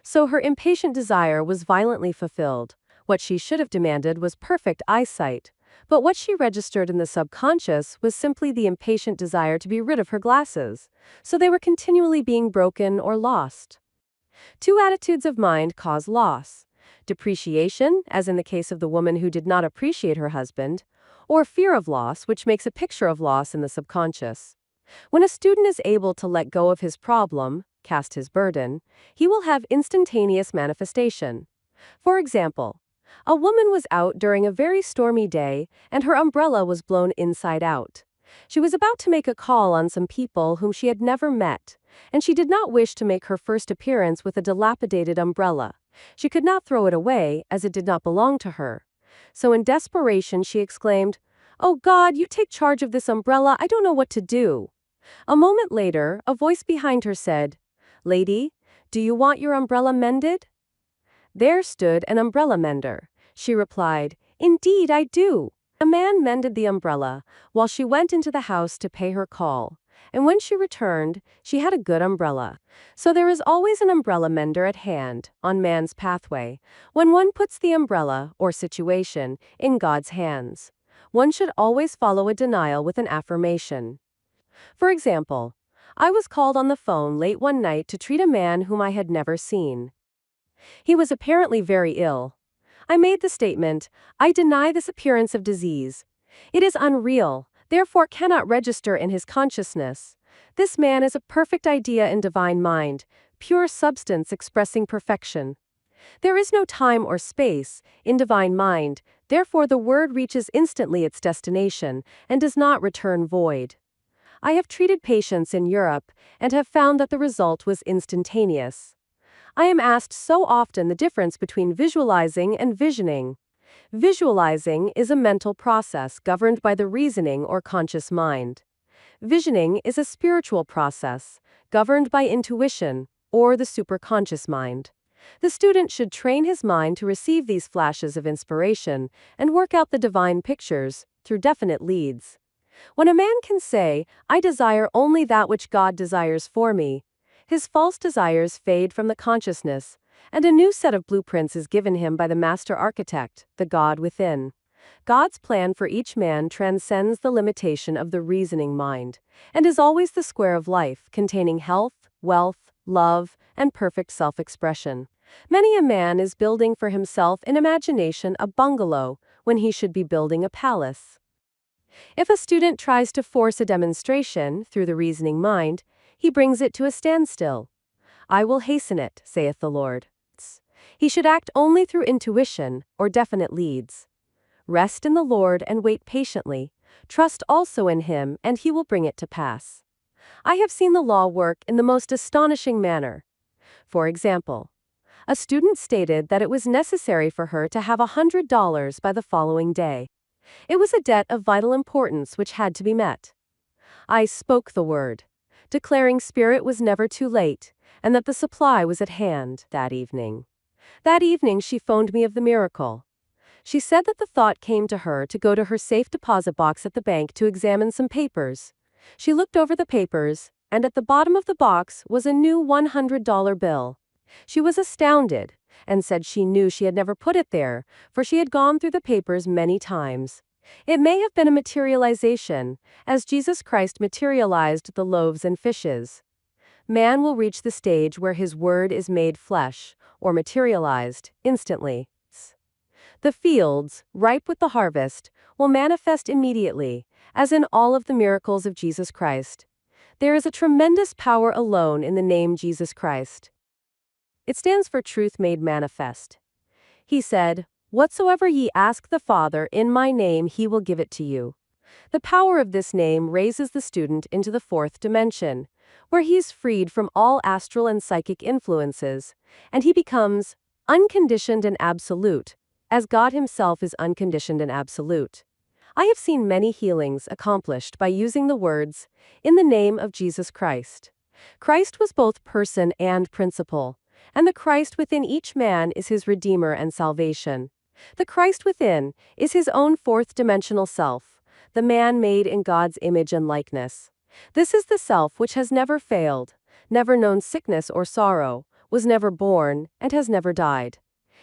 So her impatient desire was violently fulfilled. What she should have demanded was perfect eyesight, but what she registered in the subconscious was simply the impatient desire to be rid of her glasses, so they were continually being broken or lost. Two attitudes of mind cause loss. Depreciation, as in the case of the woman who did not appreciate her husband, or fear of loss, which makes a picture of loss in the subconscious. When a student is able to let go of his problem, cast his burden, he will have instantaneous manifestation. For example, a woman was out during a very stormy day and her umbrella was blown inside out. She was about to make a call on some people whom she had never met, and she did not wish to make her first appearance with a dilapidated umbrella. She could not throw it away, as it did not belong to her. So in desperation she exclaimed, "Oh God, you take charge of this umbrella, I don't know what to do." A moment later, a voice behind her said, "Lady, do you want your umbrella mended?" There stood an umbrella mender. She replied, "Indeed, I do." A man mended the umbrella, while she went into the house to pay her call. And when she returned, she had a good umbrella. So there is always an umbrella mender at hand, on man's pathway, when one puts the umbrella, or situation, in God's hands. One should always follow a denial with an affirmation. For example, I was called on the phone late one night to treat a man whom I had never seen. He was apparently very ill. I made the statement, I deny this appearance of disease. It is unreal, therefore cannot register in his consciousness. This man is a perfect idea in divine mind, pure substance expressing perfection. There is no time or space in divine mind, therefore the word reaches instantly its destination and does not return void. I have treated patients in Europe and have found that the result was instantaneous. I am asked so often the difference between visualizing and visioning. Visualizing is a mental process governed by the reasoning or conscious mind. Visioning is a spiritual process governed by intuition or the superconscious mind. The student should train his mind to receive these flashes of inspiration and work out the divine pictures through definite leads. When a man can say, I desire only that which God desires for me, his false desires fade from the consciousness, and a new set of blueprints is given him by the master architect, the God within. God's plan for each man transcends the limitation of the reasoning mind, and is always the square of life, containing health, wealth, love, and perfect self-expression. Many a man is building for himself in imagination a bungalow when he should be building a palace. If a student tries to force a demonstration through the reasoning mind, he brings it to a standstill. I will hasten it, saith the Lord. He should act only through intuition or definite leads. Rest in the Lord and wait patiently. Trust also in Him, and He will bring it to pass. I have seen the law work in the most astonishing manner. For example, a student stated that it was necessary for her to have $100 by the following day. It was a debt of vital importance which had to be met. I spoke the word, declaring spirit was never too late, and that the supply was at hand that evening. That evening she phoned me of the miracle. She said that the thought came to her to go to her safe deposit box at the bank to examine some papers. She looked over the papers, and at the bottom of the box was a new $100 bill. She was astounded, and said she knew she had never put it there, for she had gone through the papers many times. It may have been a materialization, as Jesus Christ materialized the loaves and fishes. Man will reach the stage where his word is made flesh, or materialized, instantly. The fields, ripe with the harvest, will manifest immediately, as in all of the miracles of Jesus Christ. There is a tremendous power alone in the name Jesus Christ. It stands for truth made manifest. He said, Whatsoever ye ask the Father in my name, He will give it to you. The power of this name raises the student into the fourth dimension, where he is freed from all astral and psychic influences, and he becomes unconditioned and absolute, as God Himself is unconditioned and absolute. I have seen many healings accomplished by using the words, in the name of Jesus Christ. Christ was both person and principle, and the Christ within each man is his Redeemer and salvation. The Christ within is his own fourth-dimensional self, the man made in God's image and likeness. This is the self which has never failed, never known sickness or sorrow, was never born, and has never died.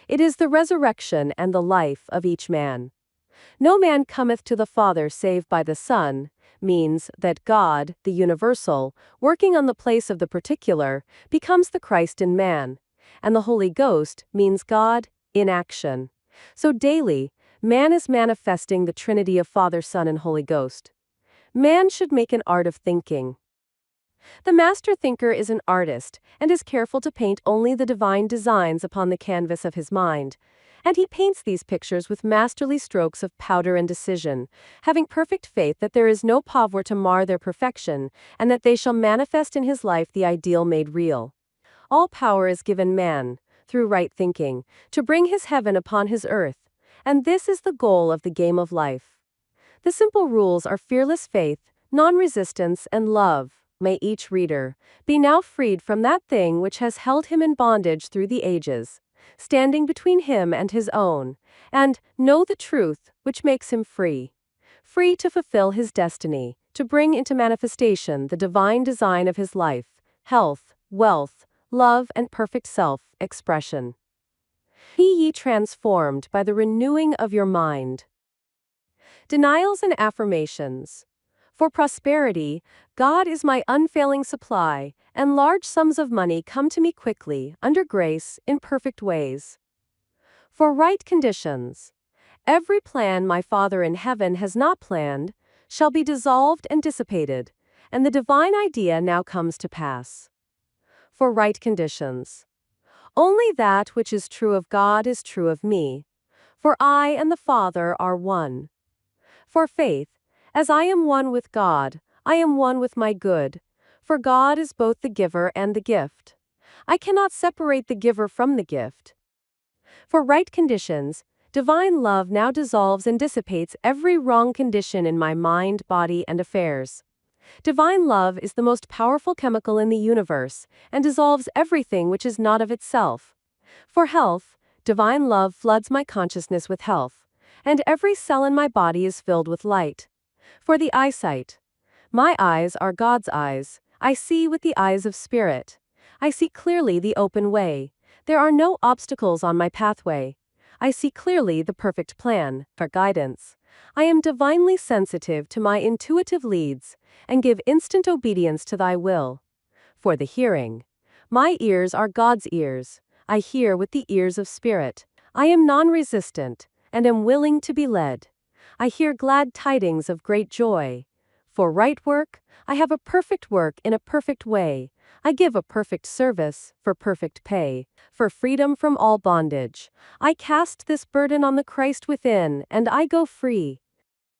It is the resurrection and the life of each man. No man cometh to the Father save by the Son, means that God, the universal, working on the place of the particular, becomes the Christ in man, and the Holy Ghost means God in action. So daily, man is manifesting the Trinity of Father, Son, and Holy Ghost. Man should make an art of thinking. The master thinker is an artist, and is careful to paint only the divine designs upon the canvas of his mind, and he paints these pictures with masterly strokes of powder and decision, having perfect faith that there is no power to mar their perfection, and that they shall manifest in his life the ideal made real. All power is given man, through right thinking, to bring his heaven upon his earth, and this is the goal of the game of life. The simple rules are fearless faith, non-resistance, and love. May each reader be now freed from that thing which has held him in bondage through the ages, standing between him and his own, and know the truth which makes him free. Free to fulfill his destiny, to bring into manifestation the divine design of his life, health, wealth, love, and perfect self-expression. Be ye transformed by the renewing of your mind. Denials and affirmations. For prosperity, God is my unfailing supply, and large sums of money come to me quickly, under grace, in perfect ways. For right conditions, every plan my Father in heaven has not planned shall be dissolved and dissipated, and the divine idea now comes to pass. For right conditions, only that which is true of God is true of me, for I and the Father are one. For faith, as I am one with God, I am one with my good, for God is both the giver and the gift. I cannot separate the giver from the gift. For right conditions, divine love now dissolves and dissipates every wrong condition in my mind, body, and affairs. Divine love is the most powerful chemical in the universe, and dissolves everything which is not of itself. For health, divine love floods my consciousness with health, and every cell in my body is filled with light. For the eyesight, my eyes are God's eyes. I see with the eyes of spirit. I see clearly the open way. There are no obstacles on my pathway. I see clearly the perfect plan, for guidance. I am divinely sensitive to my intuitive leads, and give instant obedience to thy will. For the hearing, my ears are God's ears. I hear with the ears of spirit. I am non-resistant, and am willing to be led. I hear glad tidings of great joy. For right work, I have a perfect work in a perfect way. I give a perfect service, for perfect pay. For freedom from all bondage, I cast this burden on the Christ within, and I go free.